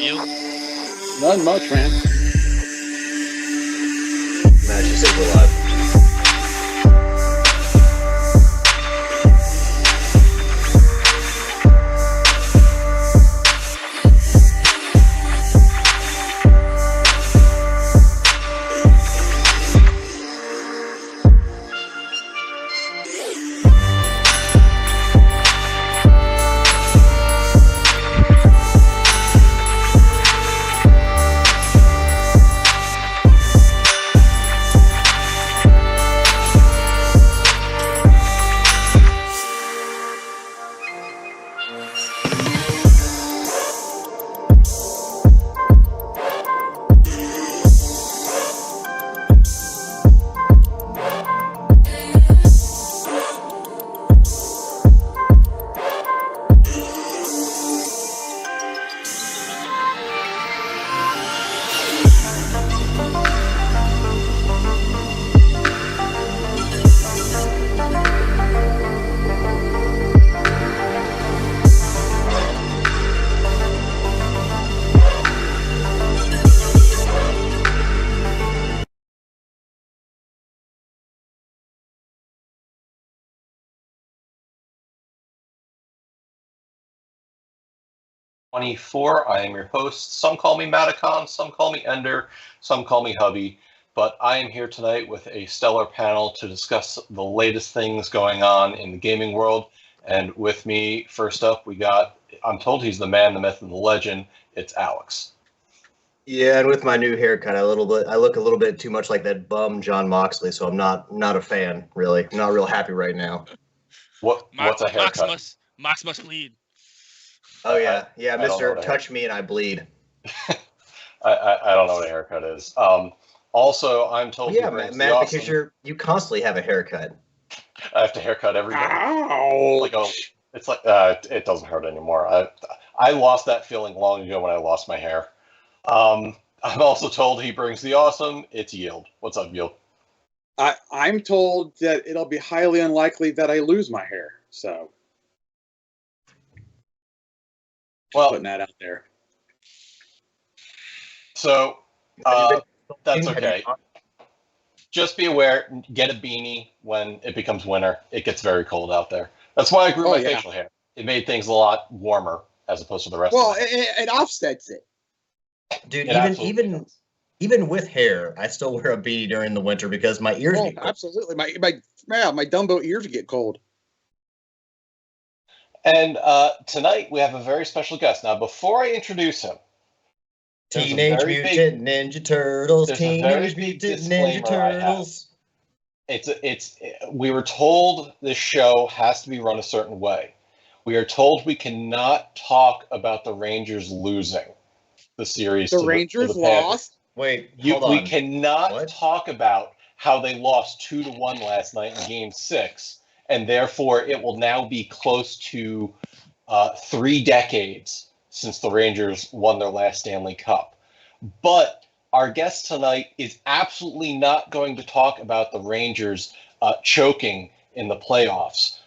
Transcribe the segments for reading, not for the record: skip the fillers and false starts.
you? Not much, man. Nah, she said we're live. I am your host. Some call me Matacon, some call me Ender, some call me Hubby. But I am here tonight with a stellar panel to discuss the latest things going on in the gaming world. And with me, first up, we got, I'm told he's the man, the myth, and the legend. It's Alex. Yeah, and with my new haircut, I look a little bit too much like that bum John Moxley, so I'm not a fan, really. I'm not real happy right now. What's a haircut? Mox must bleed. Oh yeah, Mr. Touch Me and I Bleed. I don't know what a haircut is. Also, I'm told. Yeah, Matt, because you constantly have a haircut. I have to haircut every day. Ouch. It's like it doesn't hurt anymore. I lost that feeling long ago when I lost my hair. I'm also told he brings the awesome. It's Yield. What's up, Yield? I'm told that it'll be highly unlikely that I lose my hair. So, putting that out there. So that's okay. Just be aware. Get a beanie when it becomes winter. It gets very cold out there. That's why I grew my facial hair. It made things a lot warmer as opposed to the rest. Well, it offsets it. Dude, even with hair, I still wear a beanie during the winter because my ears get cold. Absolutely. My Dumbo ears get cold. And tonight we have a very special guest. Now, before I introduce him, Teenage Mutant Ninja Turtles. Teenage Mutant Ninja Turtles. We were told this show has to be run a certain way. We are told we cannot talk about the Rangers losing the series. The Rangers lost? Wait, hold on. We cannot talk about how they lost 2-1 last night in Game 6, and therefore it will now be close to 3 decades since the Rangers won their last Stanley Cup. But our guest tonight is absolutely not going to talk about the Rangers choking in the playoffs.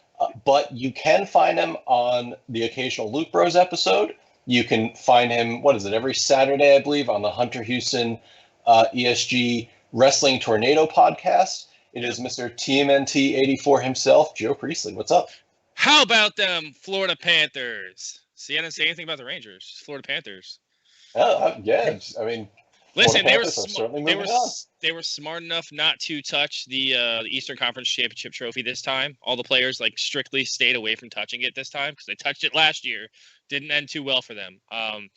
But you can find him on the occasional Luke Bros episode. You can find him, every Saturday, I believe, on the Hunter Houston ESG Wrestling Tornado podcast. It is Mr. TMNT84 himself, Joe Priestley. What's up? How about them Florida Panthers? See, I didn't say anything about the Rangers. Florida Panthers. Yeah, I mean, listen, they were smart enough not to touch the Eastern Conference Championship trophy this time. All the players strictly stayed away from touching it this time because they touched it last year. Didn't end too well for them. I'm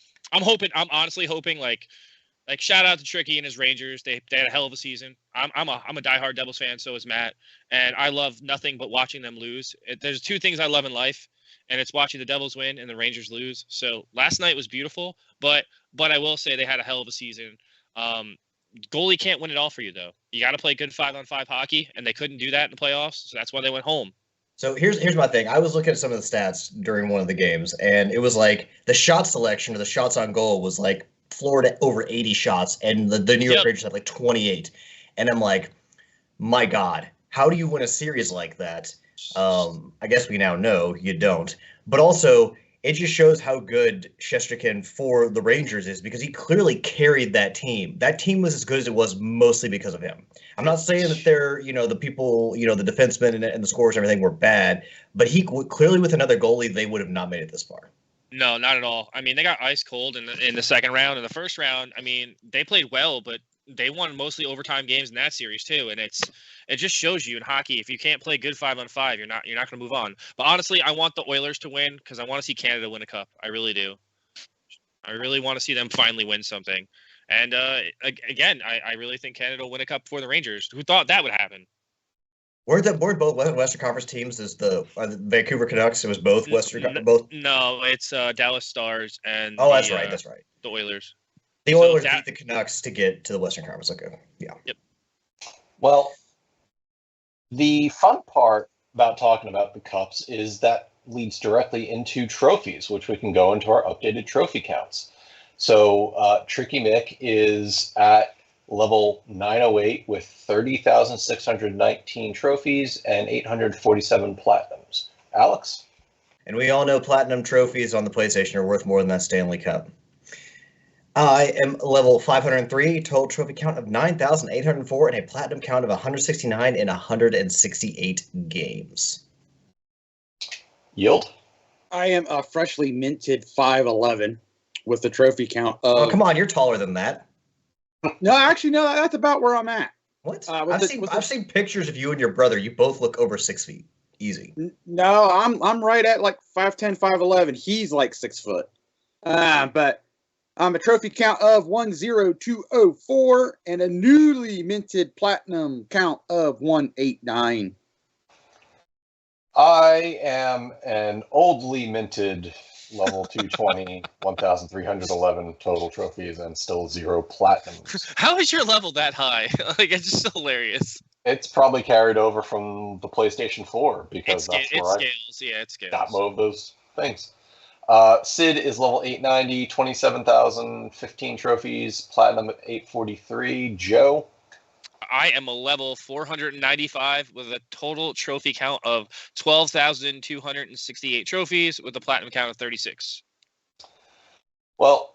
honestly hoping like shout out to Tricky and his Rangers. They had a hell of a season. I'm a diehard Devils fan, so is Matt, and I love nothing but watching them lose. There's 2 things I love in life, and it's watching the Devils win and the Rangers lose. So last night was beautiful, but I will say they had a hell of a season. Goalie can't win it all for you, though. You got to play good 5-on-5 hockey, and they couldn't do that in the playoffs, so that's why they went home. So here's my thing. I was looking at some of the stats during one of the games, and it was like the shot selection or the shots on goal was like Florida over 80 shots, and the New York Rangers had like 28. And I'm like, my God, how do you win a series like that? I guess we now know you don't. But also, it just shows how good Shesterkin for the Rangers is, because he clearly carried that team. That team was as good as it was mostly because of him. I'm not saying that they're, the people, the defensemen and the scorers and everything were bad, but he clearly, with another goalie, they would have not made it this far. No, not at all. I mean, they got ice cold in the second round. In the first round, I mean, they played well, but they won mostly overtime games in that series too. And it just shows you in hockey, if you can't play good 5-on-5, you're not going to move on. But honestly, I want the Oilers to win because I want to see Canada win a cup. I really do. I really want to see them finally win something. And again, I really think Canada will win a cup for the Rangers. Who thought that would happen? Weren't both Western Conference teams? Is the Vancouver Canucks? It was both both. No, it's Dallas Stars and. That's right. That's right. The Oilers. The Oilers beat the Canucks to get to the Western Conference. Okay. Yeah. Yep. Well, the fun part about talking about the cups is that leads directly into trophies, which we can go into our updated trophy counts. So Tricky Mick is at level 908 with 30,619 trophies and 847 platinums. Alex? And we all know platinum trophies on the PlayStation are worth more than that Stanley Cup. I am level 503, total trophy count of 9,804, and a platinum count of 169 in 168 games. Yield? I am a freshly minted 511 with the trophy count of... Oh, come on, you're taller than that. No, actually, no, that's about where I'm at. What? I've seen pictures of you and your brother. You both look over 6 feet. Easy. No, I'm right at like 5'10", 5'11". He's like 6 foot. But I'm a trophy count of 10204 and a newly minted platinum count of 189. I am an oldly minted level 220, 1,311 total trophies, and still 0 platinums. How is your level that high? Like, it's just hilarious. It's probably carried over from the PlayStation 4 because that's where it scales. got most of those things. Sid is level 890, 27,015 trophies, platinum at 843. Joe? I am a level 495 with a total trophy count of 12,268 trophies with a platinum count of 36. Well,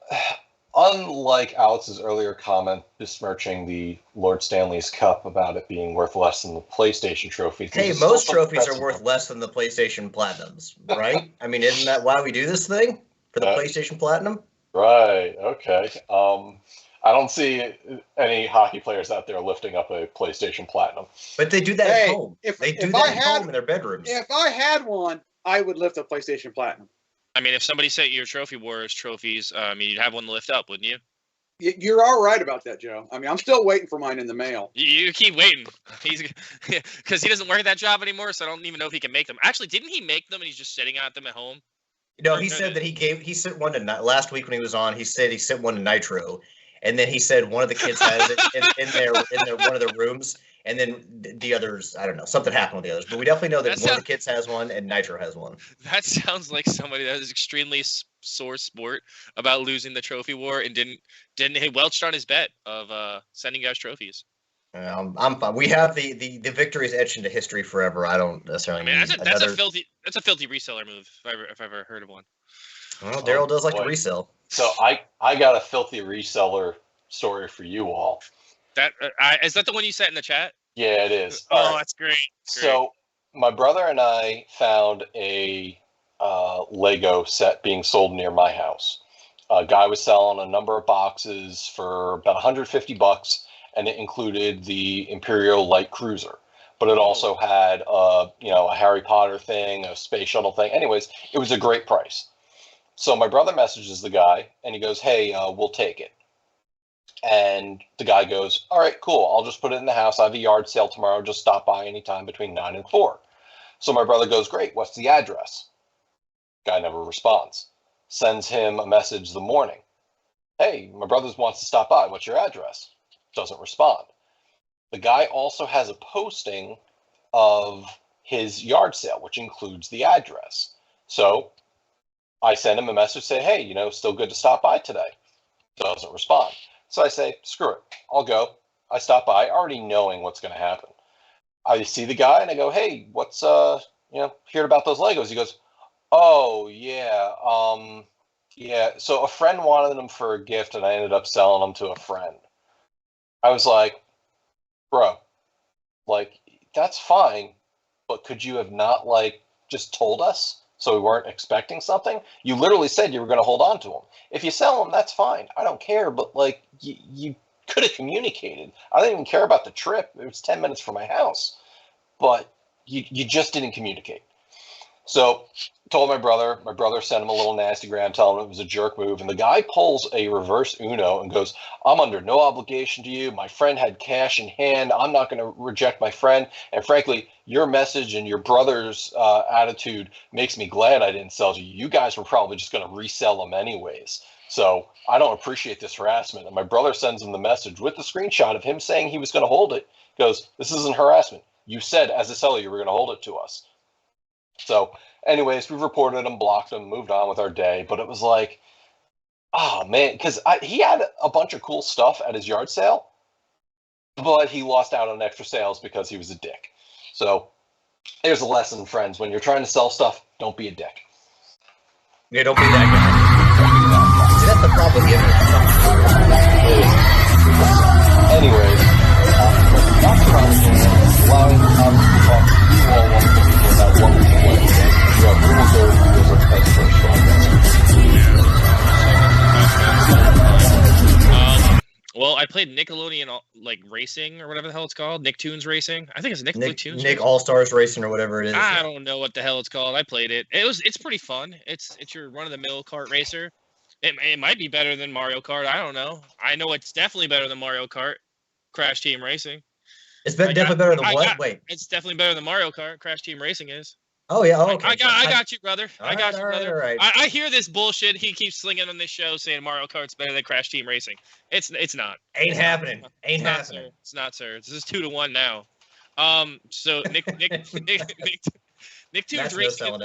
unlike Alex's earlier comment besmirching the Lord Stanley's Cup about it being worth less than the PlayStation trophies. Hey, most trophies are worth less than the PlayStation Platinums, right? I mean, isn't that why we do this thing? For the PlayStation Platinum? Right, okay. I don't see any hockey players out there lifting up a PlayStation Platinum. But they do that at home. They do that at home in their bedrooms. If I had one, I would lift a PlayStation Platinum. I mean, if somebody sent you Trophy Wars trophies, you'd have one to lift up, wouldn't you? You're all right about that, Joe. I mean, I'm still waiting for mine in the mail. You keep waiting. Because he doesn't work that job anymore, so I don't even know if he can make them. Actually, didn't he make them and he's just sitting at them at home? No, he said that he sent one to last week when he was on. He said he sent one to Nitro. And then he said one of the kids has it in their one of their rooms, and then the others, I don't know, something happened with the others. But we definitely know that one of the kids has one and Nitro has one. That sounds like somebody that is extremely sore sport about losing the trophy war and didn't he welched on his bet of sending guys trophies. I'm fine. We have the victories etched into history forever. I don't necessarily. I mean, that's a filthy reseller move if I've ever heard of one. Well, Daryl does like to resell. So I got a filthy reseller story for you all. That is that the one you sent in the chat? Yeah, it is. Oh, that's great. So my brother and I found a Lego set being sold near my house. A guy was selling a number of boxes for about $150, and it included the Imperial Light Cruiser. But it also had a Harry Potter thing, a space shuttle thing. Anyways, it was a great price. So my brother messages the guy, and he goes, hey, we'll take it. And the guy goes, all right, cool. I'll just put it in the house. I have a yard sale tomorrow. Just stop by anytime between 9 and 4. So my brother goes, great. What's the address? Guy never responds. Sends him a message the morning. Hey, my brother wants to stop by. What's your address? Doesn't respond. The guy also has a posting of his yard sale, which includes the address. So I send him a message, say, hey, still good to stop by today. Doesn't respond. So I say, screw it, I'll go. I stop by, already knowing what's going to happen. I see the guy and I go, hey, what's, heard about those Legos? He goes, Oh yeah. Yeah. So a friend wanted them for a gift, and I ended up selling them to a friend. I was like, bro, like that's fine, but could you have not like just told us so we weren't expecting something? You literally said you were going to hold on to them. If you sell them, that's fine. I don't care, but like you could have communicated. I don't even care about the trip. It was 10 minutes from my house, but you just didn't communicate. So told my brother sent him a little nasty gram telling him it was a jerk move, and the guy pulls a reverse Uno and goes, I'm under no obligation to you. My friend had cash in hand. I'm not going to reject my friend. And frankly, your message and your brother's attitude makes me glad I didn't sell to you. You guys were probably just going to resell them anyways. So I don't appreciate this harassment. And my brother sends him the message with the screenshot of him saying he was going to hold it. He goes, this isn't harassment. You said as a seller you were going to hold it to us. So anyways, we reported him, blocked him, moved on with our day. But it was like, oh man, because he had a bunch of cool stuff at his yard sale, but he lost out on extra sales because he was a dick. So there's a lesson, friends. When you're trying to sell stuff, don't be a dick. Yeah, don't be that guy. See, that's the problem with Anyways, not the problem. Allowing us to talk to you all wonderful people about what we play. We have Google Go, here's our best first Well, I played Nickelodeon like Racing or whatever the hell it's called. Nicktoons Racing. I think it's Nicktoons. Nick All Stars Racing or whatever it is. I don't know what the hell it's called. I played it. It's pretty fun. It's your run of the mill kart racer. It might be better than Mario Kart. I don't know. I know it's definitely better than Mario Kart. Crash Team Racing. It's definitely better than what? Wait. It's definitely better than Mario Kart. Crash Team Racing is. Oh yeah. Oh, okay. I got you, brother. I got you, brother. All right. I hear this bullshit he keeps slinging on this show, saying Mario Kart's better than Crash Team Racing. It's not. Ain't happening. Ain't not, happening. Sir. It's not, sir. This is 2-1 now. So Nicktoons Racing.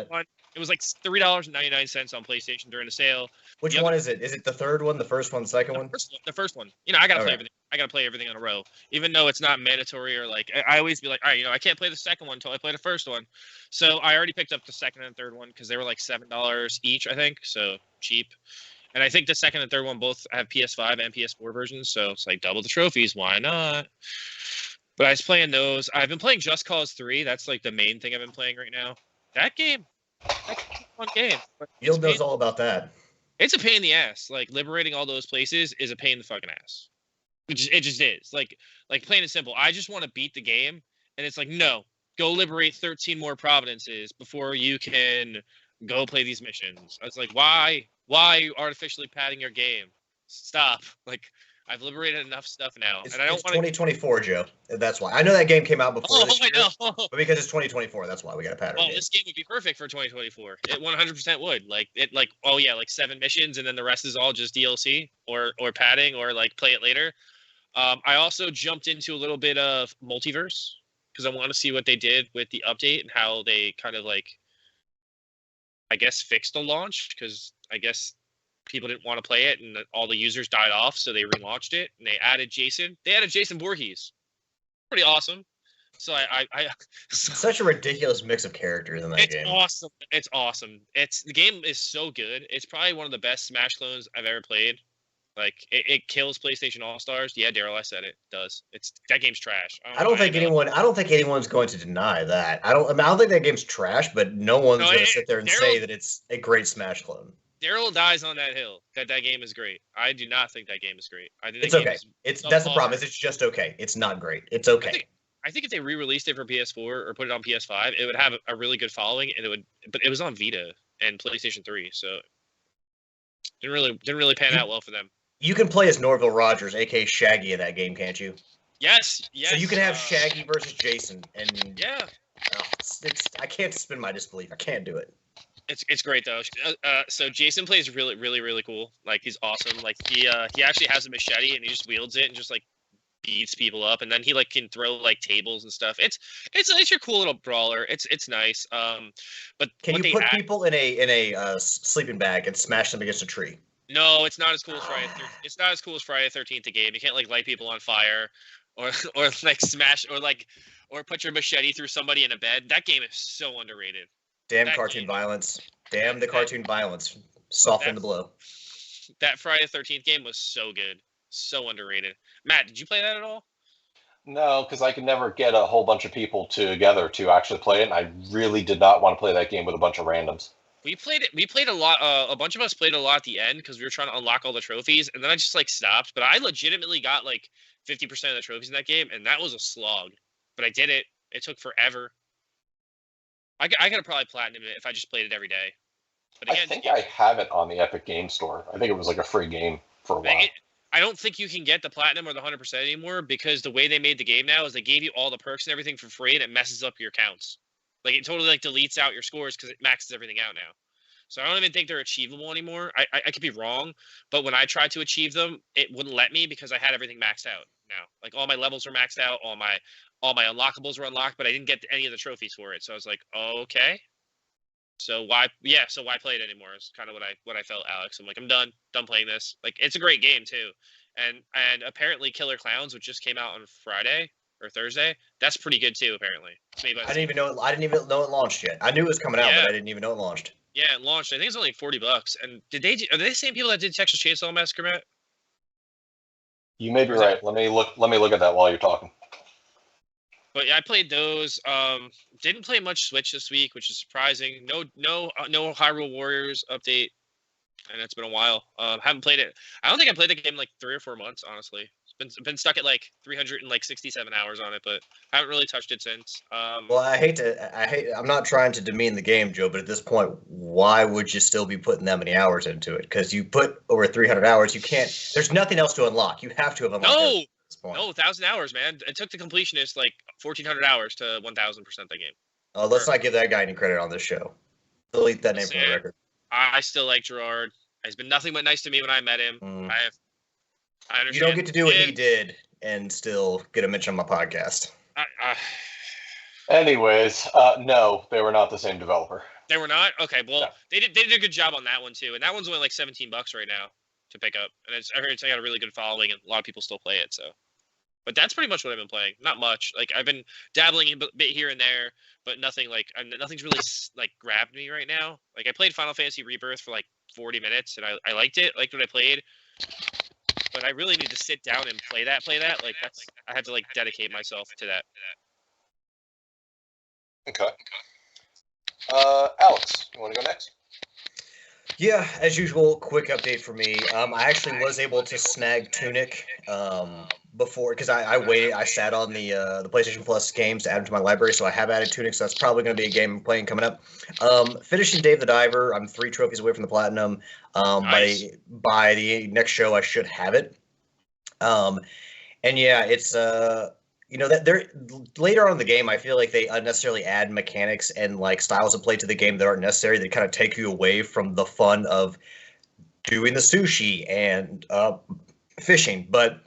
It was like $3.99 on PlayStation during the sale. Which one is it? Is it the third one, the first one, the second one? The first one. You know, I gotta play everything. I gotta play everything in a row, even though it's not mandatory or like. I always be like, all right, I can't play the second one until I play the first one. So I already picked up the second and third one because they were like $7 each, I think. So cheap. And I think the second and third one both have PS5 and PS4 versions, so it's like double the trophies. Why not? But I was playing those. I've been playing Just Cause 3. That's like the main thing I've been playing right now. That's a fun game. Yield knows all about that. It's a pain in the ass. Like liberating all those places is a pain in the fucking ass. It just is. Like plain and simple. I just want to beat the game, and it's like, no, go liberate 13 more providences before you can go play these missions. I was like, why are you artificially padding your game? Stop. Like, I've liberated enough stuff now, and I don't want 2024, Joe. That's why. I know that game came out before this year, I know. But because it's 2024, that's why we got to pad our game. This game would be perfect for 2024. It 100% would. Like 7 missions, and then the rest is all just DLC or padding or like play it later. I also jumped into a little bit of multiverse because I want to see what they did with the update and how they kind of like, I guess, fixed the launch because I guess people didn't want to play it and all the users died off, so they relaunched it and they added Jason. They added Jason Voorhees. Pretty awesome. So I such a ridiculous mix of characters in that game. It's awesome. The game is so good. It's probably one of the best Smash clones I've ever played. Like it kills PlayStation All Stars. Yeah, Daryl, I said it does. That game's trash. I don't think anyone's going to deny that. I don't think that game's trash, but no one's going to sit there and say that it's a great Smash clone. Daryl dies on that hill. That game is great. I do not think that game is great. I think it's okay. That's the problem. It's just okay. It's not great. It's okay. I think if they re-released it for PS4 or put it on PS5, it would have a really good following, but it was on Vita and PlayStation 3, so didn't really pan out well for them. You can play as Norville Rogers, aka Shaggy, in that game, can't you? Yes. So you can have Shaggy versus Jason, and yeah, I can't suspend my disbelief. I can't do it. It's great though. So Jason plays really, really, really cool. Like he's awesome. Like he actually has a machete and he just wields it and just like beats people up, and then he like can throw like tables and stuff. It's your cool little brawler. It's nice. But can you put people in a sleeping bag and smash them against a tree? No, it's not as cool as Friday. It's not as cool as Friday the 13th. The game. You can't like light people on fire, or like smash or put your machete through somebody in a bed. That game is so underrated. Damn cartoon violence. Damn the cartoon violence. Soften the blow. That Friday the 13th game was so good. So underrated. Matt, did you play that at all? No, because I could never get a whole bunch of people together to actually play it, and I really did not want to play that game with a bunch of randoms. We played it. We played a lot. A bunch of us played a lot at the end because we were trying to unlock all the trophies, and then I just like stopped. But I legitimately got like 50% of the trophies in that game, and that was a slog. But I did it. It took forever. I could have probably platinum it if I just played it every day. But again, I think I have it on the Epic Game Store. I think it was like a free game for a while. I don't think you can get the platinum or the 100% anymore because the way they made the game now is they gave you all the perks and everything for free, and it messes up your counts. Like it totally like deletes out your scores because it maxes everything out now. So I don't even think they're achievable anymore. I could be wrong, but when I tried to achieve them, it wouldn't let me because I had everything maxed out now. Like all my levels were maxed out, all my unlockables were unlocked, but I didn't get any of the trophies for it. So I was like, okay. So why play it anymore? Is kind of what I felt, Alex. I'm like, I'm done playing this. Like it's a great game too. And apparently Killer Clowns, which just came out on Friday or Thursday, that's pretty good too, apparently. I didn't even know it launched yet. I knew it was coming out, but I didn't even know it launched. Yeah, it launched. I think it's only $40. And are they the same people that did Texas Chainsaw Massacre, Matt? You may be right. Let me look at that while you're talking. But yeah, I played those. Didn't play much Switch this week, which is surprising. No Hyrule Warriors update, and it's been a while. Haven't played it. I don't think I played the game in like 3 or 4 months, honestly. It's been stuck at like 367 hours on it, but haven't really touched it since. Well, I'm not trying to demean the game, Joe, but at this point, why would you still be putting that many hours into it? Because you put over 300 hours, you can't. There's nothing else to unlock. You have to have unlocked it at this point. No, 1,000 hours, man. It took the completionist like 1,400 hours to 1,000% that game. Let's not give that guy any credit on this show. Delete that name from the record. I still like Gerard. He's been nothing but nice to me when I met him. I understand. You don't get to do what he did and still get a mention on my podcast. Anyways, no, they were not the same developer. They were not? Okay, well, No. they did a good job on that one too, and that one's only like $17 right now to pick up, and I heard it's got a really good following, and a lot of people still play it. So, but that's pretty much what I've been playing. Not much. Like I've been dabbling a bit here and there, but nothing's really like grabbed me right now. Like I played Final Fantasy Rebirth for like 40 minutes, and I liked it. Liked what I played. But I really need to sit down and play that. Like I have to like dedicate myself to that. Okay. Alex, you want to go next? Yeah, as usual, quick update for me. I actually was able to snag Tunic before, because I waited. I sat on the PlayStation Plus games to add them to my library, so I have added Tunic, so that's probably going to be a game I'm playing coming up. Finishing Dave the Diver. I'm 3 trophies away from the Platinum. Nice. By the next show, I should have it. And yeah, it's that they're later on in the game, I feel like they unnecessarily add mechanics and like styles of play to the game that aren't necessary. They kind of take you away from the fun of doing the sushi and fishing. But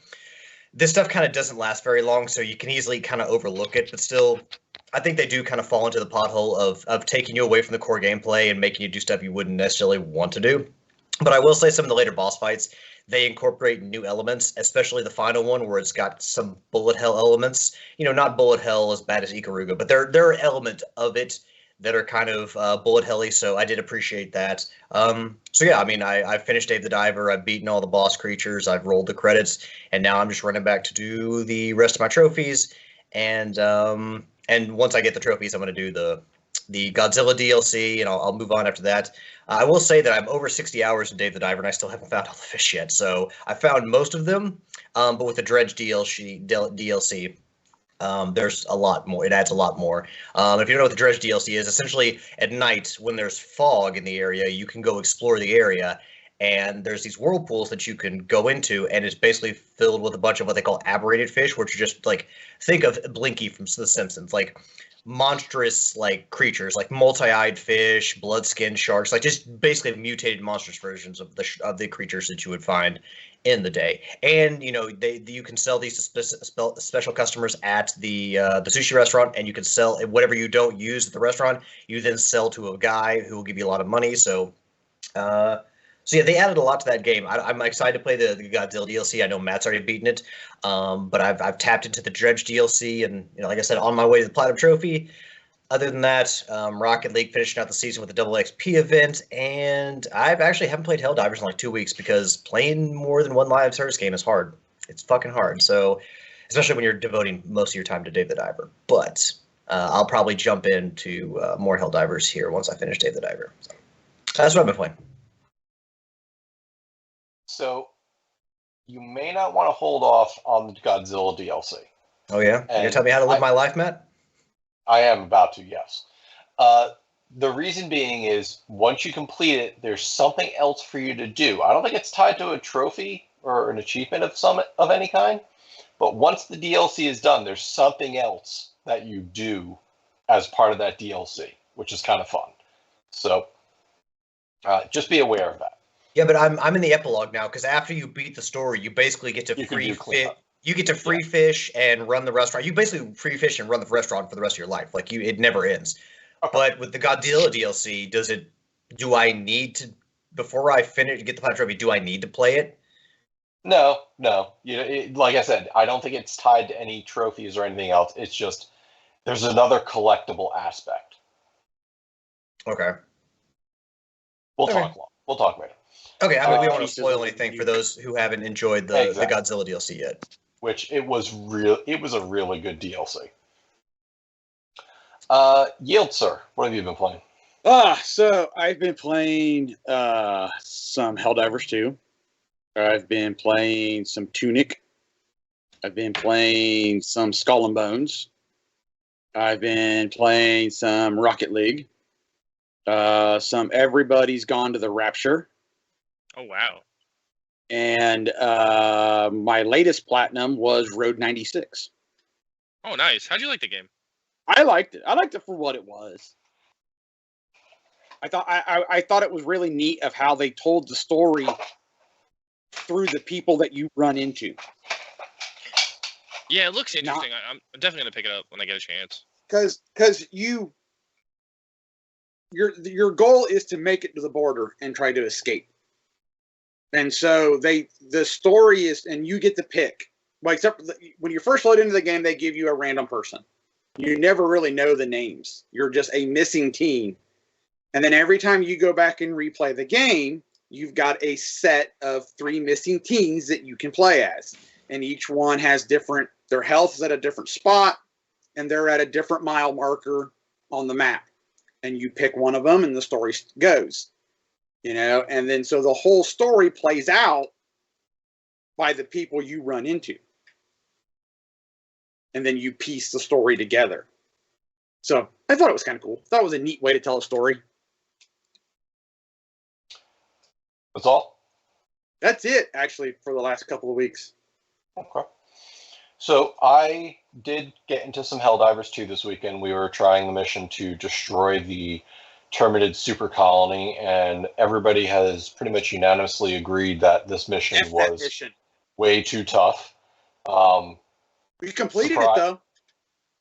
this stuff kind of doesn't last very long, so you can easily kind of overlook it. But still, I think they do kind of fall into the pothole of taking you away from the core gameplay and making you do stuff you wouldn't necessarily want to do. But I will say some of the later boss fights, they incorporate new elements, especially the final one where it's got some bullet hell elements. Not bullet hell as bad as Ikaruga, but there are elements of it that are kind of bullet helly, so I did appreciate that. So yeah, I mean, I've finished Dave the Diver, I've beaten all the boss creatures, I've rolled the credits, and now I'm just running back to do the rest of my trophies. And once I get the trophies, I'm going to do the Godzilla DLC, and I'll move on after that. I will say that I'm over 60 hours in Dave the Diver, and I still haven't found all the fish yet. So I found most of them, but with the Dredge DLC, there's a lot more. It adds a lot more. If you don't know what the Dredge DLC is, essentially at night when there's fog in the area, you can go explore the area, and there's these whirlpools that you can go into, and it's basically filled with a bunch of what they call aberrated fish, which are just like, think of Blinky from The Simpsons, like monstrous like creatures, like multi-eyed fish, blood-skinned sharks, like just basically mutated monstrous versions of the creatures that you would find in the day. And you can sell these to special customers at the sushi restaurant, and you can sell whatever you don't use at the restaurant, you then sell to a guy who will give you a lot of money. So yeah, they added a lot to that game. I'm excited to play the Godzilla DLC. I know Matt's already beaten it, but I've tapped into the Dredge DLC, and like I said, on my way to the Platinum Trophy. Other than that, Rocket League finishing out the season with the Double XP event, and I've actually haven't played Helldivers in like 2 weeks because playing more than one live service game is hard. It's fucking hard. So, especially when you're devoting most of your time to Dave the Diver. But I'll probably jump into more Helldivers here once I finish Dave the Diver. So, that's what I've been playing. So, you may not want to hold off on the Godzilla DLC. Oh yeah? You gonna tell me how to live my life, Matt? I am about to, yes. The reason being is once you complete it, there's something else for you to do. I don't think it's tied to a trophy or an achievement of any kind, but once the DLC is done, there's something else that you do as part of that DLC, which is kind of fun. So just be aware of that. Yeah, but I'm in the epilogue now because after you beat the story, you basically get to free fish and run the restaurant. You basically free fish and run the restaurant for the rest of your life. Like it never ends. Okay. But with the Godzilla DLC, do I need to, before I finish get the platinum trophy, do I need to play it? No. Like I said, I don't think it's tied to any trophies or anything else. It's just there's another collectible aspect. Okay. We'll talk later. Okay, I mean, we don't want to spoil anything for those who haven't enjoyed the Godzilla DLC yet. Which it was a really good DLC. Yield, sir, what have you been playing? So I've been playing some Helldivers 2. I've been playing some Tunic. I've been playing some Skull and Bones. I've been playing some Rocket League. Some Everybody's Gone to the Rapture. Oh, wow. And my latest platinum was Road 96. Oh, nice. How'd you like the game? I liked it. I liked it for what it was. I thought it was really neat of how they told the story through the people that you run into. Yeah, it looks interesting. I'm definitely gonna pick it up when I get a chance. Because your goal is to make it to the border and try to escape. And so the story is, and you get to pick. Well, except when you first load into the game, they give you a random person. You never really know the names. You're just a missing teen. And then every time you go back and replay the game, you've got a set of 3 missing teens that you can play as. And each one has their health is at a different spot, and they're at a different mile marker on the map. And you pick one of them, and the story goes. And then so the whole story plays out by the people you run into. And then you piece the story together. So I thought it was kind of cool. I thought it was a neat way to tell a story. That's all? That's it, actually, for the last couple of weeks. Okay. So I did get into some Helldivers 2 this weekend. We were trying the mission to destroy the Terminid super colony, and everybody has pretty much unanimously agreed that this mission was way too tough. We completed it, though.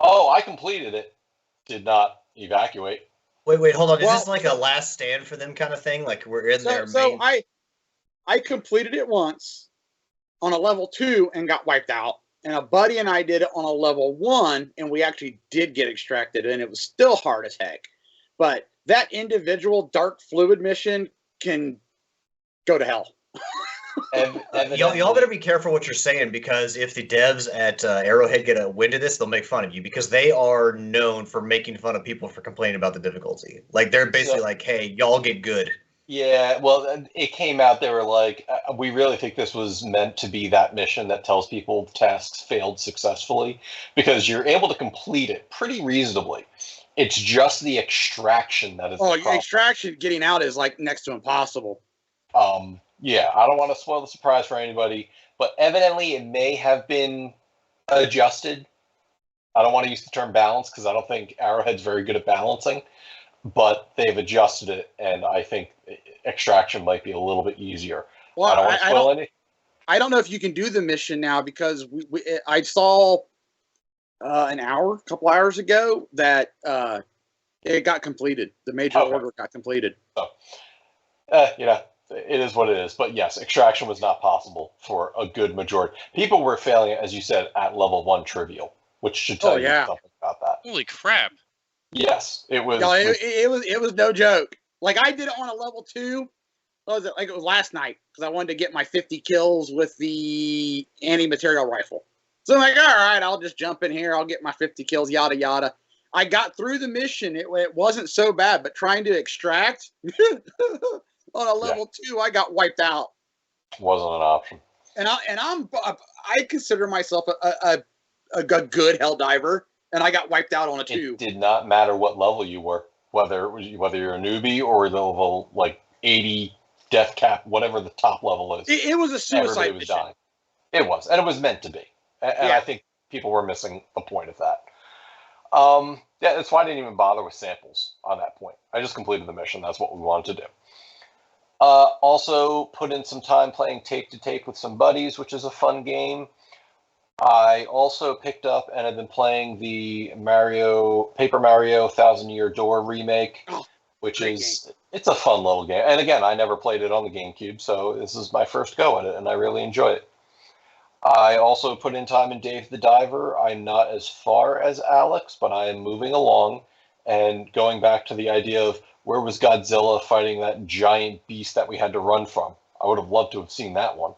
Oh, I completed it. Did not evacuate. Wait, hold on. Is this like a last stand for them kind of thing? Like we're in there. So I completed it once on a level 2 and got wiped out. And a buddy and I did it on a level 1, and we actually did get extracted, and it was still hard as heck. But that individual dark fluid mission can go to hell. Y'all better be careful what you're saying, because if the devs at Arrowhead get a wind of this, they'll make fun of you, because they are known for making fun of people for complaining about the difficulty. Like, they're basically like, hey, y'all get good. Yeah, well, it came out, they were like, we really think this was meant to be that mission that tells people tasks failed successfully, because you're able to complete it pretty reasonably. It's just the extraction that is the problem. Extraction, getting out is like next to impossible. Yeah, I don't want to spoil the surprise for anybody, but evidently it may have been adjusted. I don't want to use the term balance because I don't think Arrowhead's very good at balancing, but they've adjusted it, and I think extraction might be a little bit easier. Well, I don't want to spoil any. I don't know if you can do the mission now, because I saw a couple hours ago that it got completed. The major order got completed. So, it is what it is. But yes, extraction was not possible for a good majority. People were failing, as you said, at level 1 trivial, which should tell you something about that. Holy crap. Yes, it was. No, it was no joke. Like I did it on a level 2. What was it? Like it was last night because I wanted to get my 50 kills with the anti-material rifle. So I'm like, all right, I'll just jump in here. I'll get my 50 kills, yada yada. I got through the mission. It wasn't so bad, but trying to extract on a level 2, I got wiped out. Wasn't an option. And I consider myself a good hell diver, and I got wiped out on a 2. It did not matter what level you were, whether you're a newbie or the level like 80 death cap, whatever the top level is. It was a suicide mission. Dying. It was, and it was meant to be. And I think people were missing the point of that. Yeah, that's why I didn't even bother with samples on that point. I just completed the mission. That's what we wanted to do. Also put in some time playing Tape to Tape with some buddies, which is a fun game. I also picked up and have been playing the Paper Mario 1,000 Year Door remake, which is it's a fun little game. And again, I never played it on the GameCube, so this is my first go at it, and I really enjoy it. I also put in time in Dave the Diver. I'm not as far as Alex, but I am moving along and going back to the idea of where was Godzilla fighting that giant beast that we had to run from. I would have loved to have seen that one.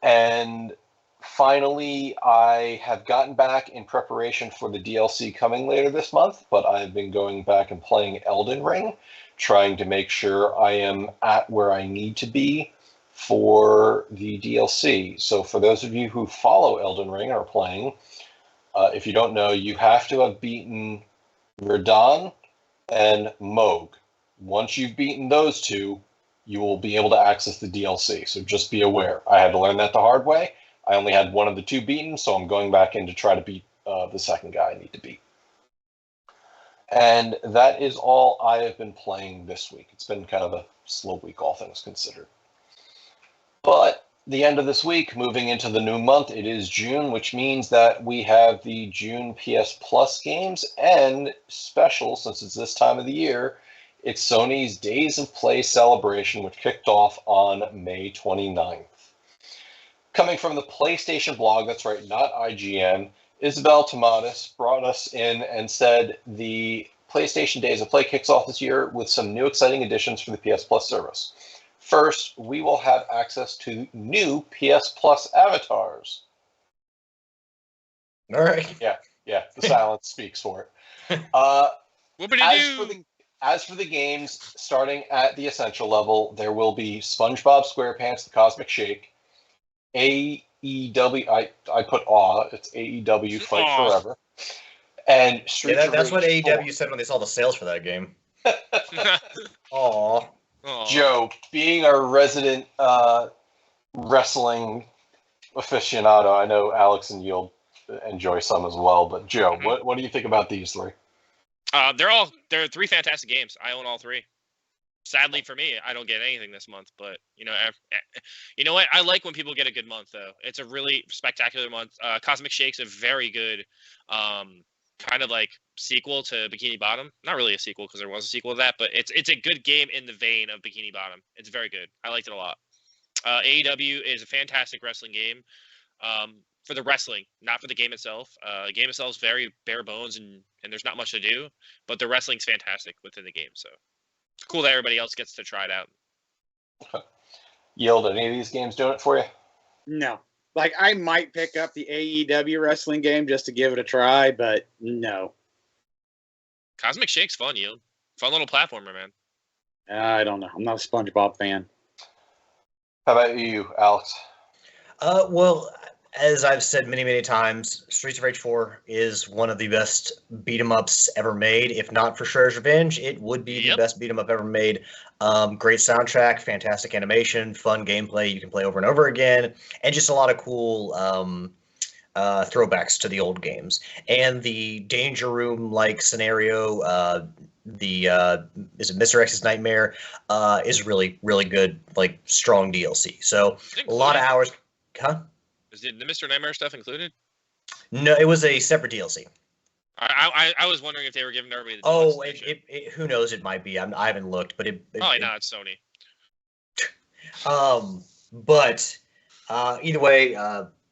And finally, I have gotten back in preparation for the DLC coming later this month, but I've been going back and playing Elden Ring, trying to make sure I am at where I need to be for the DLC. So for those of you who follow Elden Ring or are playing, if you don't know, you have to have beaten Radahn and Moog. Once you've beaten those two, you will be able to access the DLC. So just be aware. I had to learn that the hard way. I only had one of the two beaten, so I'm going back in to try to beat the second guy I need to beat. And that is all I have been playing this week. It's been kind of a slow week, all things considered. But the end of this week, moving into the new month, it is June, which means that we have the June PS Plus games, and special, since it's this time of the year, it's Sony's Days of Play celebration, which kicked off on May 29th. Coming from the PlayStation blog, that's right, not IGN, Isabel Tomatis brought us in and said the PlayStation Days of Play kicks off this year with some new exciting additions for the PS Plus service. First, we will have access to new PS Plus avatars. All right. Yeah, the silence speaks for it. As for the games, starting at the Essential level, there will be SpongeBob SquarePants, The Cosmic Shake, AEW, I put AW, it's AEW Fight Forever, and Streets of that's Rage what 4. AEW said when they saw the sales for that game. Aww. Joe, being our resident wrestling aficionado, I know Alex and you'll enjoy some as well, but Joe, what do you think about these three? They're three fantastic games. I own all three. Sadly for me, I don't get anything this month, but you know what? I like when people get a good month though. It's a really spectacular month. Cosmic Shake's a very good kind of like sequel to Bikini Bottom. Not really a sequel because there was a sequel to that, but it's a good game in the vein of Bikini Bottom. It's very good. I liked it a lot. AEW is a fantastic wrestling game for the wrestling, not for the game itself. The game itself is very bare bones and there's not much to do, but the wrestling's fantastic within the game. So it's cool that everybody else gets to try it out. Okay. Yield, any of these games doing it for you? No. Like, I might pick up the AEW wrestling game just to give it a try, but no. Cosmic Shake's fun, Yield. Fun little platformer, man. I don't know. I'm not a SpongeBob fan. How about you, Alex? Well, as I've said many, many times, Streets of Rage 4 is one of the best beat-em-ups ever made. If not for Shredder's Revenge, it would be the best beat-em-up ever made. Great soundtrack, fantastic animation, fun gameplay you can play over and over again, and just a lot of cool throwbacks to the old games. And the Danger Room-like scenario, is it Mr. X's Nightmare, is really, really good, like, strong DLC. So, a lot of hours... Huh? Is the Mr. Nightmare stuff included? No, it was a separate DLC. I was wondering if they were giving everybody the who knows? It might be. I haven't looked, but probably not. It's Sony. But either way,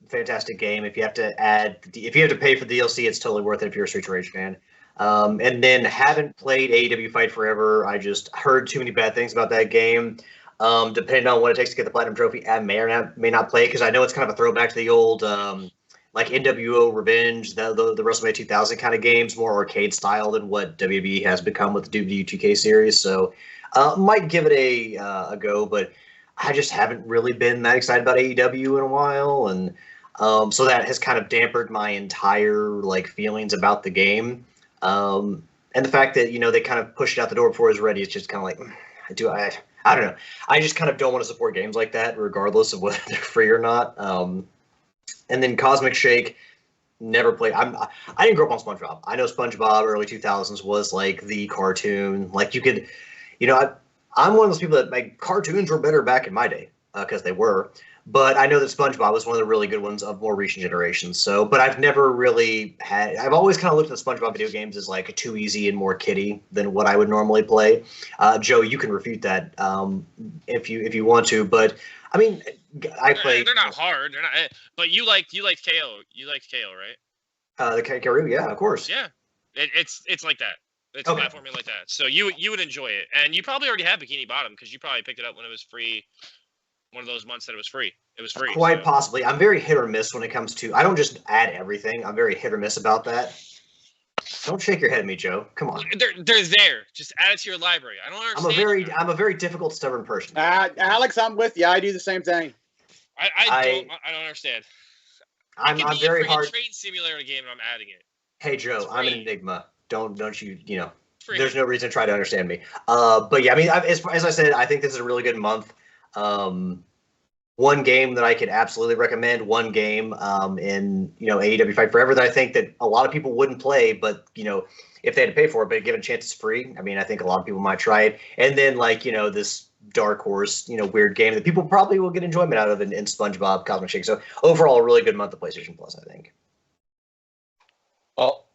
fantastic game. If you have to pay for the DLC, it's totally worth it if you're a Streets of Rage fan. And then haven't played AEW Fight Forever. I just heard too many bad things about that game. Depending on what it takes to get the Platinum Trophy, I may or may not play because I know it's kind of a throwback to the old like NWO Revenge, the WrestleMania 2000 kind of games, more arcade style than what WWE has become with the WWE 2K series. So might give it a go, but I just haven't really been that excited about AEW in a while, and so that has kind of dampened my entire like feelings about the game. And the fact that they kind of pushed it out the door before it was ready, it's just kind of like, I don't know. I just kind of don't want to support games like that, regardless of whether they're free or not. And then Cosmic Shake, never played. I didn't grow up on SpongeBob. I know SpongeBob early 2000s was like the cartoon. Like you could, I'm one of those people that like cartoons were better back in my day because they were. But I know that SpongeBob was one of the really good ones of more recent generations. So, but I've never really had. I've always kind of looked at the SpongeBob video games as like too easy and more kiddie than what I would normally play. Joe, you can refute that if you want to. But I mean, I play. They're not hard. They're not. But you like KO. You like KO, right? The Karoo, yeah, of course. Yeah, it's like that. It's okay. Platforming like that. So you would enjoy it, and you probably already have Bikini Bottom because you probably picked it up when it was free. One of those months that it was free. It was free. Quite possibly. I'm very hit or miss when it comes to. I don't just add everything. I'm very hit or miss about that. Don't shake your head at me, Joe. Come on. They're there. Just add it to your library. I don't understand. I'm a very difficult, stubborn person. Alex, I'm with you. I do the same thing. I don't understand. I'm very hard. Train simulator game, and I'm adding it. Hey Joe, I'm an enigma. Don't you? There's no reason to try to understand me. But yeah, I mean, as I said, I think this is a really good month. One game that I could absolutely recommend, one game in AEW Fight Forever that I think that a lot of people wouldn't play, but if they had to pay for it, but given a chance it's free, I mean I think a lot of people might try it. And then this dark horse weird game that people probably will get enjoyment out of in SpongeBob Cosmic Shake. So overall a really good month of PlayStation Plus, I think. Well,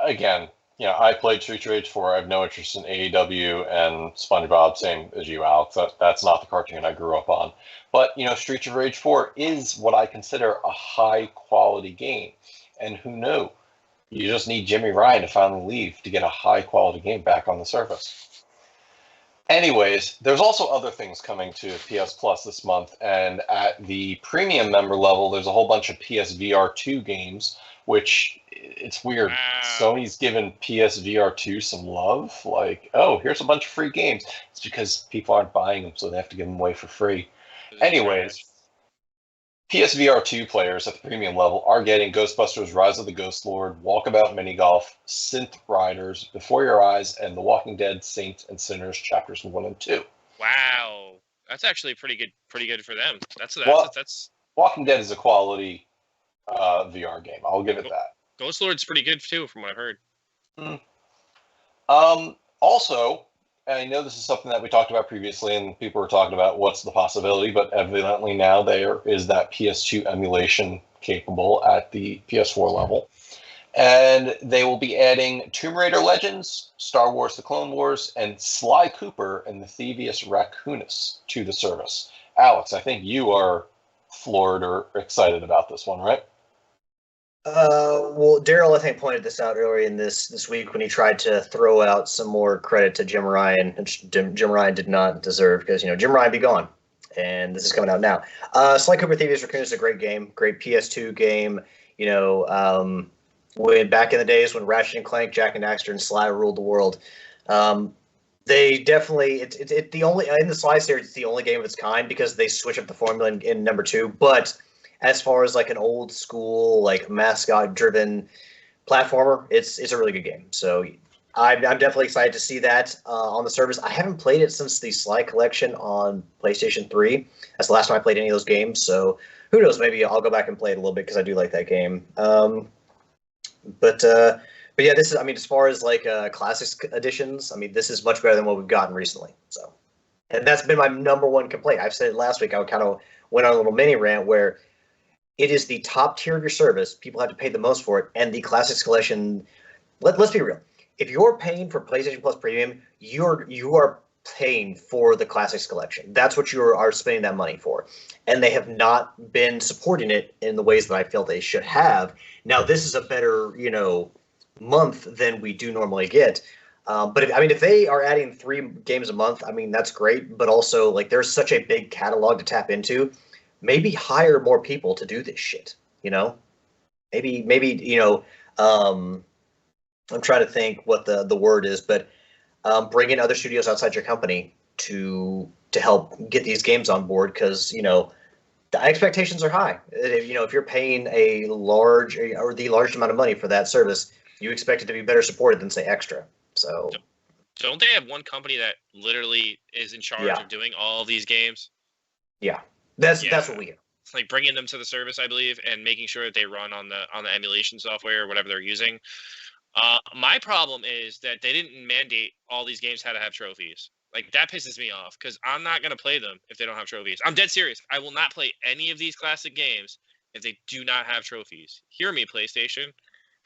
again, I played Street Rage 4. I have no interest in AEW and SpongeBob, same as you, Alex. That's not the cartoon I grew up on. But, Street Rage 4 is what I consider a high-quality game. And who knew? You just need Jimmy Ryan to finally leave to get a high-quality game back on the surface. Anyways, there's also other things coming to PS Plus this month. And at the premium member level, there's a whole bunch of PSVR 2 games, which it's weird. Wow. Sony's given PSVR 2 some love. Like, oh, here's a bunch of free games. It's because people aren't buying them, so they have to give them away for free. Anyways, PSVR 2 players at the premium level are getting Ghostbusters Rise of the Ghost Lord, Walkabout Mini Golf, Synth Riders, Before Your Eyes, and The Walking Dead Saints and Sinners Chapters 1 and 2. Wow. That's actually pretty good for them. That's Walking Dead is a quality VR game. I'll give it that. Ghost Lord's pretty good too, from what I've heard. Also, I know this is something that we talked about previously, and people were talking about what's the possibility, but evidently now there is that PS2 emulation capable at the PS4 level. And they will be adding Tomb Raider Legends, Star Wars The Clone Wars, and Sly Cooper and the Thievius Raccoonus to the service. Alex, I think you are floored or excited about this one, right? Well, Daryl, I think, pointed this out earlier in this week when he tried to throw out some more credit to Jim Ryan, which Jim Ryan did not deserve because, Jim Ryan be gone. And this is coming out now. Sly Cooper Thievius Raccoon is a great game, great PS2 game. When back in the days when Ratchet and Clank, Jack and Daxter, and Sly ruled the world. They definitely, it's the only, in the Sly series, it's the only game of its kind because they switch up the formula in number 2. But as far as like an old school, like mascot driven platformer, it's a really good game. So I'm definitely excited to see that on the service. I haven't played it since the Sly Collection on PlayStation 3. That's the last time I played any of those games. So who knows? Maybe I'll go back and play it a little bit because I do like that game. But yeah, this is, I mean, as far as like classics editions, I mean, this is much better than what we've gotten recently. So, and that's been my number one complaint. I've said it last week. I kind of went on a little mini rant where it is the top tier of your service. People have to pay the most for it. And the Classics Collection, let's be real. If you're paying for PlayStation Plus Premium, you are paying for the Classics Collection. That's what you are spending that money for. And they have not been supporting it in the ways that I feel they should have. Now, this is a better, month than we do normally get. But if they are adding 3 games a month, I mean, that's great. But also, like, there's such a big catalog to tap into. Maybe hire more people to do this shit. You know, maybe I'm trying to think what the word is, but bring in other studios outside your company to help get these games on board, because the expectations are high. If you're paying the large amount of money for that service, you expect it to be better supported than, say, Extra. So don't they have one company that literally is in charge of doing all of these games? Yeah, that's what we have. Like bringing them to the service, I believe, and making sure that they run on the emulation software or whatever they're using. My problem is that they didn't mandate all these games had to have trophies. Like, that pisses me off, because I'm not going to play them if they don't have trophies. I'm dead serious. I will not play any of these classic games if they do not have trophies. Hear me, PlayStation,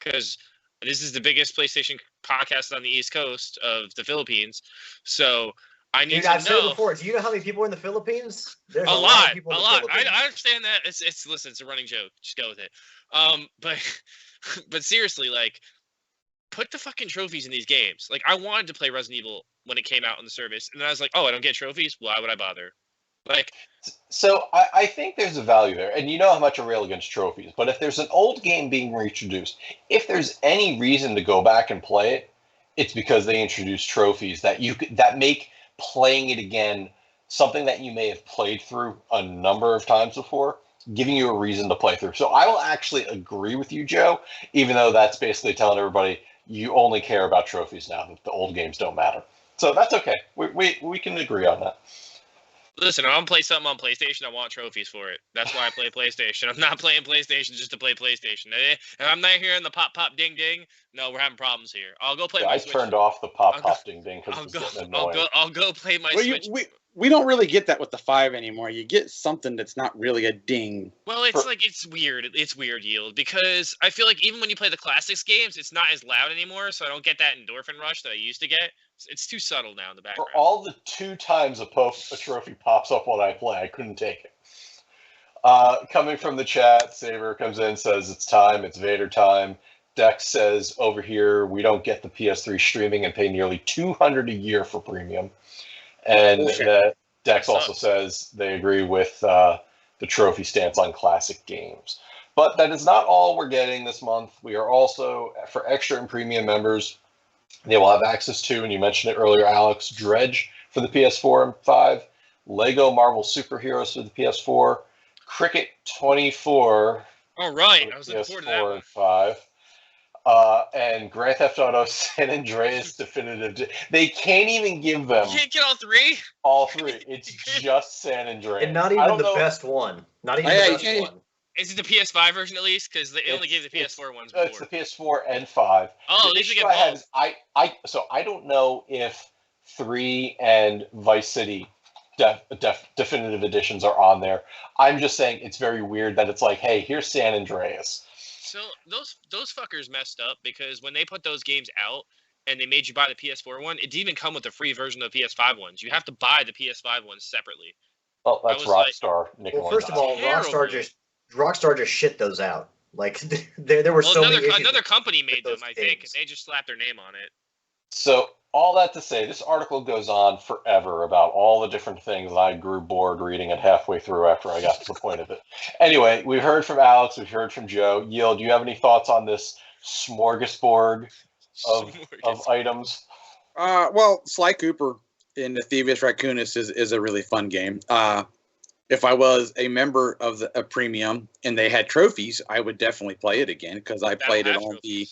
because this is the biggest PlayStation podcast on the East Coast of the Philippines. So I need to know. I've said it before. Do you know how many people are in the Philippines? There's a lot of people in the Philippines. I understand that. Listen, it's a running joke. Just go with it. But seriously, like, put the fucking trophies in these games. Like, I wanted to play Resident Evil when it came out on the service, and then I was like, oh, I don't get trophies? Why would I bother? Like, so I think there's a value there, and you know how much I rail against trophies, but if there's an old game being reintroduced, if there's any reason to go back and play it, it's because they introduced trophies that make playing it again something that you may have played through a number of times before, giving you a reason to play through. So I will actually agree with you, Joe, even though that's basically telling everybody you only care about trophies now, that the old games don't matter. So that's okay. We can agree on that. Listen, I want to play something on PlayStation. I want trophies for it. That's why I play PlayStation. I'm not playing PlayStation just to play PlayStation. And I'm not hearing the pop, pop, ding, ding. No, we're having problems here. I'll go play my Switch. I turned off the pop, pop, ding, ding because it's getting annoying. I'll go play my Switch. We don't really get that with the 5 anymore. You get something that's not really a ding. Well, it's weird. It's weird, Yield, because I feel like even when you play the classics games, it's not as loud anymore, so I don't get that endorphin rush that I used to get. It's too subtle now in the background. For all the 2 times a trophy pops up when I play, I couldn't take it. Coming from the chat, Saber comes in, says it's time. It's Vader time. Dex says over here, we don't get the PS3 streaming and pay nearly $200 a year for premium. And Dex also says they agree with the trophy stance on classic games. But that is not all we're getting this month. We are also, for extra and premium members, they will have access to, and you mentioned it earlier, Alex, Dredge for the PS4 and 5, Lego Marvel Superheroes for the PS4, Cricket 24 all right, I was looking forward to that one. And 5. And Grand Theft Auto San Andreas Definitive. They can't even give them. You can't get all 3? All 3. It's just San Andreas. And not even the best one. Not even the best one. Is it the PS5 version at least? Because they only gave the PS4 ones before. It's the PS4 and 5. Oh, these get both. So I don't know if 3 and Vice City definitive editions are on there. I'm just saying it's very weird that it's like, hey, here's San Andreas. So those fuckers messed up, because when they put those games out and they made you buy the PS4 one, it didn't even come with the free version of the PS5 ones. You have to buy the PS5 ones separately. Well, that's Rockstar. Well, first of all, Rockstar just shit those out. Like there were so many. Another company made them, I think, and they just slapped their name on it. So all that to say, this article goes on forever about all the different things, and I grew bored reading it halfway through after I got to the point of it. Anyway, we've heard from Alex, we've heard from Joe. Yield, do you have any thoughts on this smorgasbord of items? Well, Sly Cooper in the Thievius Raccoonus is a really fun game. If I was a member of a premium and they had trophies, I would definitely play it again, because I played it on the.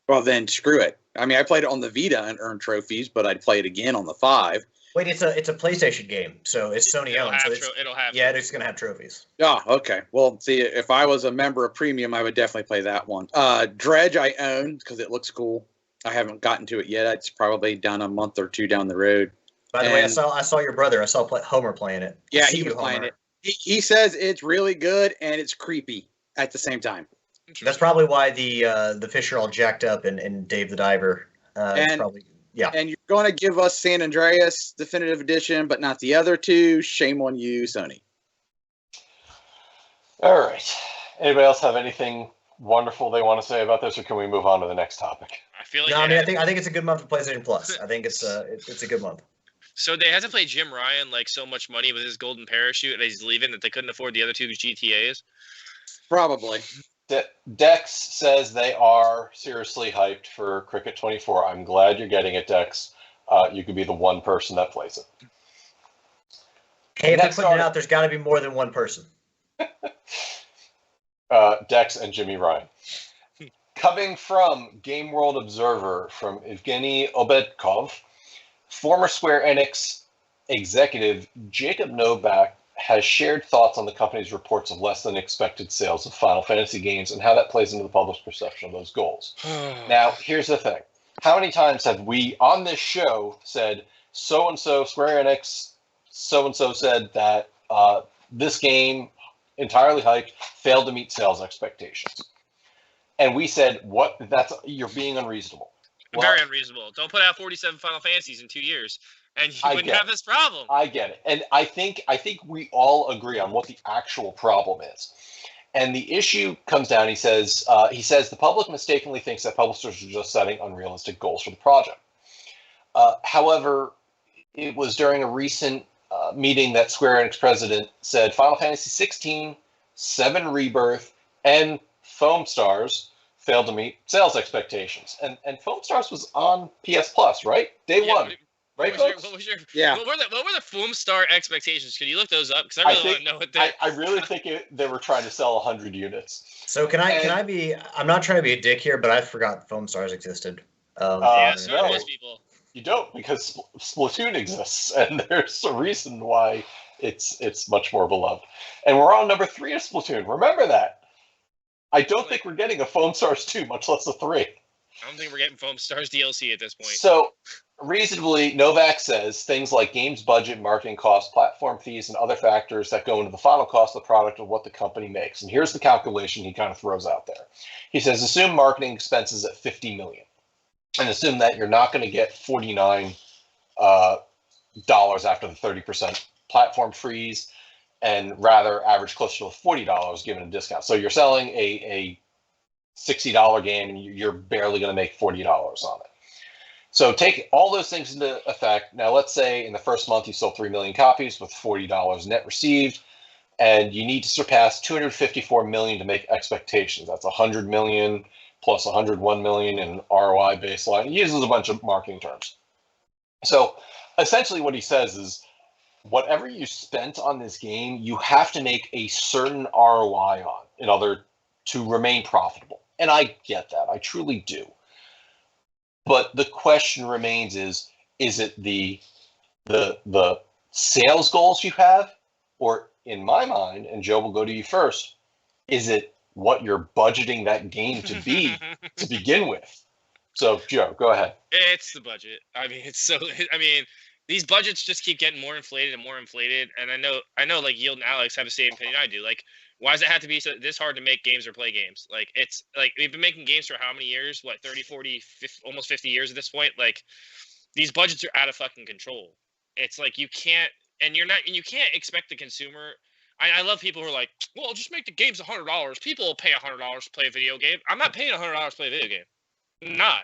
Well, then screw it. I mean, I played it on the Vita and earned trophies, but I'd play it again on the 5. Wait, it's a PlayStation game, so it's Sony owned. So it's going to have trophies. Oh, okay. Well, see, if I was a member of Premium, I would definitely play that one. Dredge I own because it looks cool. I haven't gotten to it yet. It's probably down a month or 2 down the road. By the way, I saw your brother. I saw Homer playing it. Yeah, he was playing it. He says it's really good and it's creepy at the same time. That's probably why the fish are all jacked up and Dave the Diver. Probably, yeah. And you're going to give us San Andreas Definitive Edition, but not the other 2. Shame on you, Sony. All right. Anybody else have anything wonderful they want to say about this, or can we move on to the next topic? I feel like No, I think it's a good month for PlayStation Plus. I think it's a good month. So they had to play Jim Ryan like so much money with his golden parachute, and he's leaving that they couldn't afford the other two GTAs. Probably. Dex says they are seriously hyped for Cricket 24. I'm glad you're getting it, Dex. You could be the one person that plays it. Hey, if they're putting it out, there's got to be more than one person. Dex and Jimmy Ryan. Coming from Game World Observer from Evgeny Obedkov, former Square Enix executive Jacob Novak has shared thoughts on the company's reports of less than expected sales of Final Fantasy games and how that plays into the public's perception of those goals. Now, here's the thing. How many times have we on this show said so-and-so, Square Enix, so-and-so said that this game, entirely hyped, failed to meet sales expectations? And we said, you're being unreasonable. Well, very unreasonable. Don't put out 47 Final Fantasies in 2 years, and you wouldn't have this problem. I get it. And I think we all agree on what the actual problem is. And the issue comes down, he says the public mistakenly thinks that publishers are just setting unrealistic goals for the project. However, it was during a recent meeting that Square Enix president said Final Fantasy 16, 7 Rebirth, and Foam Stars failed to meet sales expectations. And Foam Stars was on PS Plus, right? Day one. Right, folks? What were the Foam Star expectations? Can you look those up? Because I really want to know what they. I really think they were trying to sell 100 units. So can I be? I'm not trying to be a dick here, but I forgot Foam Stars existed. So most people. You don't, because Splatoon exists, and there's a reason why it's much more beloved. And we're on number 3 of Splatoon. Remember that. I don't think we're getting a Foam Stars 2, much less a 3. I don't think we're getting Foam Stars DLC at this point. So, reasonably, Novak says things like games budget, marketing costs, platform fees, and other factors that go into the final cost of the product of what the company makes. And here's the calculation he kind of throws out there. He says, assume marketing expenses at $50 million. And assume that you're not going to get $49 after the 30% platform fees, and rather average closer to $40 given a discount. So you're selling a $60 game, and you're barely going to make $40 on it. So take all those things into effect. Now, let's say in the first month you sold 3 million copies with $40 net received, and you need to surpass 254 million to make expectations. That's 100 million plus 101 million in ROI baseline. He uses a bunch of marketing terms. So essentially what he says is, whatever you spent on this game, you have to make a certain ROI on in order to remain profitable. And I get that. I truly do. But the question remains is it the sales goals you have? Or in my mind, and Joe will go to you first, is it what you're budgeting that game to be to begin with? So, Joe, go ahead. It's the budget. I mean, these budgets just keep getting more inflated and more inflated. And I know like Yield and Alex have the same opinion I do. Like, why does it have to be this hard to make games or play games? Like, it's like we've been making games for how many years? What, 30, 40, 50, almost 50 years at this point? Like, these budgets are out of fucking control. It's like you can't expect the consumer. I love people who are like, well, just make the games $100. People will pay $100 to play a video game. I'm not paying $100 to play a video game. I'm not.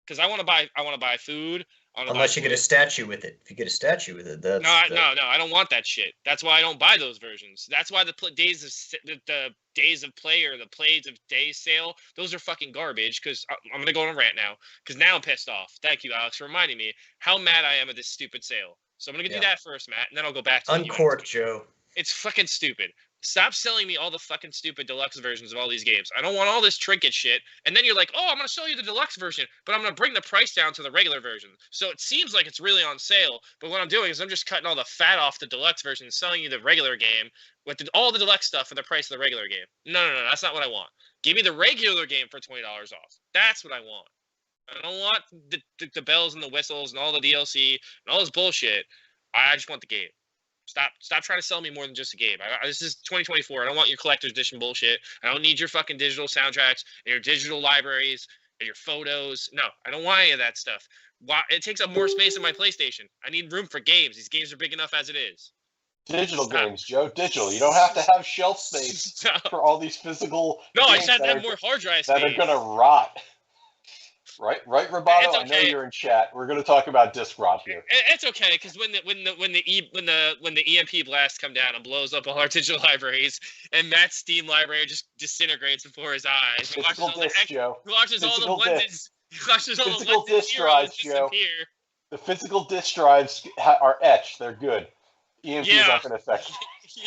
Because I want to buy food. Unless you get a statue with it. If you get a statue with it, that's... No, I don't want that shit. That's why I don't buy those versions. That's why the days of play or the plays of days sale, those are fucking garbage. Because I'm gonna go on a rant now. Because now I'm pissed off. Thank you, Alex, for reminding me how mad I am at this stupid sale. So I'm gonna do that first, Matt, and then I'll go back to Uncork, Joe. It's fucking stupid. Stop selling me all the fucking stupid deluxe versions of all these games. I don't want all this trinket shit. And then you're like, oh, I'm going to sell you the deluxe version, but I'm going to bring the price down to the regular version. So it seems like it's really on sale. But what I'm doing is I'm just cutting all the fat off the deluxe version and selling you the regular game with all the deluxe stuff for the price of the regular game. No. That's not what I want. Give me the regular game for $20 off. That's what I want. I don't want the bells and the whistles and all the DLC and all this bullshit. I just want the game. Stop trying to sell me more than just a game. This is 2024. I don't want your collector's edition bullshit. I don't need your fucking digital soundtracks and your digital libraries and your photos. No, I don't want any of that stuff. It takes up more space in my PlayStation. I need room for games. These games are big enough as it is. Digital games, Joe. Digital. You don't have to have shelf space for all these physical. No, I just have to have more hard drive space. That are gonna rot. Right, Roboto. Okay. I know you're in chat. We're gonna talk about disk rot here. It's okay because when the EMP blasts come down and blows up all our digital libraries, and Matt's Steam library just disintegrates before his eyes. He watches all the physical disk drives, Joe. The physical disk drives are etched. They're good. EMPs aren't going to affect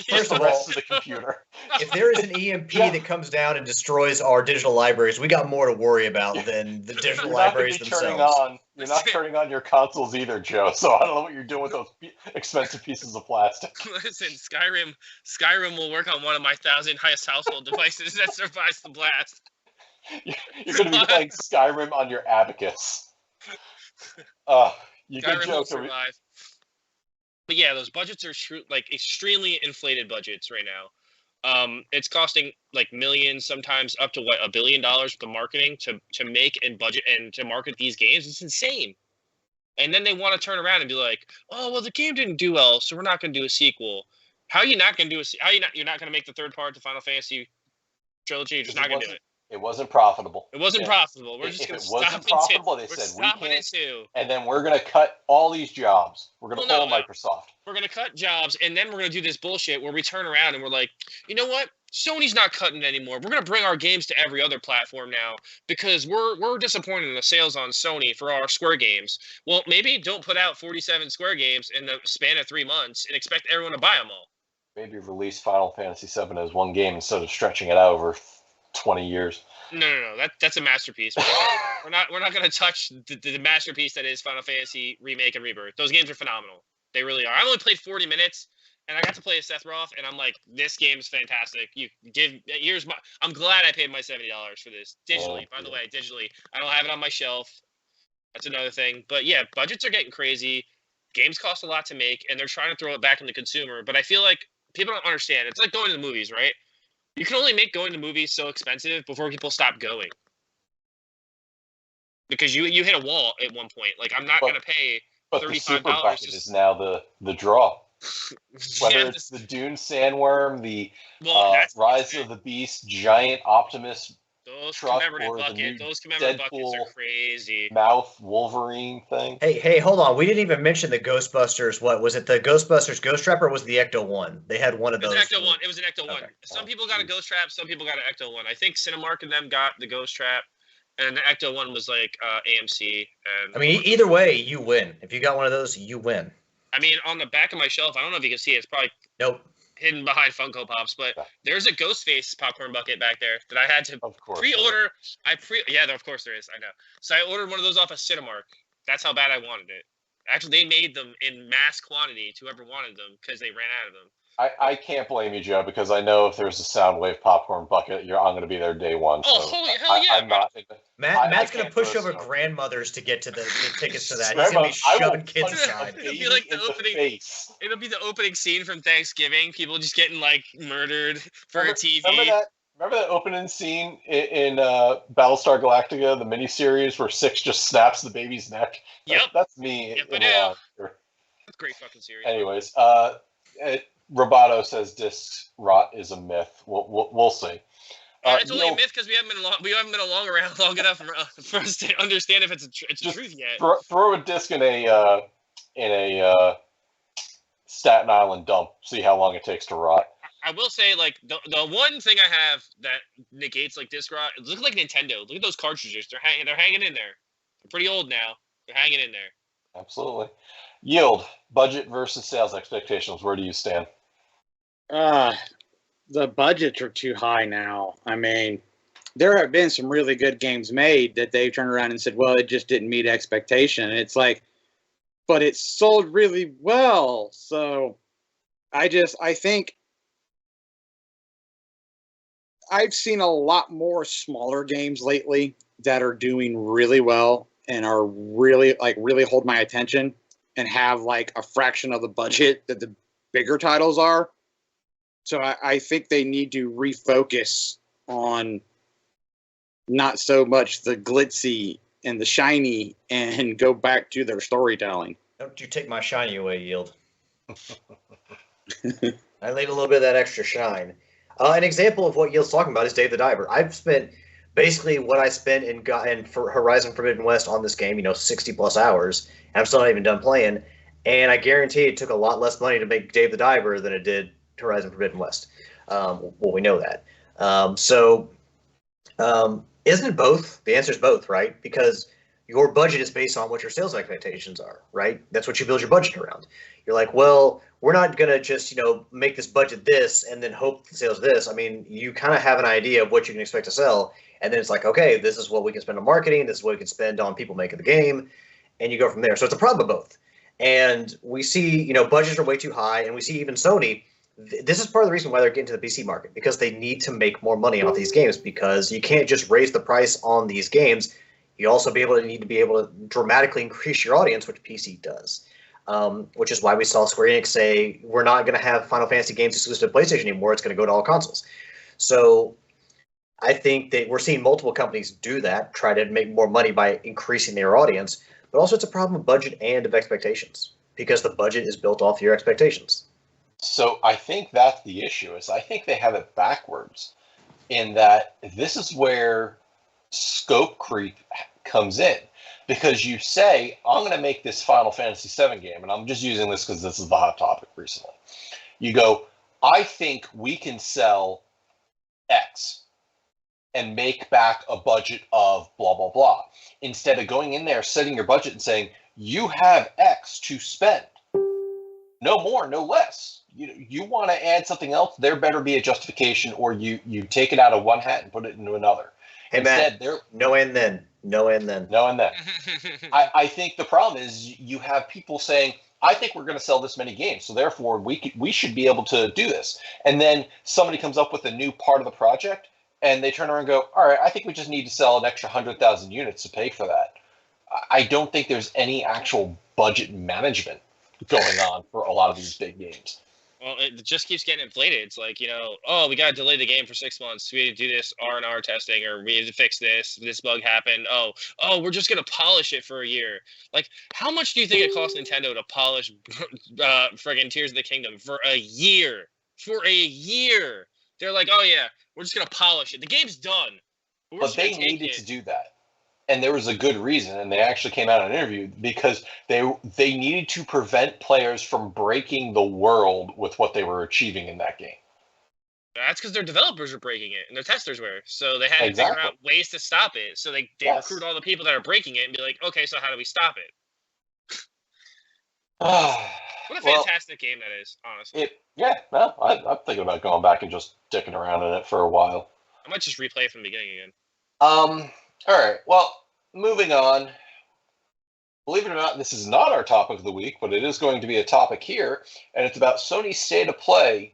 the rest of the computer. If there is an EMP that comes down and destroys our digital libraries, we got more to worry about than the digital libraries themselves. You're not turning on your consoles either, Joe. So I don't know what you're doing with those expensive pieces of plastic. Listen, Skyrim will work on one of my 1,000 highest household devices that survives the blast. You're going to be playing Skyrim on your Abacus. You can joke. Survive. But yeah, those budgets are extremely inflated budgets right now. It's costing like millions, sometimes up to $1 billion with the marketing to make and budget and to market these games. It's insane. And then they want to turn around and be like, "Oh, well, the game didn't do well, so we're not going to do a sequel." How are you not going to do you're not going to make the third part to Final Fantasy trilogy? You're just not going to do it. It wasn't profitable. It wasn't profitable. We're just going to stop it. It wasn't profitable. They said we can't. And then we're going to cut all these jobs. We're going to pull Microsoft. We're going to cut jobs, and then we're going to do this bullshit where we turn around and we're like, you know what? Sony's not cutting anymore. We're going to bring our games to every other platform now because we're disappointed in the sales on Sony for our Square games. Well, maybe don't put out 47 Square games in the span of 3 months and expect everyone to buy them all. Maybe release Final Fantasy VII as one game instead of stretching it out over 20 years. No. That's a masterpiece. We're not going to touch the masterpiece that is Final Fantasy Remake and Rebirth. Those games are phenomenal. They really are. I only played 40 minutes, and I got to play as Sephiroth, and I'm like, this game is fantastic. I'm glad I paid my $70 for this digitally. By the way, digitally. I don't have it on my shelf. That's another thing. But yeah, budgets are getting crazy. Games cost a lot to make, and they're trying to throw it back in the consumer. But I feel like people don't understand. It's like going to the movies, right? You can only make going to movies so expensive before people stop going. Because you hit a wall at one point. Like, I'm not going to pay $35. But the super bucket is now the draw. Whether it's the Dune Sandworm, the Rise of the Beast, Giant Optimus truck, or those commemorative buckets are crazy. Mouth Wolverine thing. Hey, hold on. We didn't even mention the Ghostbusters. What was it? The Ghostbusters Ghost Trap, or was it the Ecto One? They had one of those. It was an Ecto One. Some people got a Ghost Trap. Some people got an Ecto One. I think Cinemark and them got the Ghost Trap. And the Ecto One was like AMC. And I mean, either way, you win. If you got one of those, you win. I mean, on the back of my shelf, I don't know if you can see it. It's probably hidden behind Funko Pops, but there's a Ghostface popcorn bucket back there that I had to pre-order. Of course there is. I know. So I ordered one of those off of Cinemark. That's how bad I wanted it. Actually, they made them in mass quantity to whoever wanted them because they ran out of them. I can't blame you, Joe, because I know if there's a Soundwave popcorn bucket, I'm going to be there day one. Oh, so holy hell yeah! I'm not. Matt's going to push over grandmothers to get to the tickets to that. He's going to be shoving kids aside. It'll be like the opening. It'll be the opening scene from Thanksgiving. People just getting like murdered for a TV. Remember that opening scene in Battlestar Galactica, the miniseries, where Six just snaps the baby's neck? Yep. That's me. Yep, that's a great fucking series. Anyways, Roboto says disk rot is a myth. We'll see. It's only a myth because we haven't been around long enough for us to understand if it's a truth yet. Throw a disk in a Staten Island dump. See how long it takes to rot. I will say, like, the one thing I have that negates like disk rot. Look like Nintendo. Look at those cartridges. They're hanging in there. They're pretty old now. They're hanging in there. Absolutely. Yield, budget versus sales expectations. Where do you stand? The budgets are too high now. I mean, there have been some really good games made that they've turned around and said, well, it just didn't meet expectation. And it's like, but it sold really well. So I think I've seen a lot more smaller games lately that are doing really well and are really hold my attention and have like a fraction of the budget that the bigger titles are. So I think they need to refocus on not so much the glitzy and the shiny and go back to their storytelling. Don't you take my shiny away, Yield. I laid a little bit of that extra shine. An example of what Yale's talking about is Dave the Diver. I've spent basically what I spent in for Horizon Forbidden West on this game, 60 plus hours, and I'm still not even done playing. And I guarantee it took a lot less money to make Dave the Diver than it did Horizon Forbidden West. Well, we know that. Isn't it both? The answer is both, right? Because your budget is based on what your sales expectations are, right? That's what you build your budget around. You're like, well, we're not going to just, make this budget this and then hope the sales this. I mean, you kind of have an idea of what you can expect to sell. And then it's like, okay, this is what we can spend on marketing. This is what we can spend on people making the game. And you go from there. So it's a problem of both. And we see, budgets are way too high. And we see even Sony, this is part of the reason why they're getting to the PC market, because they need to make more money off these games, because you can't just raise the price on these games. You also need to be able to dramatically increase your audience, which PC does. Which is why we saw Square Enix say, we're not going to have Final Fantasy games exclusive to PlayStation anymore. It's going to go to all consoles. So I think that we're seeing multiple companies do that, try to make more money by increasing their audience. But also it's a problem of budget and of expectations, because the budget is built off your expectations. So I think that's the issue. I think they have it backwards, in that this is where scope creep comes in. Because you say, I'm going to make this Final Fantasy VII game, and I'm just using this because this is the hot topic recently. You go, I think we can sell X and make back a budget of blah, blah, blah. Instead of going in there, setting your budget and saying, you have X to spend. No more, no less. You want to add something else, there better be a justification, or you take it out of one hat and put it into another. Hey, Instead, Matt, no and then. No and then. No and then. I think the problem is you have people saying, I think we're going to sell this many games, so therefore we should be able to do this. And then somebody comes up with a new part of the project, and they turn around and go, all right, I think we just need to sell an extra 100,000 units to pay for that. I don't think there's any actual budget management going on for a lot of these big games. Well, it just keeps getting inflated. It's like, oh, we got to delay the game for 6 months. We need to do this R&R testing, or we need to fix this. This bug happened. Oh, we're just going to polish it for a year. Like, how much do you think it costs Nintendo to polish friggin' Tears of the Kingdom for a year? For a year. They're like, oh, yeah, we're just going to polish it. The game's done. But they needed to do that. And there was a good reason, and they actually came out in an interview, because they needed to prevent players from breaking the world with what they were achieving in that game. That's because their developers were breaking it, and their testers were. So they had to figure out ways to stop it. So they recruit all the people that are breaking it and be like, okay, so how do we stop it? What a fantastic game that is, honestly. I'm thinking about going back and just dicking around in it for a while. I might just replay it from the beginning again. All right, well, moving on. Believe it or not, this is not our topic of the week, but it is going to be a topic here, and it's about Sony's state of play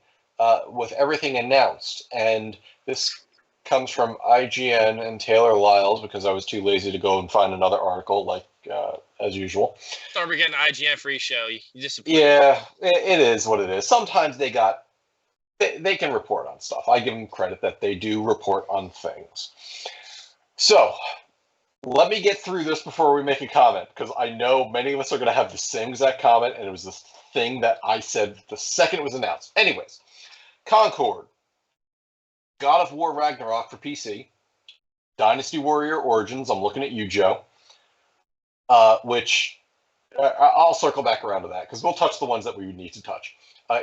with everything announced. And this comes from IGN and Taylor Lyles, because I was too lazy to go and find another article, as usual. Thought we're getting an IGN free show. You disappoint. Yeah, it is what it is. Sometimes they can report on stuff. I give them credit that they do report on things. So, let me get through this before we make a comment, because I know many of us are going to have the same exact comment, and it was the thing that I said the second it was announced. Anyways, Concord, God of War Ragnarok for PC, Dynasty Warrior Origins, I'm looking at you, Joe, which I'll circle back around to that, because we'll touch the ones that we would need to touch.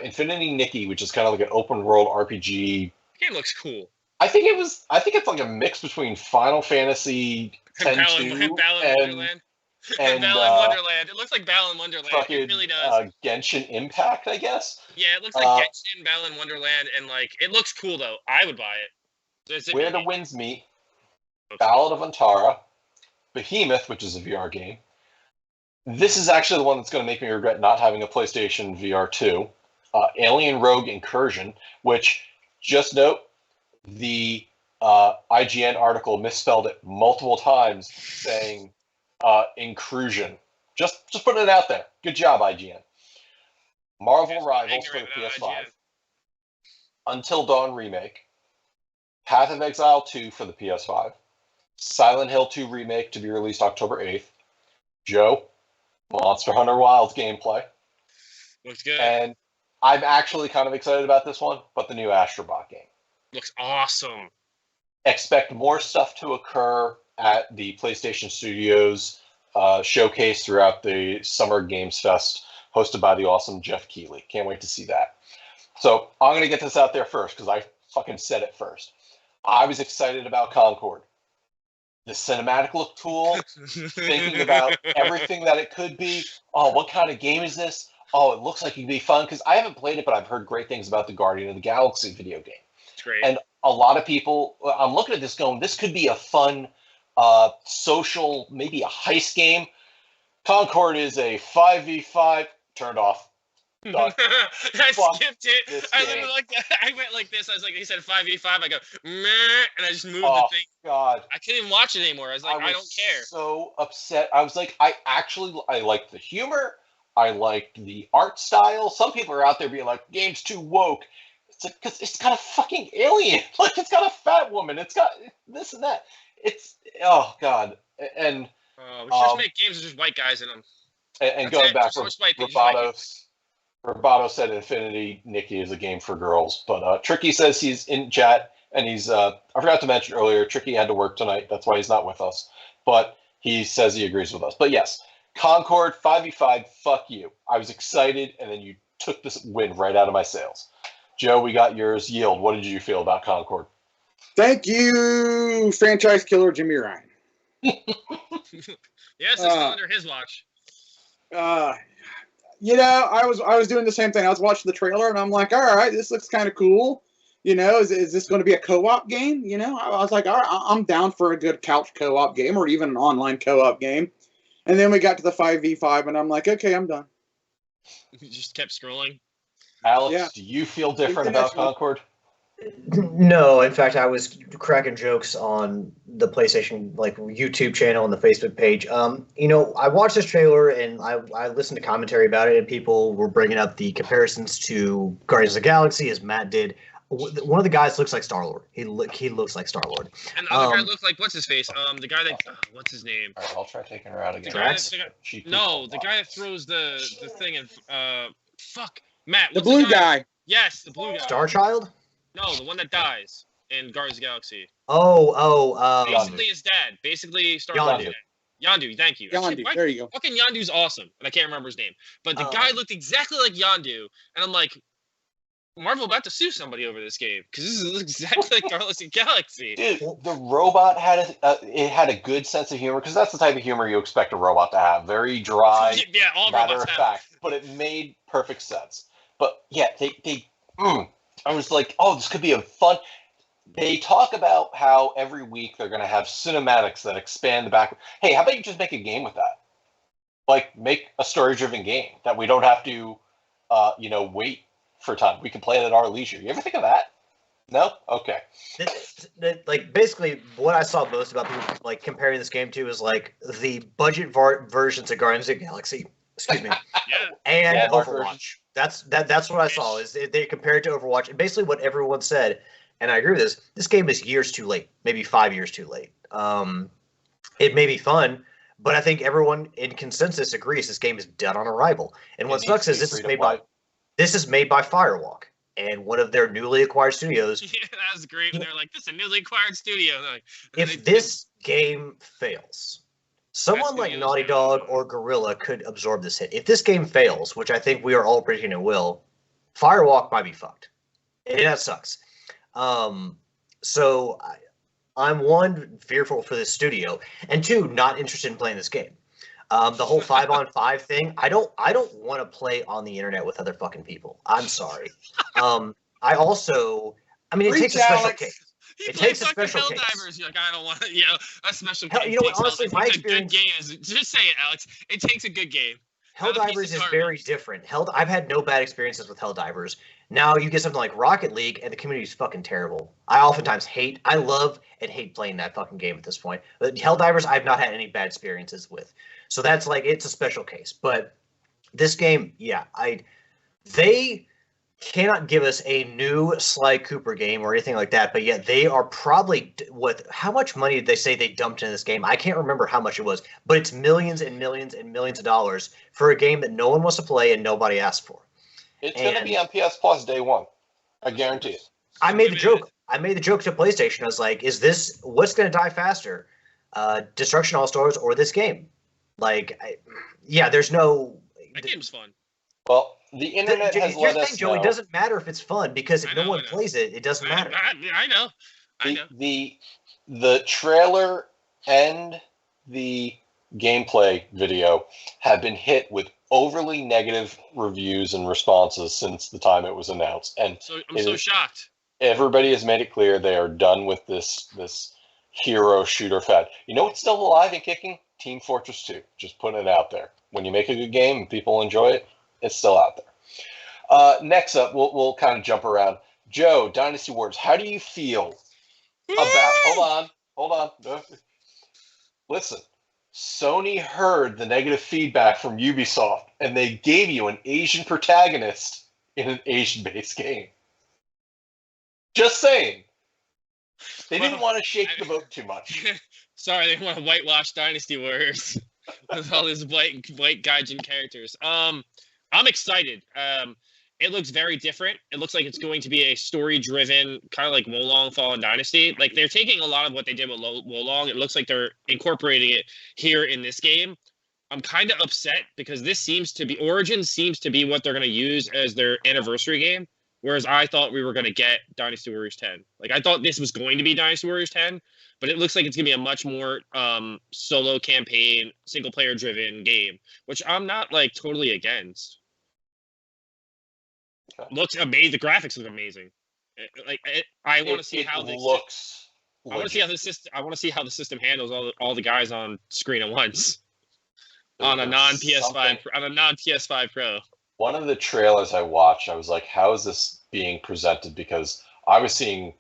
Infinity Nikki, which is kind of like an open world RPG. The game looks cool. I think it's like a mix between Final Fantasy X-2 and Wonderland. And Wonderland. It looks like Balan Wonderland. Fucking, it really does. Genshin Impact, I guess. Yeah, it looks like Genshin, Balan Wonderland, and it looks cool though. I would buy it. Where the Winds Meet, Ballad of Antara, Behemoth, which is a VR game. This is actually the one that's going to make me regret not having a PlayStation VR 2. Alien Rogue Incursion, which, just note, the IGN article misspelled it multiple times, saying inclusion. Just putting it out there. Good job, IGN. Marvel Rivals for the PS5. IGN. Until Dawn Remake. Path of Exile 2 for the PS5. Silent Hill 2 Remake to be released October 8th. Joe, Monster Hunter Wilds gameplay. Looks good. And I'm actually kind of excited about this one, but the new Astrobot game. Looks awesome. Expect more stuff to occur at the PlayStation Studios showcase throughout the Summer Games Fest, hosted by the awesome Jeff Keighley. Can't wait to see that. So I'm going to get this out there first because I fucking said it first. I was excited about Concord. The cinematic looked cool, thinking about everything that it could be. Oh, what kind of game is this? Oh, it looks like it'd be fun because I haven't played it, but I've heard great things about the Guardian of the Galaxy video game. It's great. And a lot of people, I'm looking at this going, this could be a fun social, maybe a heist game. Concord is a 5v5, turned off. I skipped it. I went like this. I was like, he said 5v5. I go, meh, and I just moved the thing. God. I couldn't even watch it anymore. I was like, I don't care. So upset. I was like, I liked the humor. I liked the art style. Some people are out there being like, game's too woke. It's like, because it's got a fucking alien. Like, it's got a fat woman. It's got this and that. It's, oh, God. And we should just make games with just white guys in them. And going back, Roboto said Infinity Nikki is a game for girls. But Tricky says he's in chat, and he's, I forgot to mention earlier, Tricky had to work tonight. That's why he's not with us. But he says he agrees with us. But yes, Concord, 5v5, fuck you. I was excited, and then you took this wind right out of my sails. Joe, we got yours. Yield, what did you feel about Concord? Thank you, franchise killer Jimmy Ryan. Yes, it's still under his watch. You know, I was doing the same thing. I was watching the trailer, and I'm like, all right, this looks kind of cool. You know, is this going to be a co-op game? You know, I was like, all right, I'm down for a good couch co-op game or even an online co-op game. And then we got to the 5v5, and I'm like, okay, I'm done. You just kept scrolling. Alex, do you feel different about Concord? No, in fact, I was cracking jokes on the PlayStation YouTube channel and the Facebook page. You know, I watched this trailer and I listened to commentary about it, and people were bringing up the comparisons to Guardians of the Galaxy, as Matt did. One of the guys looks like Star-Lord. He looks like Star-Lord. And the other guy looks like, what's his face? The guy that what's his name? All right, I'll try taking her out again. The guy that throws the thing and fuck Matt. The blue guy. Yes, the blue guy. Starchild? No, the one that dies in Guardians of the Galaxy. Basically his dad. Basically Star-Lord's dad. Yondu, thank you. Yondu, there you go. Fucking Yondu's awesome, and I can't remember his name. But the guy looked exactly like Yondu, and I'm like, Marvel about to sue somebody over this game because this is exactly like Guardians of the Galaxy. Dude, the robot had a good sense of humor because that's the type of humor you expect a robot to have. Very dry, all matter of robots fact. But it made perfect sense. But yeah, I was like, oh, this could be a fun. They talk about how every week they're going to have cinematics that expand the back. Hey, how about you just make a game with that? Like, make a story-driven game that we don't have to, wait for time. We can play it at our leisure. You ever think of that? No? Okay. Basically, what I saw most about people comparing this game to is the budget versions of Guardians of the Galaxy. Excuse me. And Overwatch. That's what I saw. Is they compared it to Overwatch, and basically what everyone said, and I agree with this. This game is years too late, maybe 5 years too late. It may be fun, but I think everyone in consensus agrees this game is dead on arrival. And what sucks is this is made by Firewalk, and one of their newly acquired studios. Yeah, that was great. When they're like, "This is a newly acquired studio." If this game fails, someone like Naughty Dog or Guerrilla could absorb this hit. If this game fails, which I think we are all predicting it will, Firewalk might be fucked. And that sucks. So I'm one, fearful for this studio, and two, not interested in playing this game. The whole 5-on-5 thing, I don't want to play on the internet with other fucking people. I'm sorry. It takes a special case. It takes a special case. Helldivers. You're like, I don't want to, a special case. Honestly, my experience. A good game is, just say it, Alex. It takes a good game. Helldivers is very different. I've had no bad experiences with Helldivers. Now you get something like Rocket League, and the community is fucking terrible. I love and hate playing that fucking game at this point. But Helldivers, I've not had any bad experiences with. So that's it's a special case. But this game, they cannot give us a new Sly Cooper game or anything like that, but yet they are probably how much money did they say they dumped into this game? I can't remember how much it was, but it's millions and millions and millions of dollars for a game that no one wants to play and nobody asked for. It's going to be on PS Plus day one. I guarantee it. I made the joke. I made the joke to PlayStation. I was like, "Is this what's going to die faster, Destruction All Stars or this game?" Like, there's no. That game's fun. Well, the internet has let us know. Joe, it doesn't matter if it's fun because if no one plays it, it doesn't matter. I know. The trailer and the gameplay video have been hit with overly negative reviews and responses since the time it was announced, and I'm so shocked. Everybody has made it clear they are done with this hero shooter fad. You know what's still alive and kicking? Team Fortress 2. Just putting it out there. When you make a good game and people enjoy it, it's still out there. Next up, we'll kind of jump around. Joe, Dynasty Wars, how do you feel about... Hold on. Listen, Sony heard the negative feedback from Ubisoft, and they gave you an Asian protagonist in an Asian-based game. Just saying. They didn't want to shake the boat too much. Sorry, they didn't want to whitewash Dynasty Warriors with all these white gaijin characters. I'm excited. It looks very different. It looks like it's going to be a story-driven, kind of like Wolong Fallen Dynasty. Like, they're taking a lot of what they did with Wolong. It looks like they're incorporating it here in this game. I'm kind of upset because Origins seems to be what they're going to use as their anniversary game. Whereas I thought we were going to get Dynasty Warriors 10. Like, I thought this was going to be Dynasty Warriors 10, but it looks like it's going to be a much more solo campaign, single-player driven game, which I'm not, like, totally against. Okay. Looks amazing. The graphics look amazing. I want to see how this looks. I want to see how the system. I want to see how the system handles all the guys on screen at once on a non-PS5 Pro. One of the trailers I watched, I was like, how is this being presented? Because I was seeing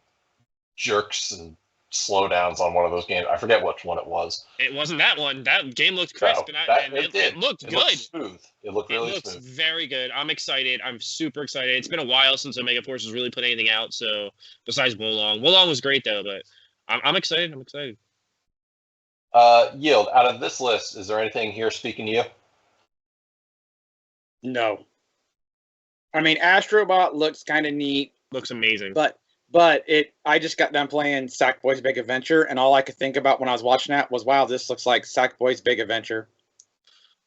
jerks and slowdowns on one of those games. I forget which one it was. It wasn't that one. That game looked crisp. It looked good. It looked smooth. It looked really smooth. It looks very good. I'm excited. I'm super excited. It's been a while since Omega Force has really put anything out. So besides Wolong. Wolong was great, though. But I'm excited. I'm excited. Yield, out of this list, is there anything here speaking to you? No. I mean, Astrobot looks kind of neat. Looks amazing. But I just got done playing Sackboy's Big Adventure, and all I could think about when I was watching that was, wow, this looks like Sackboy's Big Adventure.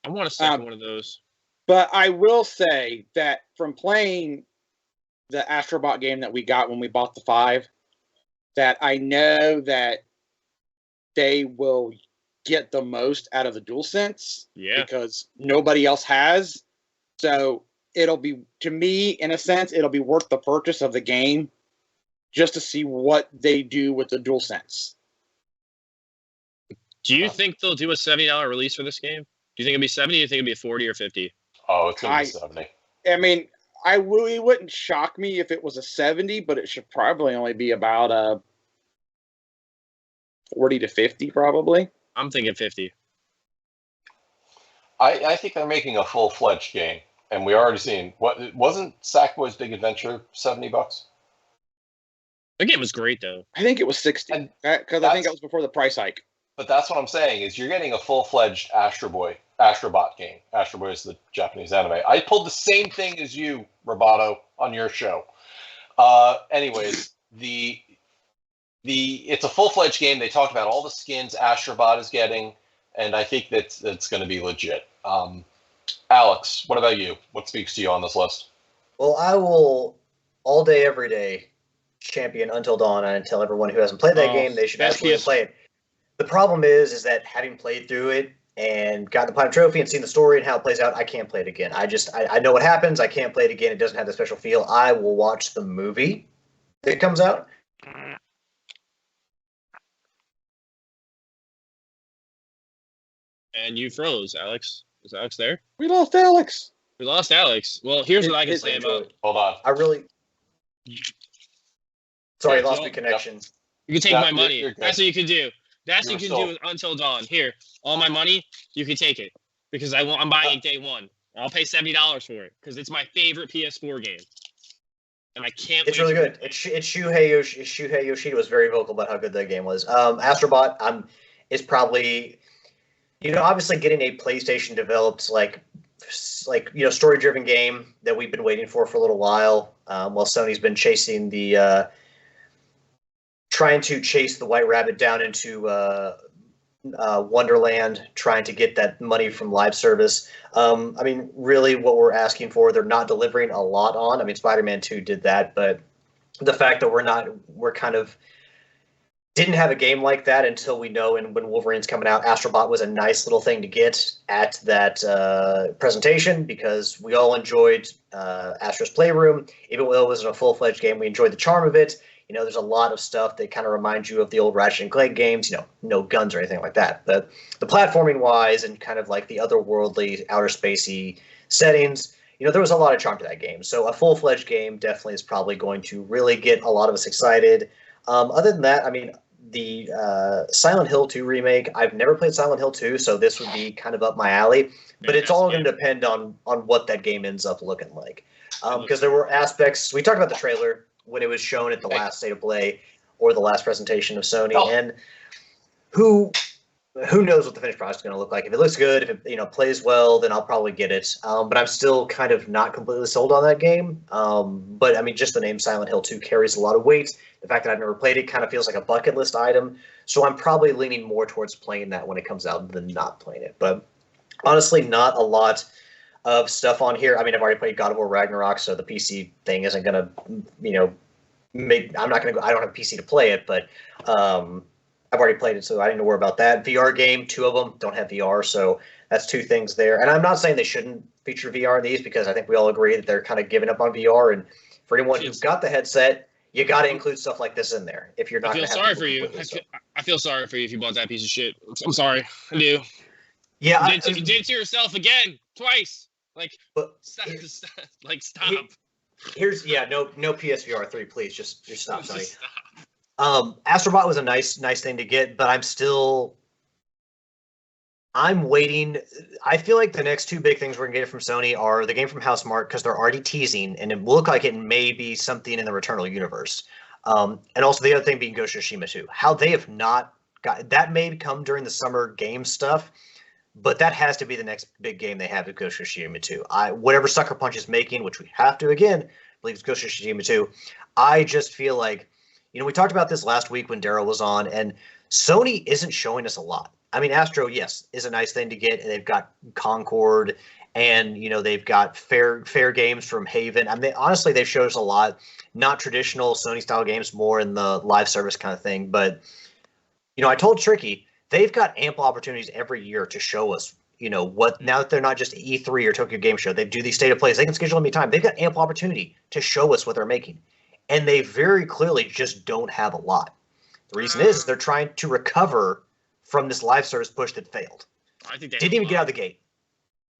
I want to see one of those. But I will say that from playing the Astrobot game that we got when we bought the 5, that I know that they will get the most out of the DualSense. Yeah. Because nobody else has. So it'll be, to me, in a sense, it'll be worth the purchase of the game just to see what they do with the DualSense. Do you think they'll do a $70 release for this game? Do you think it'll be 70 or do you think it'll be 40 or 50? Oh, it's going to be 70. I mean, it wouldn't shock me if it was a 70, but it should probably only be about a 40 to 50, probably. I'm thinking 50. I think they're making a full-fledged game, and we already seen wasn't Sackboy's Big Adventure $70? The game was great, though. I think it was 60 because I think that was before the price hike. But that's what I'm saying is you're getting a full-fledged Astrobot game. Astro Boy is the Japanese anime. I pulled the same thing as you, Roboto, on your show. Anyways, it's a full-fledged game. They talked about all the skins Astrobot is getting, and I think that's going to be legit. Alex, what about you? What speaks to you on this list? Well, I will all day, every day champion Until Dawn and tell everyone who hasn't played that game they should absolutely play it. The problem is that having played through it and gotten the Platinum Trophy and seen the story and how it plays out, I can't play it again. I know what happens. I can't play it again. It doesn't have the special feel. I will watch the movie that comes out. And you froze, Alex. Is Alex there? We lost Alex. Well, here's what I can say about it. Hold on. Sorry, I lost the connection. You can take my money. That's what you can do. That's what you can do with Until Dawn. Here, all my money, you can take it. Because I'm buying it day one. I'll pay $70 for it. Because it's my favorite PS4 game. And I can't It's really good. It's Shuhei Yoshida was very vocal about how good that game was. Astrobot is probably... obviously getting a PlayStation developed like, story-driven game that we've been waiting for a little while, while Sony's been chasing trying to chase the White Rabbit down into Wonderland, trying to get that money from live service. I mean, really what we're asking for, they're not delivering a lot on. I mean, Spider-Man 2 did that, but the fact that we're kind of didn't have a game like that until we know, and when Wolverine's coming out, Astrobot was a nice little thing to get at that presentation, because we all enjoyed Astro's Playroom. Even though it wasn't a full-fledged game, we enjoyed the charm of it. There's a lot of stuff that kind of reminds you of the old Ratchet and Clank games, no guns or anything like that. But the platforming-wise and kind of like the otherworldly, outer spacey settings, there was a lot of charm to that game. So a full-fledged game definitely is probably going to really get a lot of us excited. Other than that, I mean, the Silent Hill 2 remake, I've never played Silent Hill 2, so this would be kind of up my alley. But it's all going to depend on what that game ends up looking like. Because there were aspects, we talked about the trailer when it was shown at the last State of Play or the last presentation of Sony, and who knows what the finished product is going to look like. If it looks good, if it plays well, then I'll probably get it. But I'm still kind of not completely sold on that game. But I mean, just the name Silent Hill 2 carries a lot of weight. The fact that I've never played it kind of feels like a bucket list item. So I'm probably leaning more towards playing that when it comes out than not playing it. But honestly, not a lot of stuff on here. I mean, I've already played God of War Ragnarok, so the PC thing isn't going to, I'm not going to go, I don't have a PC to play it, but I've already played it, so I didn't worry about that. VR game, 2 of them don't have VR, so that's 2 things there. And I'm not saying they shouldn't feature VR in these, because I think we all agree that they're kind of giving up on VR. And for anyone who's got the headset, you got to include stuff like this in there. If you're not, I feel sorry for you. I feel sorry for you if you bought that piece of shit. I'm sorry. I do. Yeah, you did it to yourself again, twice. Stop. Here's no PSVR 3, please. Just stop, Sony. Astrobot was a nice thing to get, but I'm waiting. I feel like the next 2 big things we're gonna get from Sony are the game from Housemarque, because they're already teasing, and it will look like it may be something in the Returnal universe. And also the other thing being Ghost of Tsushima 2. How they have not got that may come during the summer game stuff, but that has to be the next big game they have with Ghost of Tsushima 2. Whatever Sucker Punch is making, which we have to again believe it's Ghost of Tsushima 2. I just feel like, we talked about this last week when Daryl was on, and Sony isn't showing us a lot. I mean, Astro, yes, is a nice thing to get, and they've got Concord, and they've got fair games from Haven. I mean, honestly, they've showed us a lot, not traditional Sony style games, more in the live service kind of thing. But I told Tricky, they've got ample opportunities every year to show us, what, now that they're not just E3 or Tokyo Game Show, they do these state of plays, they can schedule any time. They've got ample opportunity to show us what they're making. And they very clearly just don't have a lot. The reason is they're trying to recover from this live service push that failed. I think they didn't even get out of the gate.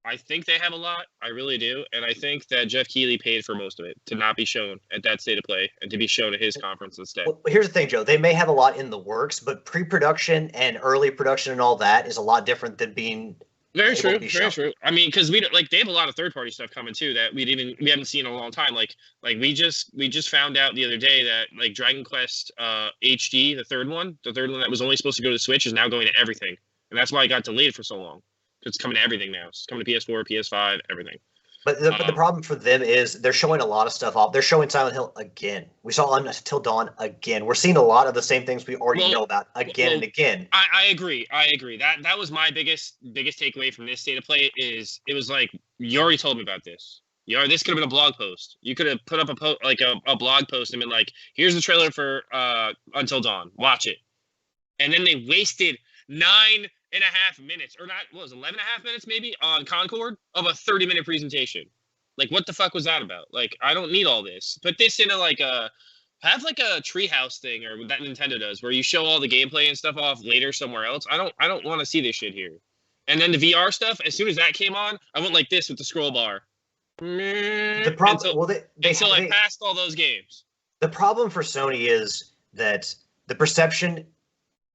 I think they have a lot. I really do. And I think that Jeff Keighley paid for most of it to not be shown at that State of Play and to be shown at his conference instead. Well, here's the thing, Joe. They may have a lot in the works, but pre-production and early production and all that is a lot different than being very true. Very true. I mean, because we don't, they have a lot of third-party stuff coming too that we haven't seen in a long time. Like we just found out the other day that Dragon Quest HD, the third one that was only supposed to go to the Switch, is now going to everything, and that's why it got delayed for so long. It's coming to everything now. It's coming to PS4, PS5, everything. But the problem for them is they're showing a lot of stuff off. They're showing Silent Hill again. We saw Until Dawn again. We're seeing a lot of the same things we already know about again and again. I agree. That was my biggest takeaway from this State of Play is it was like, you already told me about this. This could have been a blog post. You could have put up a blog post and been like, here's the trailer for Until Dawn. Watch it. And then they wasted 9.5 minutes, or not, what was it, 11.5 minutes maybe, on Concord of a 30-minute presentation. Like, what the fuck was that about? Like, I don't need all this. Put this into have a treehouse thing, or that Nintendo does, where you show all the gameplay and stuff off later somewhere else. I don't want to see this shit here. And then the VR stuff, as soon as that came on, I went like this with the scroll bar. The problem, until I passed all those games. The problem for Sony is that the perception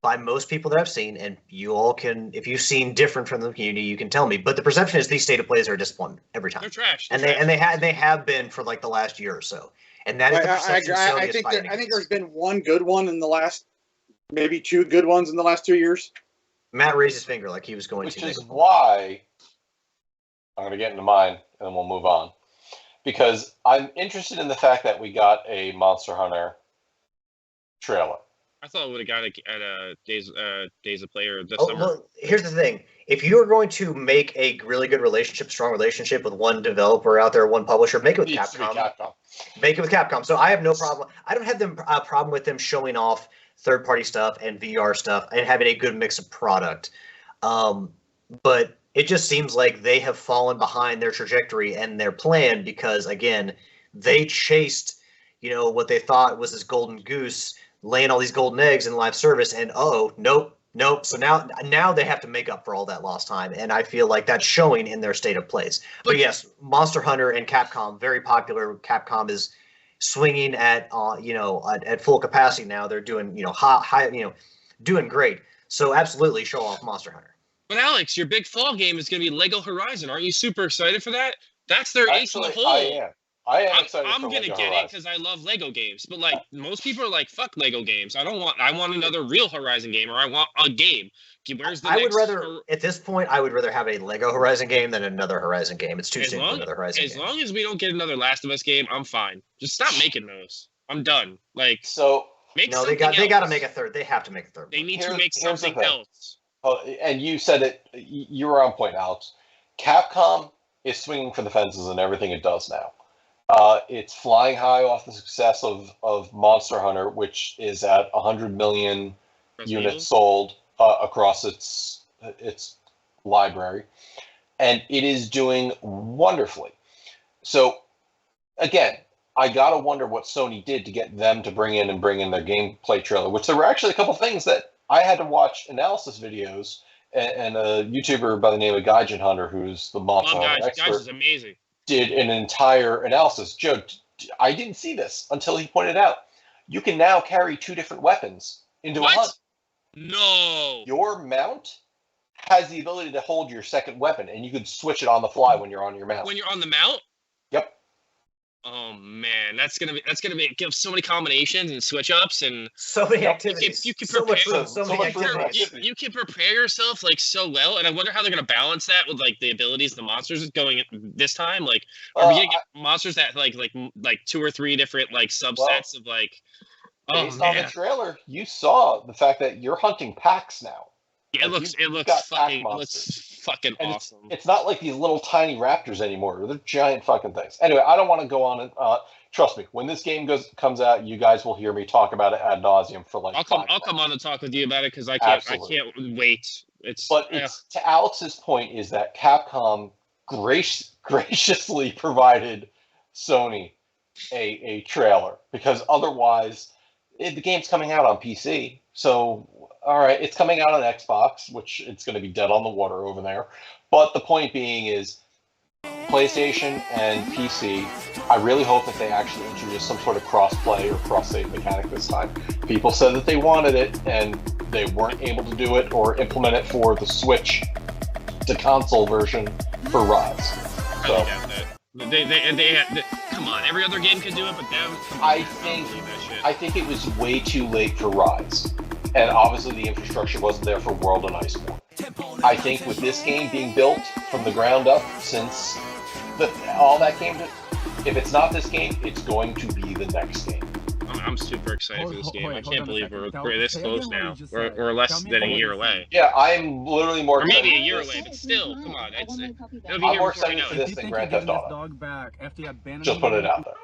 by most people that I've seen, and you all can, if you've seen different from the community, you can tell me. But the perception is these State of Plays are a disappointment every time. They're trash. They have been for the last year or so. And that is the perception I think there's been one good one in the last, maybe 2 good ones in the last 2 years. Matt raised his finger like he was going Which to. Which is why I'm going to get into mine, and then we'll move on. Because I'm interested in the fact that we got a Monster Hunter trailer. I thought we would have got it at Days of Player this summer. Well, here's the thing. If you're going to make a really good relationship, strong relationship with one developer out there, one publisher, make it with Capcom. Make it with Capcom. So I have no problem. I don't have a problem with them showing off third-party stuff and VR stuff and having a good mix of product. But it just seems like they have fallen behind their trajectory and their plan because, again, they chased, what they thought was this golden goose, laying all these golden eggs in live service, and nope. So now they have to make up for all that lost time, and I feel like that's showing in their state of plays. But yes, Monster Hunter and Capcom, very popular. Capcom is swinging at at full capacity now. They're doing doing great. So absolutely show off Monster Hunter. But Alex, your big fall game is going to be Lego Horizon. Aren't you super excited for that? That's their ace in the hole. I am excited. I'm gonna get it because I love Lego games. But like most people are like, "Fuck Lego games." I want another real Horizon game, or I want a game. Where's the at this point, I would rather have a Lego Horizon game than another Horizon game. It's too soon for another Horizon game. As long as we don't get another Last of Us game, I'm fine. Just stop making those. I'm done. They got to make a third. They have to make a third. They need to make something else. Oh, and you said it. You were on point, Alex. Capcom is swinging for the fences in everything it does now. It's flying high off the success of Monster Hunter, which is at 100 million units sold across its library, and it is doing wonderfully. So, again, I gotta wonder what Sony did to get them to bring in their gameplay trailer. Which there were actually a couple things that I had to watch analysis videos, and a YouTuber by the name of Gaijin Hunter, who's the Monster Hunter expert. Gaijin is amazing. Did an entire analysis. Joe, I didn't see this until he pointed out. You can now carry 2 different weapons into a hunt. No. Your mount has the ability to hold your second weapon, and you could switch it on the fly when you're on your mount. When you're on the mount? Yep. Oh man, that's gonna give so many combinations and switch ups and so many activities. You can prepare yourself so well, and I wonder how they're gonna balance that with the abilities the monsters going this time. Are we gonna get monsters that like 2 or 3 different subsets of based on the trailer, you saw the fact that you're hunting packs now. Yeah, it looks fucking awesome. It's not like these little tiny raptors anymore. They're giant fucking things. Anyway, I don't want to go on and trust me. When this game comes out, you guys will hear me talk about it ad nauseum for I'll come on and talk with you about it because I can't wait. It's to Alex's point is that Capcom graciously provided Sony a trailer because otherwise the game's coming out on PC. So, all right, it's coming out on Xbox, which it's going to be dead on the water over there. But the point being is PlayStation and PC, I really hope that they actually introduce some sort of cross-play or cross-save mechanic this time. People said that they wanted it, and they weren't able to do it or implement it for the Switch to console version for Rise. So, they come on, every other game can do it, but them. I think it was way too late for Rise. And obviously the infrastructure wasn't there for World and Iceborne. I think with this game being built from the ground up since all that came to, if it's not this game, it's going to be the next game. I'm super excited for this game. I can't believe we're this close now. We're less than a year away. Yeah, I'm literally more. Or maybe a year away, but still, come on. I'm more excited for this than Grand Theft Auto. Just put it out there.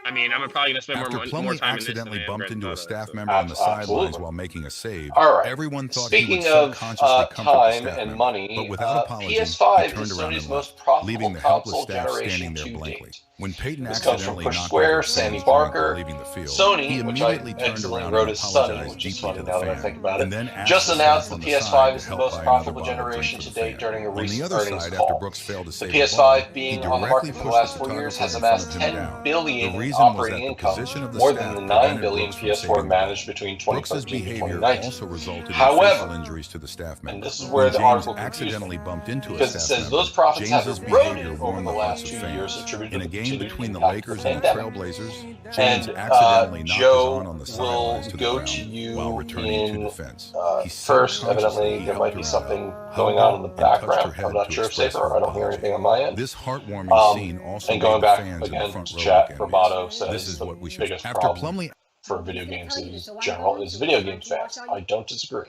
I mean, I'm probably going to spend more time in this accidentally bumped into a staff member on the sidelines while making a save. All right. Everyone thought Speaking he would subconsciously time comfort the and staff money, member, but without apology, PS5 he turned is around Sony's and most left, profitable leaving the helpless console staff standing generation there to blankly. date. When Peyton This comes from accidentally Push knocked Square, over Sammy Sam's Barker, leaving the field, Sony, he which I immediately turned excellently around wrote and as Sunny, apologized which is deeply funny to the now that I fan, think about and it. then asked Just the announced staff the on the side PS5 to is the help most buy another profitable bottle of drink generation for to the date fan. during a On the recent other earnings side, call. after Brooks failed to The save the ball, PS5 being he on the market directly for the pushed last the 4 years photographer has in front amassed of him 10 down. billion The in reason was operating that the income, position of the more staff than the 9 prevented billion Brooks from PS4 saving the ball. managed between Brooks's 2013 and behavior 2019. also resulted in However, facial injuries to the staff member. and this is When where the James article accidentally bumped into a because it staff says member, those profits have James's eroded behavior over warmed the the last hearts of 2 years fans. attributed In to a game game the between the impact of Lakers the and the pandemic. Trailblazers, James And accidentally knocked his Joe aunt on the will sidelines to the go ground to you while returning to in defense. He first. subconsciously Evidently, there held might her be arm something up, going hugged on in her, the and touched her background. head I'm not to sure, express Saber. her I don't hear anything on apology. my end. This heartwarming scene also And made going the back fans in the again front to row chat, look Roboto envious. says This is the what we should. biggest After problem Plumlee for video games is general is video game fans. I don't disagree.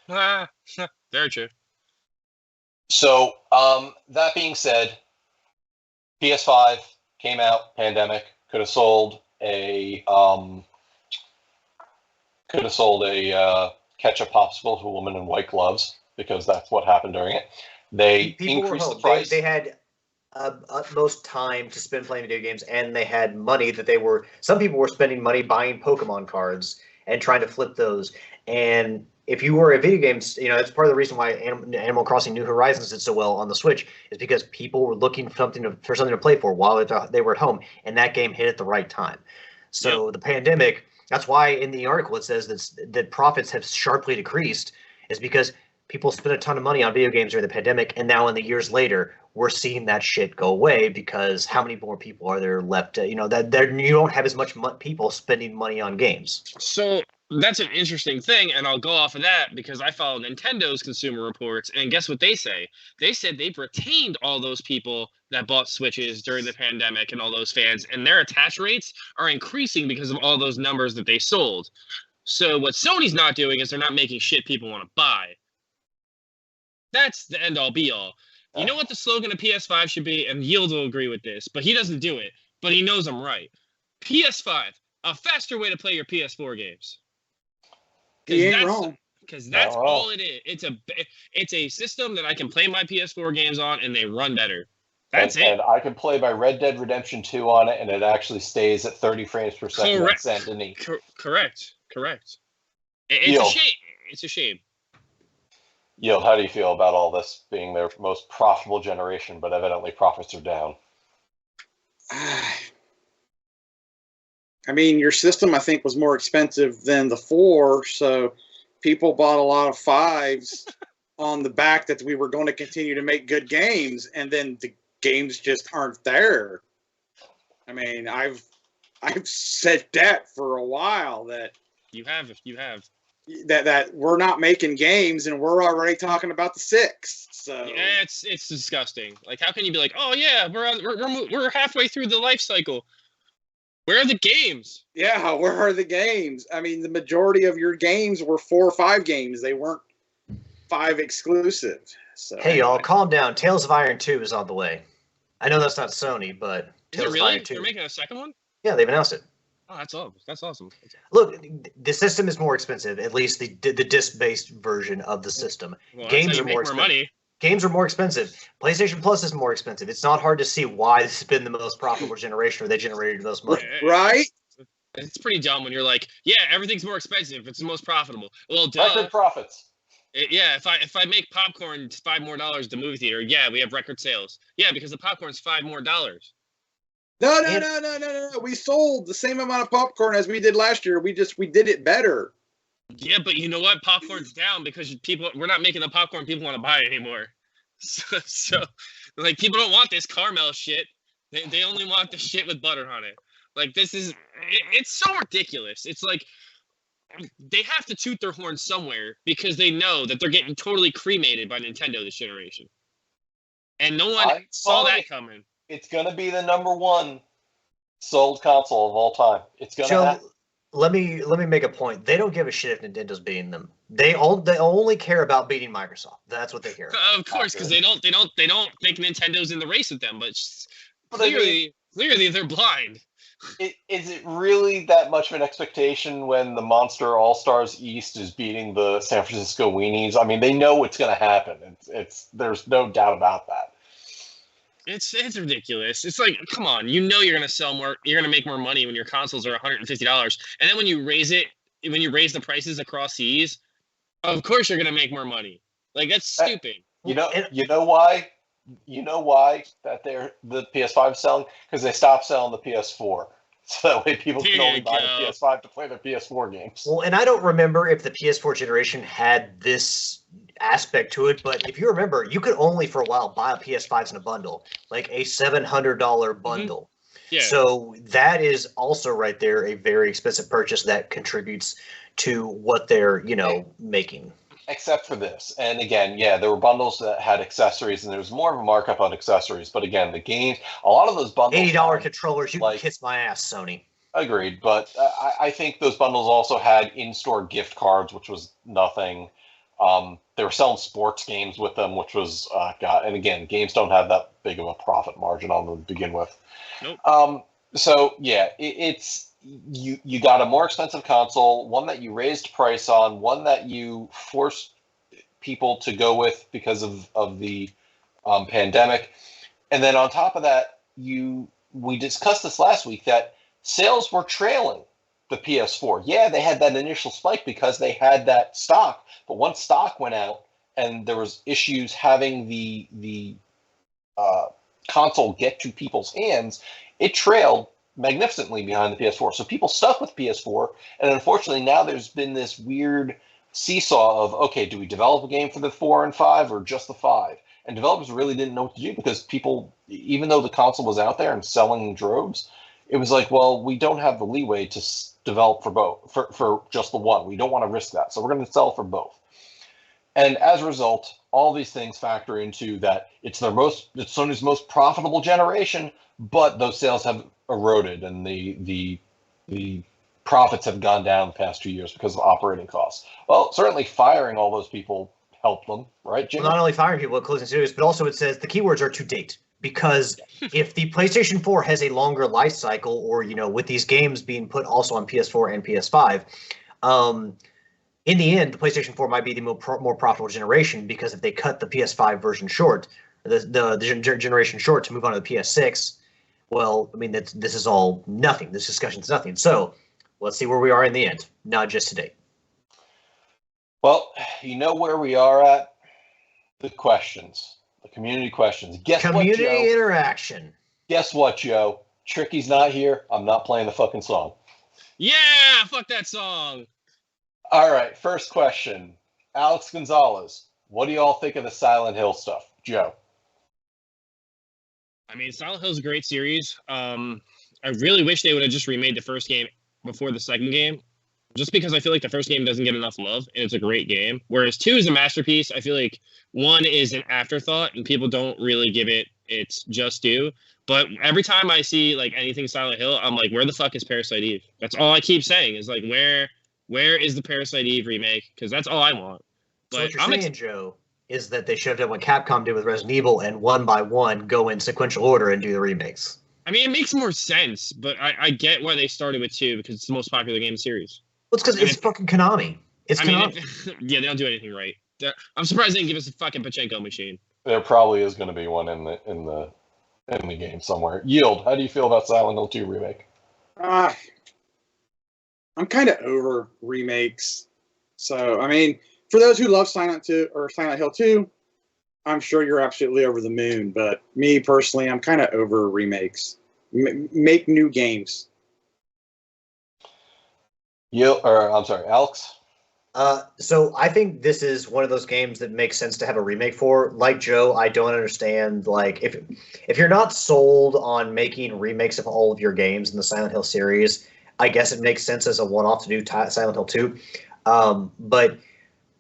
Very true. So, that being said, PS5 came out, pandemic, could have sold a ketchup popsicle to a woman in white gloves because that's what happened during it. They People were increased the home. price. They had utmost time to spend playing video games, and they had money that some people were spending money buying Pokemon cards and trying to flip those. And if you were a video games, that's part of the reason why Animal Crossing New Horizons did so well on the Switch, is because people were looking for something to play for while they were at home, and that game hit at the right time. So The pandemic, that's why in the article it says that profits have sharply decreased, is because people spent a ton of money on video games during the pandemic, and now in the years later, we're seeing that shit go away because how many more people are there left? You don't have as much people spending money on games. So that's an interesting thing, and I'll go off of that because I follow Nintendo's consumer reports, and guess what they say? They said they've retained all those people that bought Switches during the pandemic and all those fans, and their attach rates are increasing because of all those numbers that they sold. So what Sony's not doing is they're not making shit people want to buy. That's the end all be all. You know what the slogan of PS5 should be? And Yield will agree with this, but he doesn't do it. But he knows I'm right. PS5, a faster way to play your PS4 games. He ain't wrong. Because that's all it is. It's a system that I can play my PS4 games on, and they run better. That's it. And I can play my Red Dead Redemption 2 on it, and it actually stays at 30 frames per second at Saint Denis. Correct. It's Yield. a shame. It's a shame. Yield, how do you feel about all this being their most profitable generation, but evidently profits are down? I mean, your system, I think, was more expensive than the 4, so people bought a lot of 5s on the back that we were going to continue to make good games, and then the games just aren't there. I mean, I've said that for a while that you have that we're not making games, and we're already talking about the 6. So yeah, it's disgusting. Like, how can you be like, oh yeah, we're halfway through the life cycle? Where are the games? Yeah, where are the games? I mean, the majority of your games were 4 or 5 games. They weren't 5 exclusive. So hey, y'all, calm down. Tales of Iron 2 is on the way. I know that's not Sony, but Tales of Iron 2. They're making a second one? Yeah, they've announced it. Oh, that's awesome. That's awesome. Look, the system is more expensive, at least the disc-based version of the system. Well, games are more expensive. Money. Games are more expensive. PlayStation Plus is more expensive. It's not hard to see why this has been the most profitable generation, or they generated the most money. Right? It's pretty dumb when you're like, yeah, everything's more expensive. It's the most profitable. Well, record profits. Yeah, if I make popcorn $5 more at the movie theater, yeah, we have record sales. Yeah, because the popcorn's $5 more. No. We sold the same amount of popcorn as we did last year. We did it better. Yeah, but you know what? Popcorn's down because we're not making the popcorn people want to buy anymore. So like, people don't want this caramel shit. They only want the shit with butter on it. Like, it's so ridiculous. It's like they have to toot their horn somewhere because they know that they're getting totally cremated by Nintendo this generation. And no one saw that coming. It's going to be the #1 sold console of all time. It's going to happen. Let me make a point. They don't give a shit if Nintendo's beating them. They only care about beating Microsoft. That's what they care about. Of course, because they don't think Nintendo's in the race with them. But clearly they're blind. Is it really that much of an expectation when the Monster All-Stars East is beating the San Francisco Weenies? I mean, they know what's going to happen. There's no doubt about that. It's ridiculous. It's like, come on, you're gonna sell more, you're gonna make more money when your consoles are $150, and then when you raise the prices across seas, of course you're gonna make more money. Like, that's stupid. You know why that the PS5 is selling? Because they stopped selling the PS4. So that way people can only buy the PS5 to play their PS4 games. Well, and I don't remember if the PS4 generation had this aspect to it, but if you remember, you could only for a while buy a PS5s in a bundle, like a $700 bundle. Yeah. So that is also right there a very expensive purchase that contributes to what they're, making. Except for this. And again, yeah, there were bundles that had accessories, and there was more of a markup on accessories. But again, the games, a lot of those bundles... $80 controllers, you can kiss my ass, Sony. Agreed, but I think those bundles also had in-store gift cards, which was nothing. They were selling sports games with them, which was, and again, games don't have that big of a profit margin on them to begin with. Nope. So, yeah, it's... You got a more expensive console, one that you raised price on, one that you forced people to go with because of the pandemic. And then on top of that, we discussed this last week, that sales were trailing the PS4. Yeah, they had that initial spike because they had that stock, but once stock went out and there was issues having the console get to people's hands, it trailed magnificently behind the PS4. So people stuck with PS4, and unfortunately now there's been this weird seesaw of, okay, do we develop a game for the 4 and 5 or just the 5? And developers really didn't know what to do, because people, even though the console was out there and selling in droves, it was like, well, we don't have the leeway to develop for both, for just the one. We don't want to risk that, so we're going to sell for both. And as a result, all these things factor into that it's Sony's most profitable generation, but those sales have eroded, and the profits have gone down the past 2 years because of operating costs. Well, certainly firing all those people helped them, right, Jimmy? Well, not only firing people at closing studios, but also it says the keywords are to date. Because if the PlayStation 4 has a longer life cycle, or, with these games being put also on PS4 and PS5, in the end, the PlayStation 4 might be the more profitable generation, because if they cut the PS5 version short, the generation short to move on to the PS6, well, I mean, this is all nothing. This discussion's nothing. So let's see where we are in the end, not just today. Well, you know where we are at? The questions. The community questions. Community interaction. Guess what, Joe? Tricky's not here. I'm not playing the fucking song. Yeah, fuck that song. All right, first question. Alex Gonzalez, what do y'all think of the Silent Hill stuff? Joe. I mean, Silent Hill's a great series. I really wish they would have just remade the first game before the second game, just because I feel like the first game doesn't get enough love, and it's a great game. Whereas 2 is a masterpiece. I feel like 1 is an afterthought, and people don't really give it its just due. But every time I see like anything Silent Hill, I'm like, where the fuck is Parasite Eve? That's all I keep saying, is like, where is the Parasite Eve remake? Because that's all I want. But so what you're saying, Joe, is that they should have done what Capcom did with Resident Evil, and one by one go in sequential order and do the remakes. I mean, it makes more sense, but I get why they started with 2, because it's the most popular game in the series. Well, it's because it's fucking Konami. It's Konami. Yeah, they don't do anything right. I'm surprised they didn't give us a fucking Pachinko machine. There probably is going to be one in the game somewhere. Yield, how do you feel about Silent Hill 2 remake? I'm kind of over remakes. So, I mean, for those who love Silent Hill 2, I'm sure you're absolutely over the moon. But me personally, I'm kind of over remakes. Make new games. Alex? So I think this is one of those games that makes sense to have a remake for. Like Joe, I don't understand, like, if you're not sold on making remakes of all of your games in the Silent Hill series, I guess it makes sense as a one-off to do Silent Hill 2. But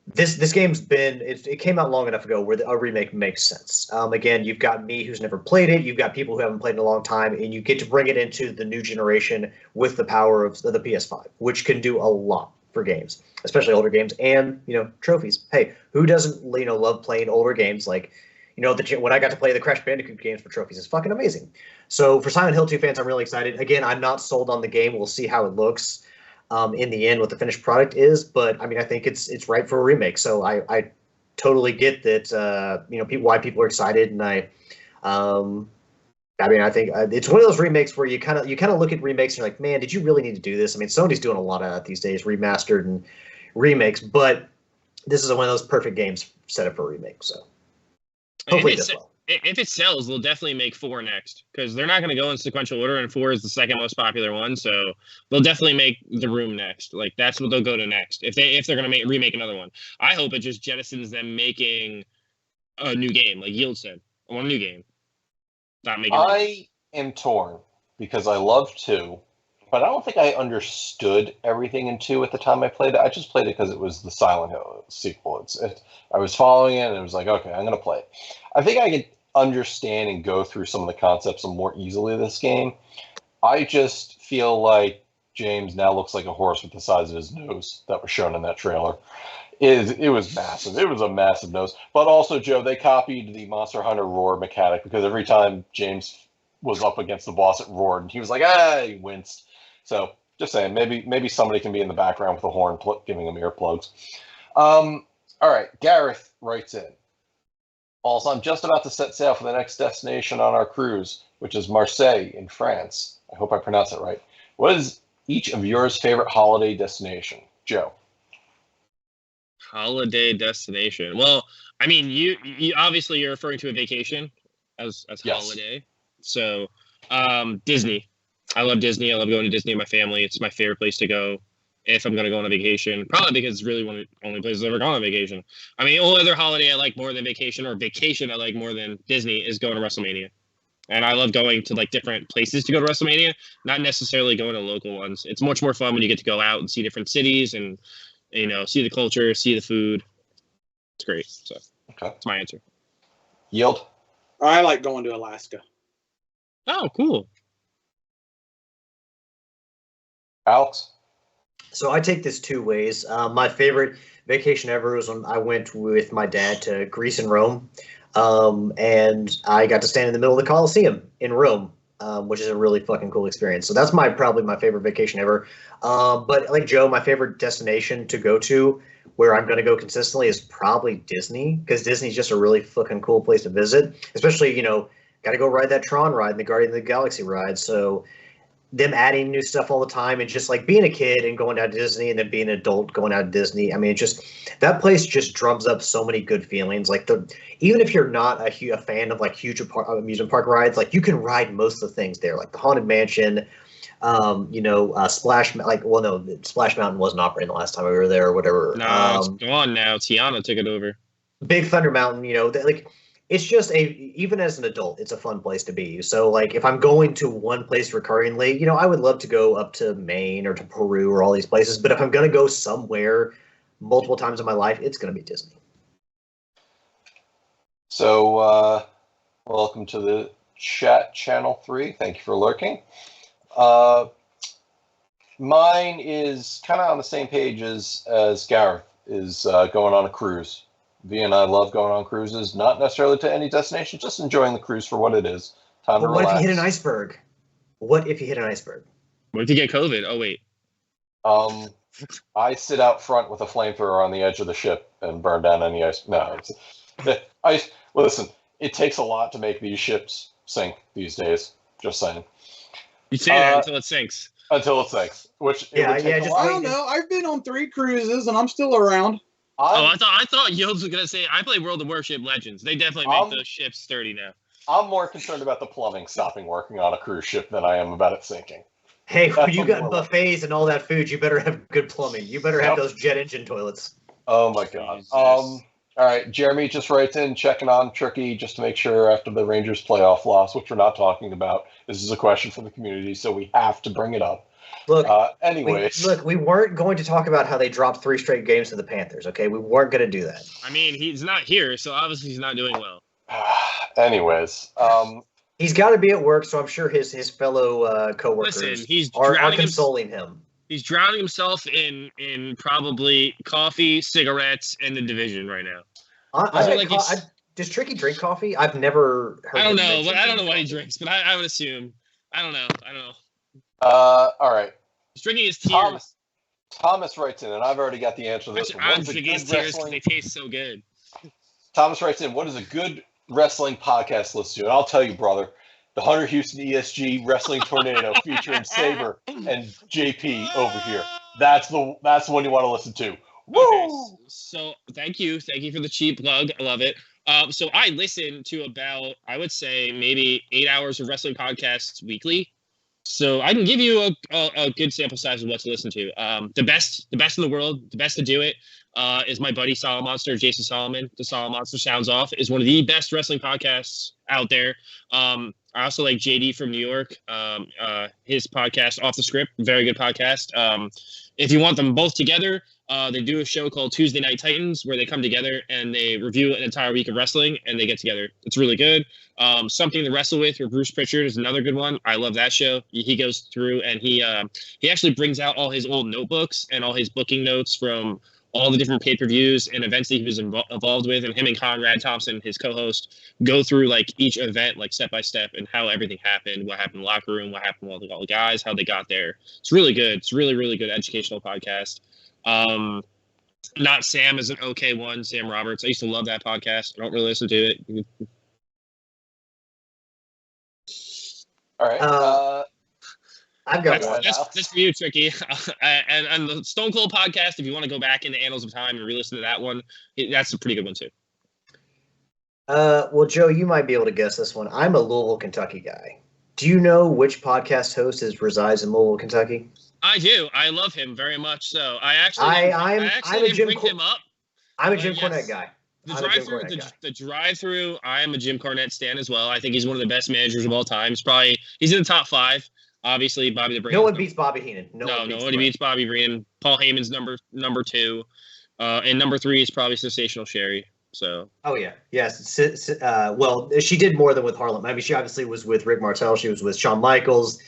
this game's it came out long enough ago where a remake makes sense. Again, you've got me who's never played it, you've got people who haven't played in a long time, and you get to bring it into the new generation with the power of the PS5, which can do a lot for games, especially older games, and trophies. Hey, who doesn't love playing older games? Like, when I got to play the Crash Bandicoot games for trophies, it's fucking amazing. So for Silent Hill 2 fans, I'm really excited. Again, I'm not sold on the game. We'll see how it looks in the end, what the finished product is. But I mean, I think it's right for a remake. So I totally get that. Why people are excited, and I think it's one of those remakes where you kind of look at remakes and you're like, man, did you really need to do this? I mean, Sony's doing a lot of that these days, remastered and remakes, but this is one of those perfect games set up for a remake. So hopefully it does well. If it sells, they'll definitely make 4 next, because they're not going to go in sequential order, and 4 is the second most popular one. So they'll definitely make The Room next. Like, that's what they'll go to next if they're going to remake another one. I hope it just jettisons them making a new game, like Yield said. I want a new game. I am torn, because I love 2, but I don't think I understood everything in 2 at the time I played it. I just played it because it was the Silent Hill sequel. I was following it, and it was like, okay, I'm going to play it. I think I could understand and go through some of the concepts more easily this game. I just feel like James now looks like a horse with the size of his nose that was shown in that trailer. It was massive. It was a massive nose. But also, Joe, they copied the Monster Hunter roar mechanic, because every time James was up against the boss, it roared, and he was like, he winced. So, just saying, maybe somebody can be in the background with a horn giving him earplugs. All right, Gareth writes in. Also, I'm just about to set sail for the next destination on our cruise, which is Marseille in France. I hope I pronounced it right. What is each of yours favorite holiday destination? Joe. Holiday destination. Well, I mean, you obviously you're referring to a vacation as Yes. holiday. So, Disney. I love Disney. I love going to Disney with my family. It's my favorite place to go if I'm going to go on a vacation. Probably because it's really one of the only places I've ever gone on vacation. I mean, the only other holiday I like more than vacation, or vacation I like more than Disney, is going to WrestleMania. And I love going to like different places to go to WrestleMania, not necessarily going to local ones. It's much more fun when you get to go out and see different cities and, see the culture, see the food. It's great. So that's my answer. Yield? I like going to Alaska. Oh, cool. Alex? So I take this 2 ways. My favorite vacation ever was when I went with my dad to Greece and Rome. And I got to stand in the middle of the Colosseum in Rome, which is a really fucking cool experience. So that's probably my favorite vacation ever. But like Joe, my favorite destination to go to, where I'm going to go consistently, is probably Disney, because Disney's just a really fucking cool place to visit. Especially, got to go ride that Tron ride and the Guardian of the Galaxy ride. So them adding new stuff all the time, and just like being a kid and going out to Disney, and then being an adult going out to Disney. I mean, that place just drums up so many good feelings. Like even if you're not a fan of like huge amusement park rides, like you can ride most of the things there, like the Haunted Mansion, Splash. Splash Mountain wasn't operating the last time we were there or whatever. No, it's gone now. Tiana took it over. Big Thunder Mountain, it's just even as an adult, it's a fun place to be. So like if I'm going to one place recurringly, I would love to go up to Maine or to Peru or all these places. But if I'm going to go somewhere multiple times in my life, it's going to be Disney. So welcome to the chat, Channel 3. Thank you for lurking. Mine is kind of on the same page as Gareth, is going on a cruise. V and I love going on cruises, not necessarily to any destination, just enjoying the cruise for what it is. Time to relax. What if you hit an iceberg? What if you get COVID? Oh, wait. I sit out front with a flamethrower on the edge of the ship and burn down any ice. No, listen, it takes a lot to make these ships sink these days. Just saying. You say that until it sinks. Until it sinks. I don't know. I've been on 3 cruises and I'm still around. I thought Yields was gonna say I play World of Warship Legends. They definitely make those ships sturdy now. I'm more concerned about the plumbing stopping working on a cruise ship than I am about it sinking. Hey, when you got buffets and all that food, you better have good plumbing. You better have those jet engine toilets. Oh my god. Jesus. All right, Jeremy just writes in, checking on Tricky just to make sure after the Rangers playoff loss, which we're not talking about. This is a question for the community, so we have to bring it up. Look, anyways. We weren't going to talk about how they dropped 3 straight games to the Panthers, okay? We weren't going to do that. I mean, he's not here, so obviously he's not doing well. Anyways. He's got to be at work, so I'm sure his fellow coworkers are consoling him. He's drowning himself in probably coffee, cigarettes, and the division right now. Does Tricky drink coffee? I've never heard. I don't know. I don't know what he drinks, but I would assume. I don't know. All right. He's drinking his tears. Thomas writes in, and I've already got the answer to this one. I'm drinking his tears because they taste so good. Thomas writes in, what is a good wrestling podcast to listen to? And I'll tell you, brother, the Hunter Houston ESG Wrestling Tornado featuring Saber and JP over here. That's the one you want to listen to. Woo! Okay, so thank you for the cheap plug. I love it. So I listen to about, I would say, maybe 8 hours of wrestling podcasts weekly. So I can give you a good sample size of what to listen to. The best in the world, the best to do it is my buddy Solid Monster, Jason Solomon. The Solid Monster Sounds Off is one of the best wrestling podcasts out there. I also like JD from New York. His podcast, Off the Script, very good podcast. If you want them both together, they do a show called Tuesday Night Titans where they come together and they review an entire week of wrestling and they get together. It's really good. Something to Wrestle With Bruce Pritchard is another good one. I love that show. He goes through and he actually brings out all his old notebooks and all his booking notes from all the different pay-per-views and events that he was involved with, and him and Conrad Thompson, his co-host, go through like each event, like step by step, and how everything happened, what happened in the locker room, what happened with all the guys, how they got there. It's really good. It's really, really good educational podcast. Not Sam is an okay one, Sam Roberts. I used to love that podcast. I don't really listen to it. All right. I've got one. That's for you, Tricky. and the Stone Cold podcast, if you want to go back in the annals of time and re-listen to that one, that's a pretty good one too. Well, Joe, you might be able to guess this one. I'm a Louisville, Kentucky guy. Do you know which podcast host resides in Louisville, Kentucky? I do. I love him very much. So I actually didn't bring him up. I'm a Jim Cornette guy. The drive-through, I am a Jim Cornette stan as well. I think he's one of the best managers of all time. He's in the top 5. Obviously, Bobby the Brain. No one beats Bobby Heenan. Nobody beats Bobby Heenan. Paul Heyman's number 2, and number 3 is probably Sensational Sherry. So. Oh yeah, yes. Well, she did more than with Harlem. I mean, she obviously was with Rick Martel. She was with Shawn Michaels.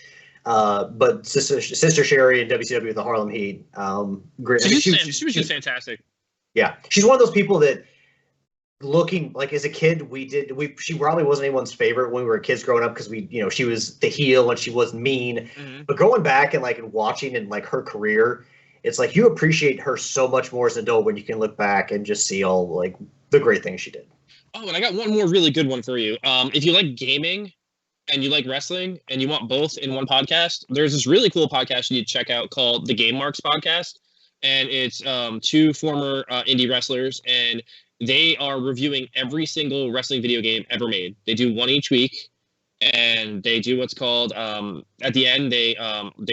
But Sister Sherry and WCW with the Harlem Heat. Great. She was just fantastic. Yeah, she's one of those people that. Looking like as a kid, she probably wasn't anyone's favorite when we were kids growing up because she was the heel and she was mean. Mm-hmm. But going back and watching and her career, it's like you appreciate her so much more as an adult when you can look back and just see all the great things she did. Oh, and I got one more really good one for you. If you like gaming and you like wrestling and you want both in one podcast, there's this really cool podcast you need to check out called the Game Marks Podcast, and it's 2 former indie wrestlers and they are reviewing every single wrestling video game ever made. They do one each week, and they do what's called at the end they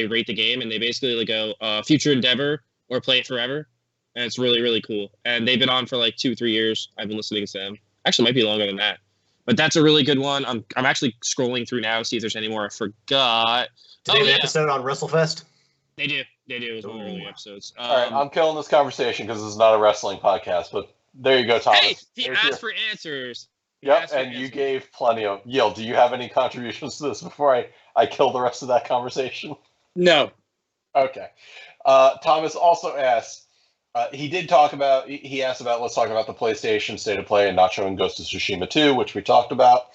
rate the game, and they basically go future endeavor or play it forever, and it's really, really cool. And they've been on for 2-3 years. I've been listening to them. Actually, it might be longer than that, but that's a really good one. I'm actually scrolling through now to see if there's any more. I forgot. Did they have an episode on WrestleFest? They do. It was one of the early episodes. All right, I'm killing this conversation because this is not a wrestling podcast, but. There you go, Thomas. Hey, he asked for answers. Yep, and you gave plenty of. Yale, do you have any contributions to this before I kill the rest of that conversation? No. Okay. Thomas also asked, he asked about, let's talk about the PlayStation State of Play and not showing Ghost of Tsushima 2, which we talked about.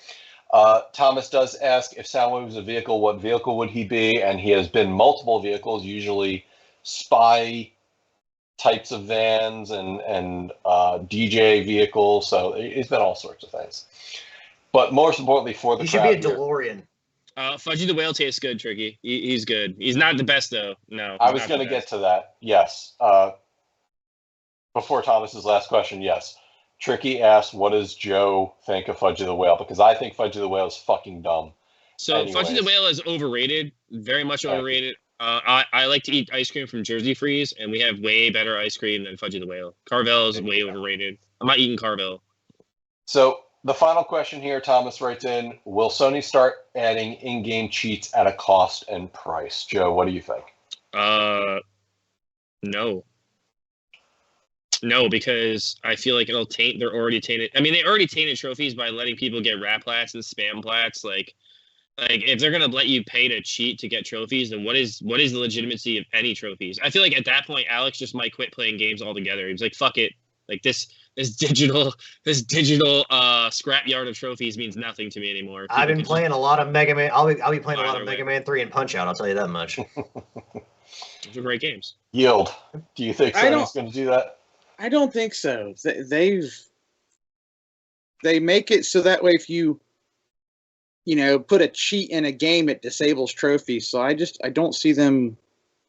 Thomas does ask if Soundwave was a vehicle, what vehicle would he be? And he has been multiple vehicles, usually spy types of vans and DJ vehicles, so it's been all sorts of things. But most importantly for the crowd, he should be a DeLorean. Fudgy the Whale tastes good, Tricky. He's good. He's not the best though. No. I was going to get to that. Yes. Before Thomas's last question, yes. Tricky asked, "What does Joe think of Fudgy the Whale?" Because I think Fudgy the Whale is fucking dumb. So Fudgy the Whale is overrated. Very much overrated. I like to eat ice cream from Jersey Freeze, and we have way better ice cream than Fudgy the Whale. Carvel is way overrated. I'm not eating Carvel. So the final question here, Thomas writes in, will Sony start adding in-game cheats at a cost and price? Joe, what do you think? No. No, because I feel like it'll taint. They're already tainted. I mean, they already tainted trophies by letting people get rat plats and spam plats. Like if they're gonna let you pay to cheat to get trophies, then what is the legitimacy of any trophies? I feel like at that point, Alex just might quit playing games altogether. He's like, "Fuck it! Like this digital scrapyard of trophies means nothing to me anymore." People I've been playing a lot of Mega Man. I'll be playing a lot of Mega Man 3 and Punch Out. I'll tell you that much. Those are great games. Yield. Do you think Sony's going to do that? I don't think so. They make it so that way if you put a cheat in a game, it disables trophies. So I don't see them,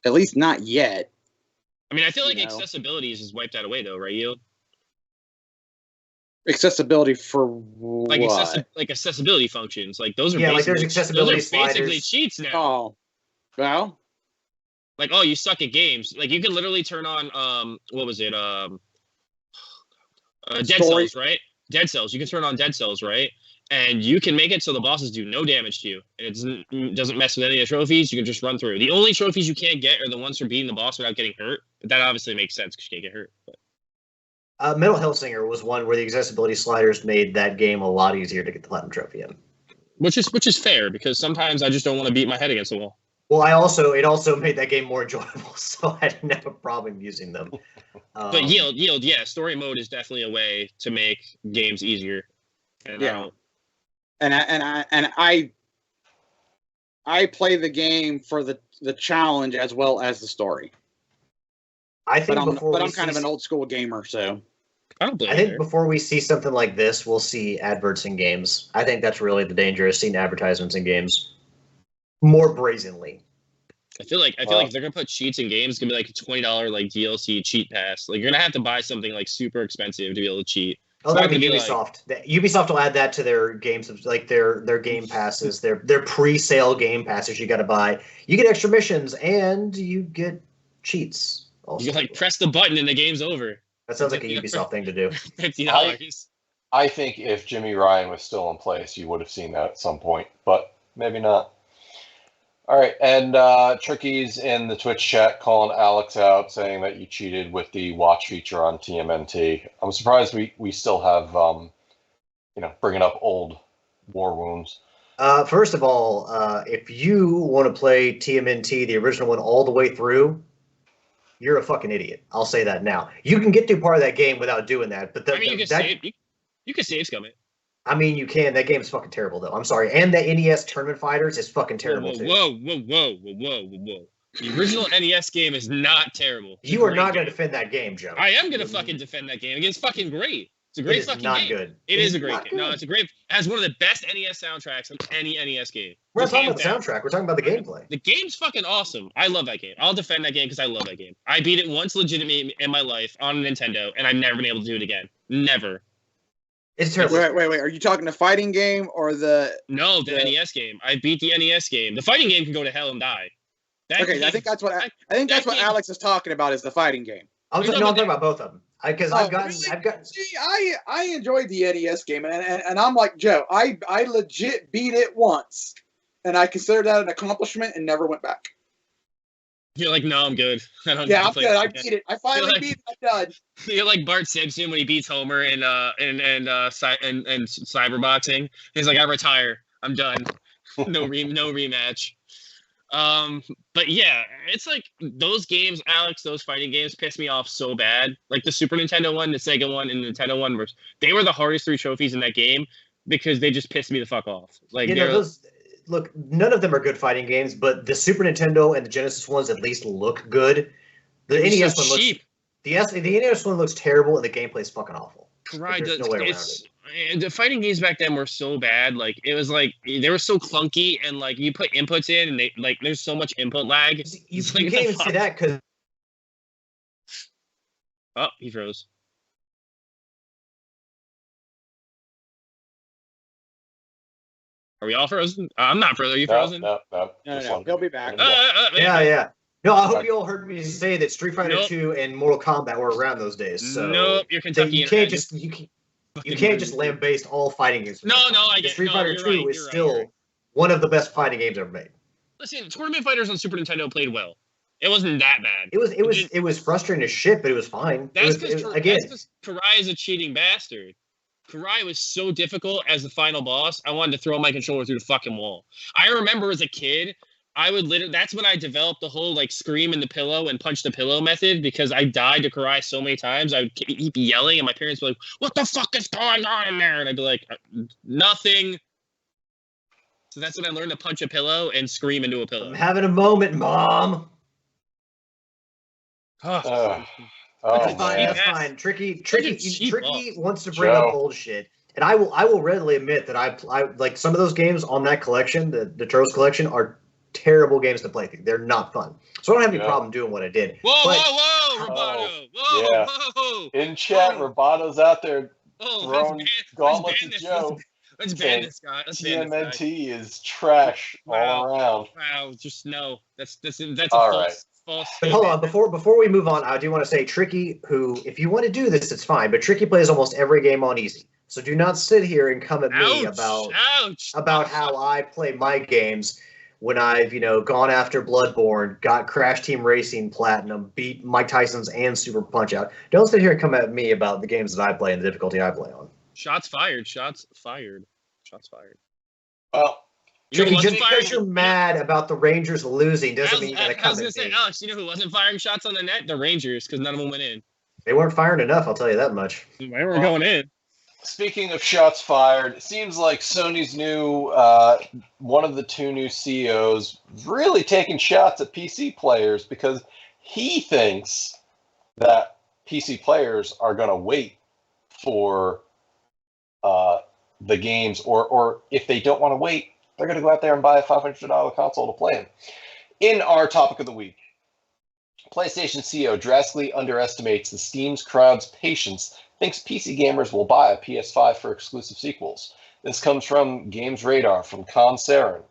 at least not yet. I mean, I feel like accessibility is wiped out away though, right, Yield? Accessibility for what? Like accessibility functions. Like those are there's accessibility sliders. Basically cheats now. Oh. Well, like, oh, you suck at games. Like, you can literally turn on what was it? Dead Cells, right? Dead Cells. You can turn on Dead Cells, right? And you can make it so the bosses do no damage to you, and it doesn't mess with any of the trophies. You can just run through. The only trophies you can't get are the ones for beating the boss without getting hurt. But that obviously makes sense because you can't get hurt. But. Metal Hellsinger was one where the accessibility sliders made that game a lot easier to get the platinum trophy in. Which is fair, because sometimes I just don't want to beat my head against the wall. Well, it also made that game more enjoyable, so I didn't have a problem using them. But yield, yeah. Story mode is definitely a way to make games easier. And I play the game for the challenge as well as the story. I think, I'm kind of an old school gamer, so I think before we see something like this, we'll see adverts in games. I think that's really the danger, is seeing advertisements in games more brazenly. I feel like if they're gonna put cheats in games, it's gonna be like a $20 like DLC cheat pass. Like, you're gonna have to buy something like super expensive to be able to cheat. Oh, that'd be Ubisoft. Ubisoft will add that to their games, like their game passes, their pre-sale game passes. You got to buy. You get extra missions and you get cheats. Also. You like press the button and the game's over. That sounds like a Ubisoft thing to do. $50. I think if Jimmy Ryan was still in place, you would have seen that at some point, but maybe not. All right, and Tricky's in the Twitch chat calling Alex out, saying that you cheated with the watch feature on TMNT. I'm surprised we still have, bringing up old war wounds. First of all, if you want to play TMNT, the original one, all the way through, you're a fucking idiot. I'll say that now. You can get through part of that game without doing that, but you can save scum it. I mean, you can. That game's fucking terrible, though. I'm sorry. And the NES Tournament Fighters is fucking terrible, too. Whoa. The original NES game is not terrible. You are not going to defend that game, Joe. I am going to fucking defend that game. It's fucking great. It's a great fucking game. It is not good. It is a great game. No, it's a great... It has one of the best NES soundtracks of any NES game. We're not talking about the soundtrack. We're talking about the gameplay. The game's fucking awesome. I love that game. I'll defend that game because I love that game. I beat it once legitimately in my life on a Nintendo, and I've never been able to do it again. Never. It's terrible. Wait. Are you talking the fighting game or the... No, the NES game. I beat the NES game. The fighting game can go to hell and die. I think that's what Alex is talking about, is the fighting game. I'm talking about both of them. Because I've gotten. See, I enjoyed the NES game, and I'm like Joe. I legit beat it once, and I considered that an accomplishment and never went back. You're like, no, I'm good. I'm good. I beat it. I finally beat it. I'm done. You're like Bart Simpson when he beats Homer in cyberboxing. He's like, I retire. I'm done. No rematch. But yeah, it's like those games, Alex, those fighting games piss me off so bad. Like the Super Nintendo one, the Sega one, and the Nintendo one, they were the hardest 3 trophies in that game because they just pissed me the fuck off. Like, look, none of them are good fighting games, but the Super Nintendo and the Genesis ones at least look good. The NES one looks cheap. The NES one looks terrible, and the gameplay is fucking awful. Right, there's no way around it. The fighting games back then were so bad. Like, it was like they were so clunky, and like you put inputs in, and they like there's so much input lag. You can't even say that because. Oh, he froze. Are we all frozen? I'm not frozen. Are you frozen? No. He'll be back. Yeah. No, I hope you all heard me say that Street Fighter 2 and Mortal Kombat were around those days. So nope, you're Kentucky. You can't just lambaste all fighting games. No, I get Street Fighter 2 is still one of the best fighting games ever made. Listen, Tournament Fighters on Super Nintendo played well. It wasn't that bad. It was frustrating as shit, but it was fine. That's because Karai is a cheating bastard. Karai was so difficult as the final boss, I wanted to throw my controller through the fucking wall. I remember as a kid, that's when I developed the whole like scream in the pillow and punch the pillow method, because I died to Karai so many times. I would keep yelling and my parents were like, what the fuck is going on in there? And I'd be like, nothing. So that's when I learned to punch a pillow and scream into a pillow. I'm having a moment, Mom. That's fine. Tricky wants to bring up old shit, and I will readily admit that I like some of those games on that collection, the Turtles collection, are terrible games to play through. They're not fun, so I don't have any problem doing what I did. Whoa, Roboto! Whoa! In chat, Roboto's out there throwing gauntlets at Joe. Let's ban this guy. TMNT is trash all around. Wow, just no. That's a false But hold on, before we move on, I do want to say Tricky, who, if you want to do this, it's fine. But Tricky plays almost every game on easy, so do not sit here and come at me about how I play my games when I've gone after Bloodborne, got Crash Team Racing Platinum, beat Mike Tyson's and Super Punch Out. Don't sit here and come at me about the games that I play and the difficulty I play on. Shots fired. Well. Tricky, just because you're mad about the Rangers losing doesn't mean you gotta come I was going to say, Alex, you know who wasn't firing shots on the net? The Rangers, because none of them went in. They weren't firing enough, I'll tell you that much. They weren't going in. Speaking of shots fired, it seems like Sony's new, one of the two new CEOs, really taking shots at PC players because he thinks that PC players are going to wait for the games, or if they don't want to wait, they're going to go out there and buy a $500 console to play them. In our topic of the week, PlayStation CEO drastically underestimates the Steam's crowd's patience, thinks PC gamers will buy a PS5 for exclusive sequels. This comes from Games Radar from Con Saren.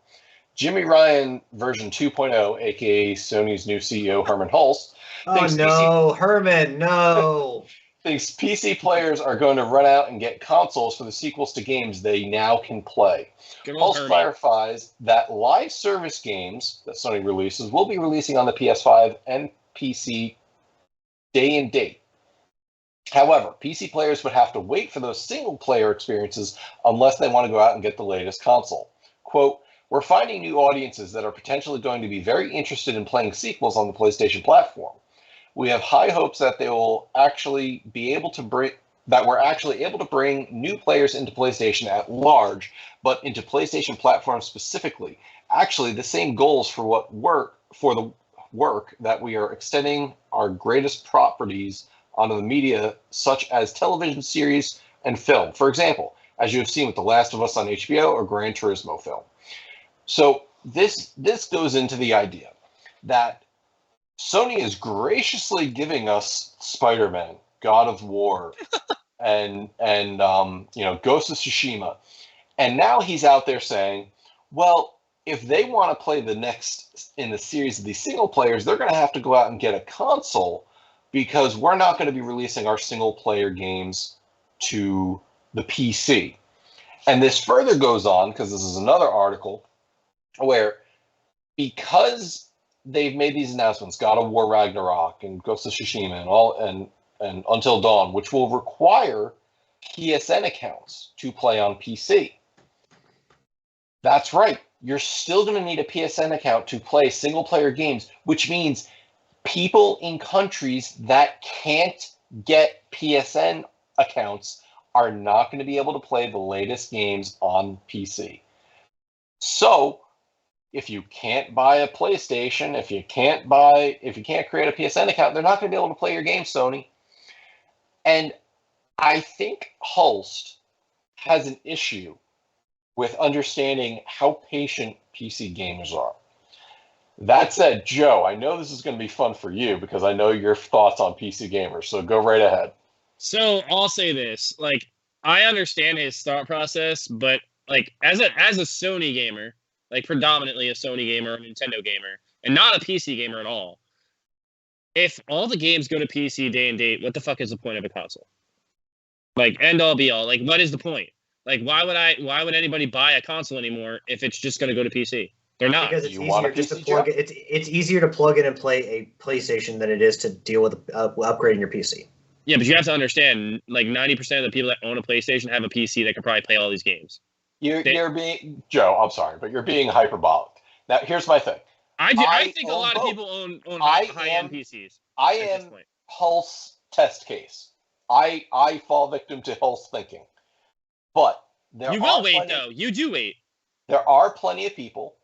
Jimmy Ryan version 2.0, aka Sony's new CEO Hermen Hulst. Herman, no. Thinks PC players are going to run out and get consoles for the sequels to games they now can play. Hulst clarifies that live service games that Sony releases will be releasing on the PS5 and PC day and date. However, PC players would have to wait for those single-player experiences unless they want to go out and get the latest console. Quote, "We're finding new audiences that are potentially going to be very interested in playing sequels on the PlayStation platform. We have high hopes that they will actually be able to bring new players into PlayStation at large, but into PlayStation platforms specifically. Actually, the same goals for the work that we are extending our greatest properties onto the media, such as television series and film. For example, as you have seen with The Last of Us on HBO or Gran Turismo film." So this goes into the idea that Sony is graciously giving us Spider-Man, God of War, and Ghost of Tsushima, and now he's out there saying, well, if they want to play the next in the series of these single players, they're going to have to go out and get a console because we're not going to be releasing our single player games to the PC. And this further goes on, because this is another article, where because they've made these announcements, God of War Ragnarok and Ghost of Tsushima and Until Dawn, which will require PSN accounts to play on PC. That's right. You're still going to need a PSN account to play single-player games, which means people in countries that can't get PSN accounts are not going to be able to play the latest games on PC. So, if you can't buy a PlayStation, if you can't create a PSN account, they're not going to be able to play your game, Sony. And I think Hulst has an issue with understanding how patient PC gamers are. That said, Joe, I know this is going to be fun for you because I know your thoughts on PC gamers, so go right ahead. So I'll say this, I understand his thought process, but as a Sony gamer, predominantly a Sony gamer, a Nintendo gamer, and not a PC gamer at all, if all the games go to PC day and date, what the fuck is the point of a console? End all be all. What is the point? Why would anybody buy a console anymore if it's just going to go to PC? They're not. Because it's easier to plug in and play a PlayStation than it is to deal with upgrading your PC. Yeah, but you have to understand, 90% of the people that own a PlayStation have a PC that can probably play all these games. You're being Joe. I'm sorry, but you're being hyperbolic. Now, here's my thing. I think a lot of people own high-end PCs. I am Hulst's test case. I fall victim to Hulst's thinking, but you will wait though. You do wait. There are plenty of people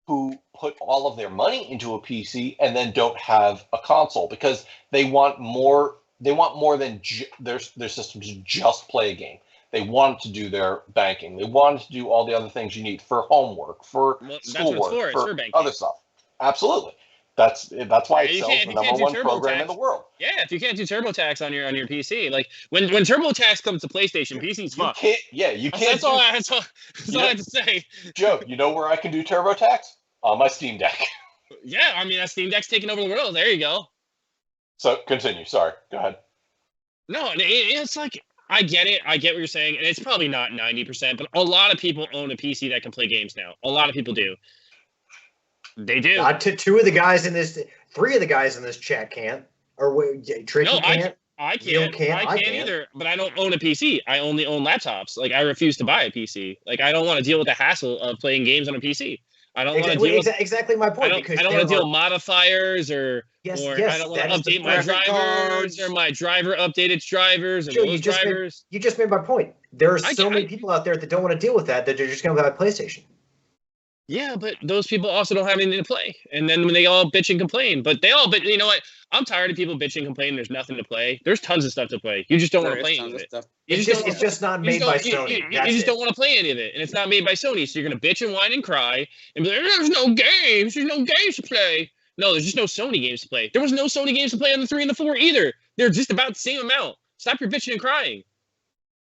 who put all of their money into a PC and then don't have a console because they want more. They want more than their system to just play a game. They want to do their banking. They want to do all the other things you need for homework, for schoolwork, for other stuff. Absolutely. That's why it You sells the number one program in the world. Yeah, if you can't do TurboTax on your PC, like when TurboTax comes to PlayStation, PC's fucked. You can't. That's all I have to say. Joe, you know where I can do TurboTax? On my Steam Deck. Yeah, I mean that Steam Deck's taking over the world. There you go. So continue. Sorry, go ahead. No, it's like I get it. I get what you're saying, and it's probably not 90%, but a lot of people own a PC that can play games now. A lot of people do. They do. Three of the guys in this chat can't. Or Tricky can't. I can't either. But I don't own a PC. I only own laptops. Like I refuse to buy a PC. Like I don't want to deal with the hassle of playing games on a PC. I don't want to deal with exactly my point. I don't want to deal with modifiers or I don't want to update my drivers or my driver updated drivers and those drivers. You just made my point. There are so many people out there that don't want to deal with that they're just going to buy a PlayStation. Yeah, but those people also don't have anything to play. And then when they all bitch and complain, but you know what? I'm tired of people bitching and complaining. There's nothing to play. There's tons of stuff to play. You just don't want to play any of it. It's just not made by Sony. You just don't want to play any of it. And it's not made by Sony. So you're going to bitch and whine and cry and be like, there's no games. There's no games to play. No, there's just no Sony games to play. There was no Sony games to play on the 3 and the 4 either. They're just about the same amount. Stop your bitching and crying.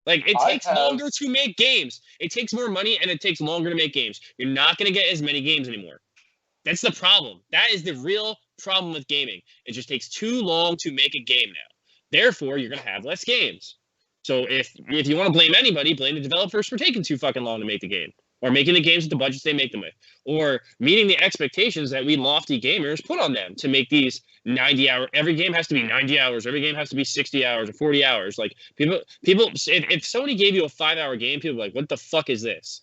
Like, it takes longer to make games. It takes more money, and it takes longer to make games. You're not going to get as many games anymore. That's the problem. That is the real problem with gaming. It just takes too long to make a game now. Therefore, you're going to have less games. So if you want to blame anybody, blame the developers for taking too fucking long to make the game. Or making the games with the budgets they make them with. Or meeting the expectations that we lofty gamers put on them to make these 90-hour. Every game has to be 90 hours. Every game has to be 60 hours or 40 hours. Like people. If Sony gave you a 5-hour game, people are like, "What the fuck is this?"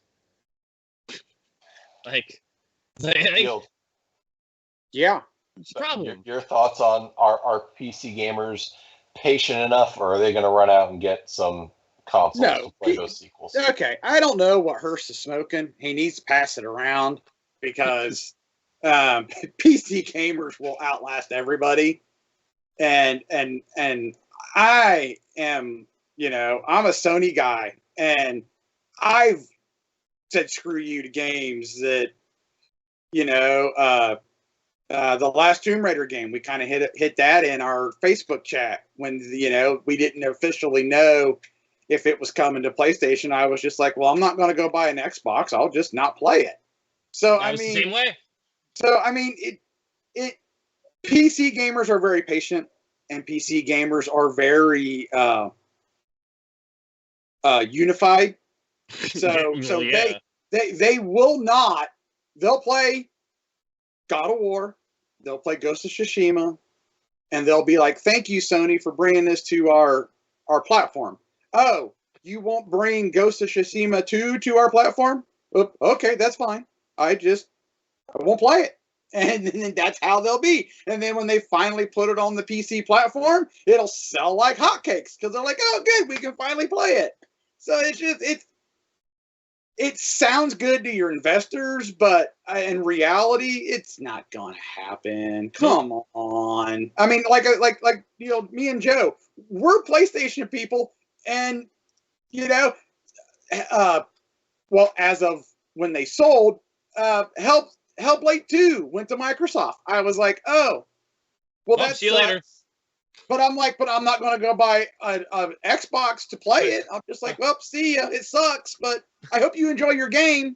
Like yeah. It's a problem. Your thoughts on are PC gamers patient enough, or are they going to run out and get some consoles to play those sequels? Okay, I don't know what Hulst is smoking. He needs to pass it around because PC gamers will outlast everybody, and I am, I'm a Sony guy, and I've said screw you to games that, the last Tomb Raider game, we kind of hit that in our Facebook chat when we didn't officially know if it was coming to PlayStation. I was just like, well, I'm not going to go buy an Xbox. I'll just not play it. So the same way. So I mean, it PC gamers are very patient, and PC gamers are very unified. So yeah. they will not. They'll play God of War. They'll play Ghost of Tsushima, and they'll be like, "Thank you, Sony, for bringing this to our platform." Oh, you won't bring Ghost of Tsushima 2 to our platform? Okay, that's fine. I won't play it. And then that's how they'll be. And then when they finally put it on the PC platform, it'll sell like hotcakes because they're like, oh, good, we can finally play it. So it sounds good to your investors, but in reality, it's not going to happen. Come on. I mean, like me and Joe, we're PlayStation people. And, well, as of when they sold, Hellblade 2 went to Microsoft. I was like, oh, well, that's see you later. But I'm like, I'm not going to go buy an Xbox to play it. I'm just like, well, see ya. It sucks, but I hope you enjoy your game.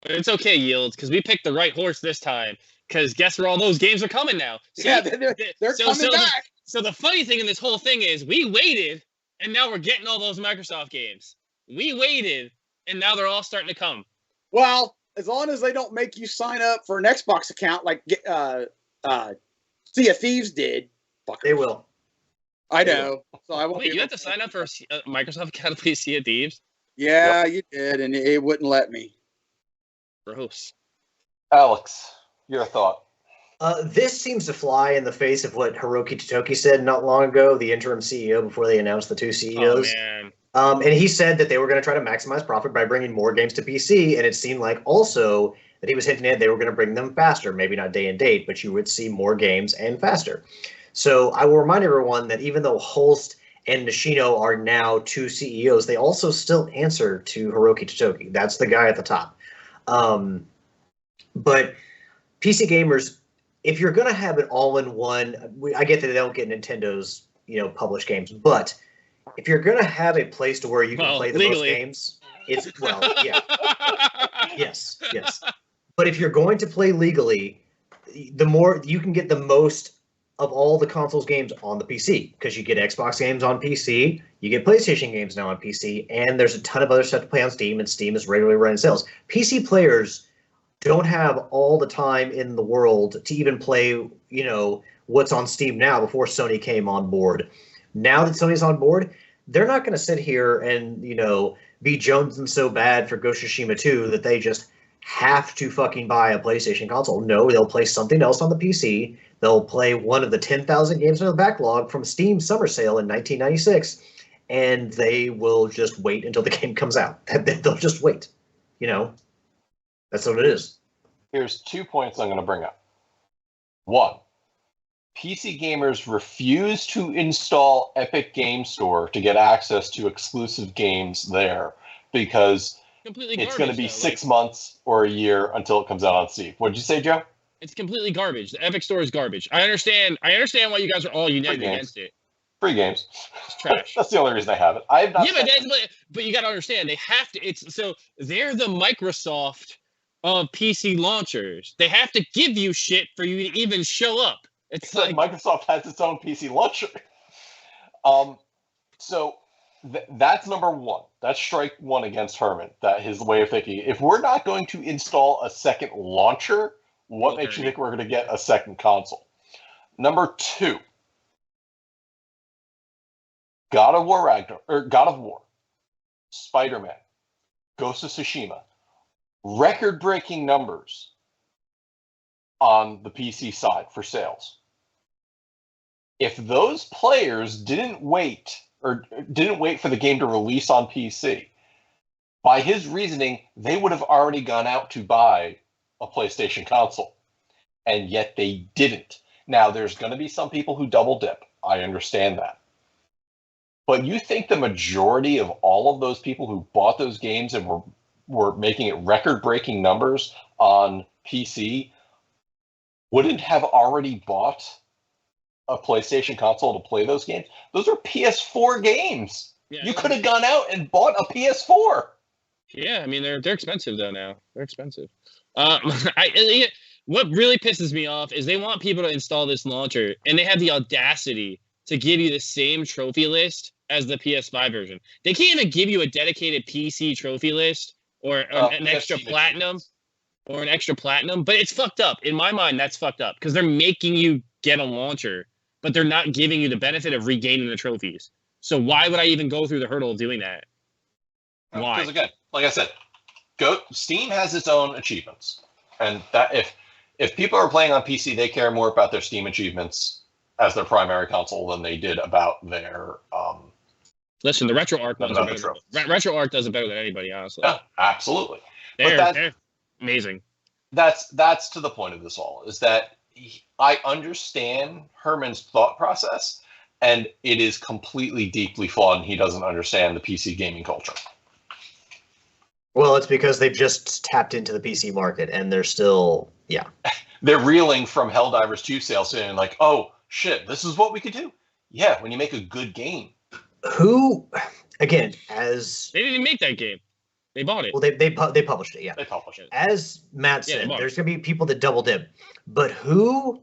It's okay, Yields, because we picked the right horse this time. Because guess where all those games are coming now? See, yeah, they're coming back. So the funny thing in this whole thing is we waited, and now we're getting all those Microsoft games. We waited, and now they're all starting to come. Well, as long as they don't make you sign up for an Xbox account like Sea of Thieves did. Fuckers. They will. I know. So I won't. Wait, you have to sign up for a Microsoft account to play Sea of Thieves? Yeah, you did, and it wouldn't let me. Gross. Alex, your thought. This seems to fly in the face of what Hiroki Totoki said not long ago, the interim CEO, before they announced the two CEOs. Oh, man. And he said that they were going to try to maximize profit by bringing more games to PC, and it seemed like also that he was hinting at they were going to bring them faster, maybe not day and date, but you would see more games and faster. So I will remind everyone that even though Hulst and Nishino are now two CEOs, they also still answer to Hiroki Totoki. That's the guy at the top. But PC gamers, if you're going to have an all-in-one, I get that they don't get Nintendo's, published games, but if you're going to have a place to where you can play the legally. Most games, it's, yeah. Yes. But if you're going to play legally, the more you can get the most of all the consoles games on the PC, because you get Xbox games on PC, you get PlayStation games now on PC, and there's a ton of other stuff to play on Steam, and Steam is regularly running sales. PC players don't have all the time in the world to even play, what's on Steam now before Sony came on board. Now that Sony's on board, they're not going to sit here and, be jonesing so bad for Ghost of Tsushima 2 that they just have to fucking buy a PlayStation console. No, they'll play something else on the PC. They'll play one of the 10,000 games in the backlog from Steam Summer Sale in 1996, and they will just wait until the game comes out. They'll just wait. That's what it is. Here's 2 points I'm going to bring up. 1, PC gamers refuse to install Epic Game Store to get access to exclusive games there because it's going to be 6 months or a year until it comes out on Steam. What did you say, Joe? It's completely garbage. The Epic Store is garbage. I understand why you guys are all united against it. Free games. It's trash. That's the only reason I have it. I have not. Yeah, but you got to understand, they have to. They're the Microsoft of PC launchers. They have to give you shit for you to even show up. It's like Microsoft has its own PC launcher. So that's number one. That's strike one against Hermen. That his way of thinking. If we're not going to install a second launcher, what makes you think we're going to get a second console? Number 2, God of War, Spider-Man, Ghost of Tsushima, record-breaking numbers on the PC side for sales. If those players didn't wait for the game to release on PC, by his reasoning, they would have already gone out to buy a PlayStation console, and yet they didn't. Now, there's going to be some people who double dip. I understand that. But you think the majority of all of those people who bought those games and were making it record-breaking numbers on PC wouldn't have already bought a PlayStation console to play those games? Those are PS4 games. Yeah, you could have gone out and bought a PS4. Yeah, I mean, they're expensive, though, now. They're expensive. What really pisses me off is they want people to install this launcher, and they have the audacity to give you the same trophy list as the PS5 version. They can't even give you a dedicated PC trophy list or an extra platinum but it's fucked up. In my mind, that's fucked up because they're making you get a launcher, but they're not giving you the benefit of regaining the trophies. So why would I even go through the hurdle of doing that? Why? Because again, like I said, Steam has its own achievements, and that if people are playing on PC, they care more about their Steam achievements as their primary console than they did about their. Listen, the RetroArch does it better than anybody, honestly. Yeah, absolutely. They're amazing. That's to the point of this all, is that I understand Hermen's thought process, and it is completely deeply flawed, and he doesn't understand the PC gaming culture. Well, it's because they've just tapped into the PC market, and they're still, They're reeling from Helldivers 2 sales, saying like, oh, shit, this is what we could do. Yeah, when you make a good game. Who, again, as... They didn't make that game. They bought it. Well, they published it, yeah. They published it. As Matt said, there's going to be people that double dip. But who,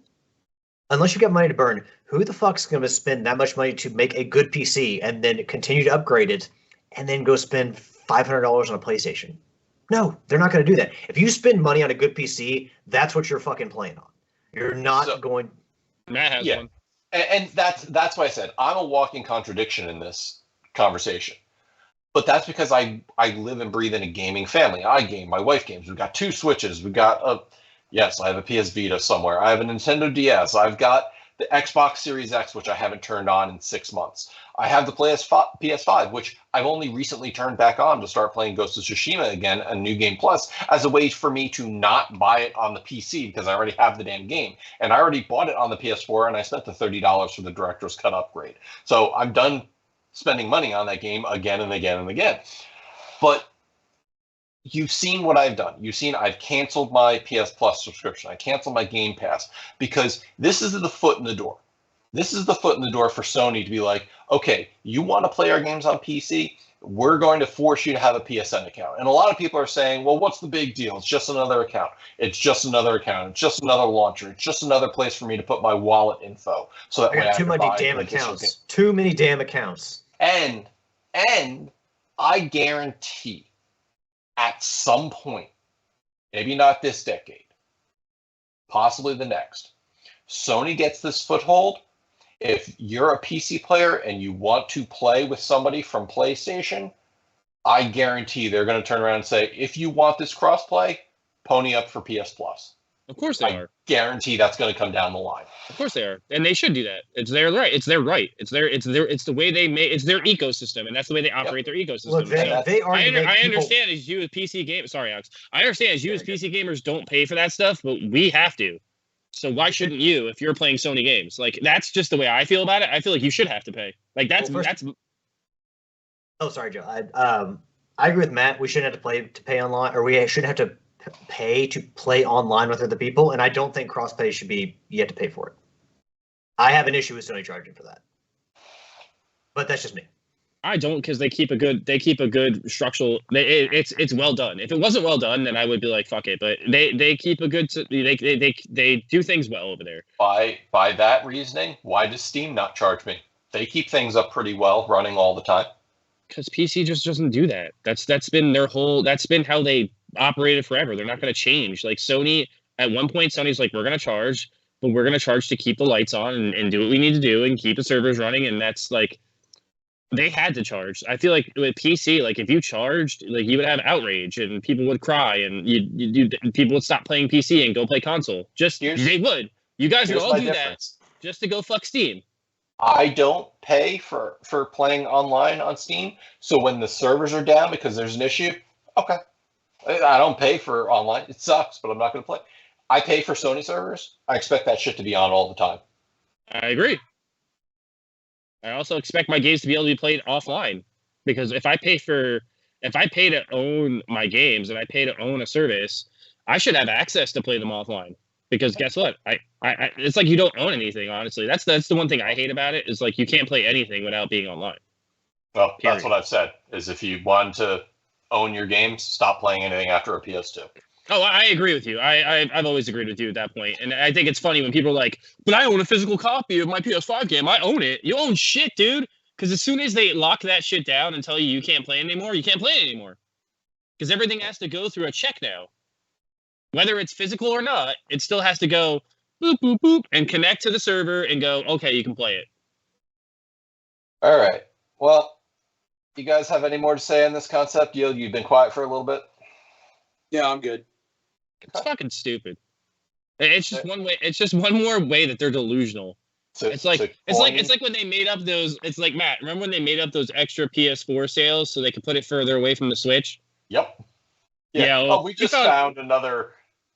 unless you got money to burn, who the fuck's going to spend that much money to make a good PC and then continue to upgrade it and then go spend $500 on a PlayStation? No, they're not going to do that. If you spend money on a good PC, that's what you're fucking playing on. You're not going... Matt has one. And that's why I said I'm a walking contradiction in this conversation. But that's because I live and breathe in a gaming family. I game. My wife games. We've got 2 Switches. We've got I have a PS Vita somewhere. I have a Nintendo DS. I've got the Xbox Series X, which I haven't turned on in 6 months. I have the PS5, which I've only recently turned back on to start playing Ghost of Tsushima again, a New Game Plus, as a way for me to not buy it on the PC because I already have the damn game. And I already bought it on the PS4, and I spent the $30 for the Director's Cut upgrade. So I'm done spending money on that game again and again and again. But you've seen what I've done. You've seen I've canceled my PS Plus subscription. I canceled my Game Pass because this is the foot in the door. This is the foot in the door for Sony to be like, okay, you want to play our games on PC? We're going to force you to have a PSN account. And a lot of people are saying, well, what's the big deal? It's just another account. It's just another account. It's just another launcher. It's just another place for me to put my wallet info. So that I got too many damn accounts. Too many damn accounts. And I guarantee at some point, maybe not this decade, possibly the next, Sony gets this foothold. If you're a PC player and you want to play with somebody from PlayStation, I guarantee they're going to turn around and say, if you want this crossplay, pony up for PS Plus. Of course they are. Guarantee that's going to come down the line. Of course they are, and they should do that. It's their right. It's their right. It's the way they make. It's their ecosystem, and that's the way they operate their ecosystem. Look, they are. I understand as you as PC gamers. Sorry, Alex. I understand as you as PC gamers don't pay for that stuff, but we have to. So why shouldn't you if you're playing Sony games? Like that's just the way I feel about it. I feel like you should have to pay. Like that's. Oh, sorry, Joe. I agree with Matt. We shouldn't have to pay online, or we shouldn't have to pay to play online with other people, and I don't think cross-pay should be you have to pay for it. I have an issue with Sony charging for that, but that's just me. I don't, because they keep a good structural. It's well done. If it wasn't well done, then I would be like fuck it. But they keep a good. They do things well over there. By that reasoning, why does Steam not charge me? They keep things up pretty well, running all the time. Because PC just doesn't do that. That's been their whole. That's been how they operated forever. They're not going to change. Like Sony, at one point, Sony's like, we're going to charge, but we're going to charge to keep the lights on and do what we need to do and keep the servers running. And that's like, they had to charge. I feel like with PC, like if you charged, like you would have outrage and people would cry and people would stop playing PC and go play console. They would. You guys would all do difference. That just to go fuck Steam. I don't pay for playing online on Steam. So when the servers are down because there's an issue, okay. I don't pay for online. It sucks, but I'm not going to play. I pay for Sony servers. I expect that shit to be on all the time. I agree. I also expect my games to be able to be played offline, because if I pay to own my games and I pay to own a service, I should have access to play them offline. Because guess what? I it's like you don't own anything. Honestly, that's the one thing I hate about it. Is like you can't play anything without being online. Well, that's what I've said. Is if you want to own your games, stop playing anything after a PS2. Oh, I agree with you. I've always agreed with you at that point. And I think it's funny when people are like, but I own a physical copy of my PS5 game. I own it. You own shit, dude. Because as soon as they lock that shit down and tell you can't play anymore, you can't play it anymore. Because everything has to go through a check now. Whether it's physical or not, it still has to go boop, boop, boop, and connect to the server and go, okay, you can play it. All right. Well, you guys have any more to say on this concept? You've been quiet for a little bit? Yeah, I'm good. It's fucking stupid. It's just one way. It's just one more way that they're delusional. It's like when they made up those. It's like Matt. Remember when they made up those extra PS4 sales so they could put it further away from the Switch? Yep. Yeah. Well, we just found another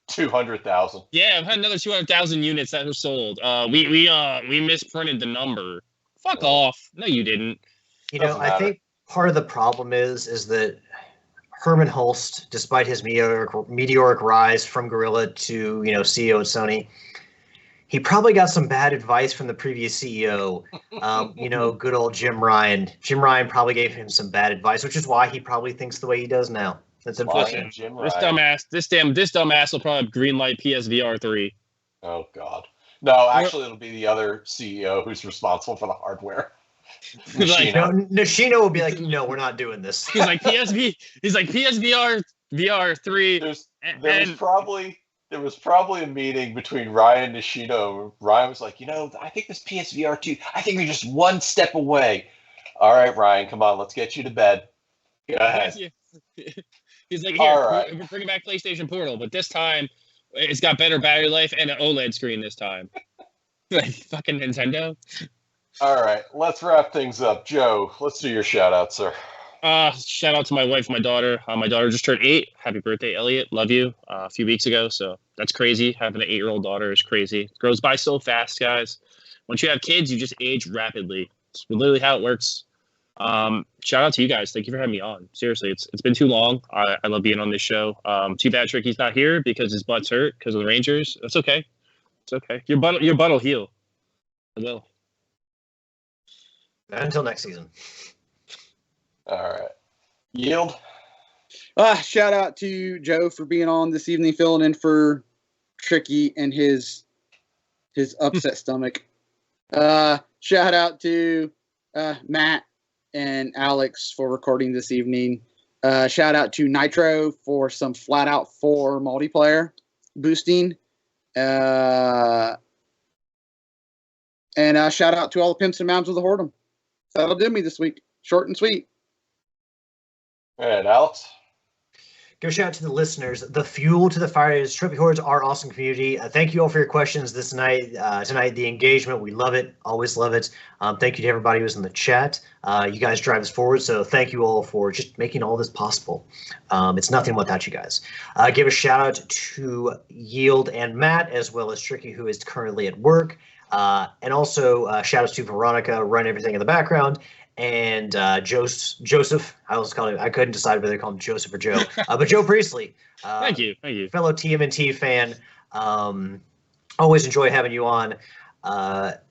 200,000. Yeah, I've had another 200,000 units that were sold. We misprinted the number. Fuck off. No, you didn't. I think part of the problem is that Hermen Hulst, despite his meteoric rise from Gorilla to CEO at Sony, he probably got some bad advice from the previous CEO. Good old Jim Ryan. Jim Ryan probably gave him some bad advice, which is why he probably thinks the way he does now. That's unfortunate. This dumbass will probably greenlight PSVR 3. Oh God. No, actually, it'll be the other CEO who's responsible for the hardware. Nishino will be like, no, we're not doing this. He's like PSVR 3. There was probably a meeting between Ryan and Nishino. Ryan was like, I think this PSVR 2, I think we're just one step away. All right, Ryan, come on, let's get you to bed. Go ahead. He's like, here, we're bringing back PlayStation Portal, but this time it's got better battery life and an OLED screen this time. Like fucking Nintendo. All right, let's wrap things up. Joe, let's do your shout out, sir. Shout out to my wife, my daughter. My daughter just turned 8. Happy birthday, Elliot. Love you. A few weeks ago, so that's crazy. Having an 8-year-old daughter is crazy. It goes by so fast, guys. Once you have kids, you just age rapidly. It's literally how it works. Shout out to you guys. Thank you for having me on. Seriously, it's been too long. I love being on this show. Too bad Tricky's not here because his butt's hurt because of the Rangers. That's okay. It's okay. Your butt will heal. It will. Until next season. All right. Yield. Shout out to Joe for being on this evening, filling in for Tricky and his upset stomach. Shout out to Matt and Alex for recording this evening. Shout out to Nitro for some Flat Out 4 multiplayer boosting. And shout out to all the pimps and mounds of the Whoredom. That'll do me this week. Short and sweet. All right, Alex. Give a shout out to the listeners. The fuel to the fire is Trophy Hordes, our awesome community. Thank you all for your questions this night. Tonight, the engagement, we love it. Always love it. Thank you to everybody who's in the chat. You guys drive us forward, so thank you all for just making all this possible. It's nothing without you guys. Give a shout out to Yield and Matt, as well as Tricky, who is currently at work. And also shout outs to Veronica, run everything in the background. And Joseph, I couldn't decide whether to call him Joseph or Joe, but Joe Priestley. Thank you, fellow TMNT fan. Always enjoy having you on. Question,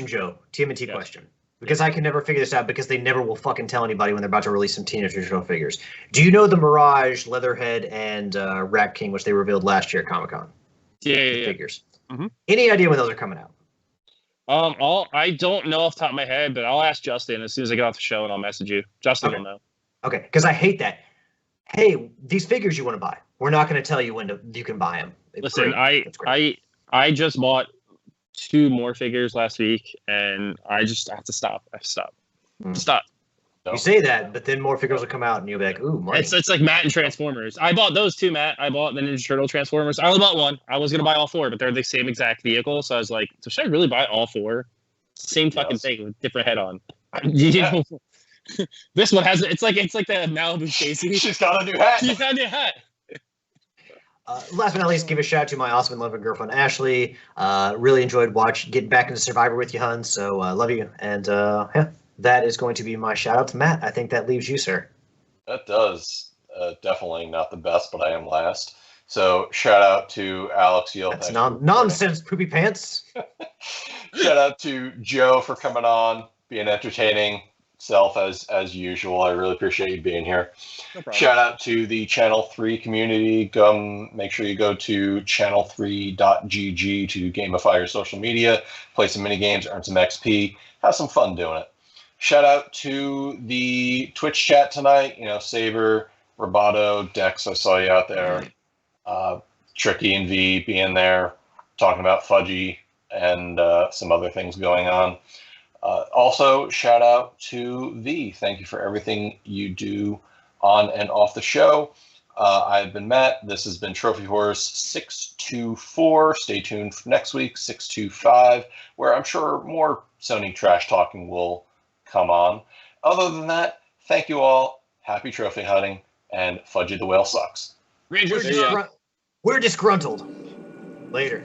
Joe, TMNT yes. Question, because I can never figure this out because they never will fucking tell anybody when they're about to release some Teenage Mutant Ninja Turtle figures. Do you know the Mirage, Leatherhead, and Rat King, which they revealed last year at Comic-Con? Yeah. Figures. Mm-hmm. Any idea when those are coming out? I don't know off the top of my head, but I'll ask Justin as soon as I get off the show, and I'll message you. Justin will know. Okay, because I hate that. Hey, these figures you want to buy, we're not going to tell you when you can buy them. Listen, I just bought 2 more figures last week, and I have to stop. Stop. You say that, but then more figures will come out, and you'll be like, "Ooh, money." It's like Matt and Transformers. I bought those 2, Matt. I bought the Ninja Turtle Transformers. I only bought 1. I was gonna buy all 4, but they're the same exact vehicle. So I was like, so should I really buy all 4? Same fucking thing with different head on. Yeah. This one has it's like the Malibu Casey. She's got a new hat. She's got a new hat. Last but not least, give a shout out to my awesome and loving girlfriend Ashley. Really enjoyed getting back into Survivor with you, hun. So love you, and that is going to be my shout out to Matt. I think that leaves you, sir. That does. Definitely not the best, but I am last. So shout out to Alex Yield. That's nonsense, poopy pants. Shout out to Joe for coming on, being entertaining self as usual. I really appreciate you being here. No problem. Shout out to the Channel 3 community. Make sure you go to channel3.gg to gamify your social media, play some mini games, earn some XP, have some fun doing it. Shout out to the Twitch chat tonight. Saber, Roboto, Dex, I saw you out there. Tricky and V being there, talking about Fudgy and some other things going on. Also, shout out to V. Thank you for everything you do on and off the show. I've been Matt. This has been Trophy Horse 624. Stay tuned for next week, 625, where I'm sure more Sony trash talking will come on. Other than that, thank you all. Happy trophy hunting, and Fudgy the Whale sucks. Rangers, we're disgruntled. Later.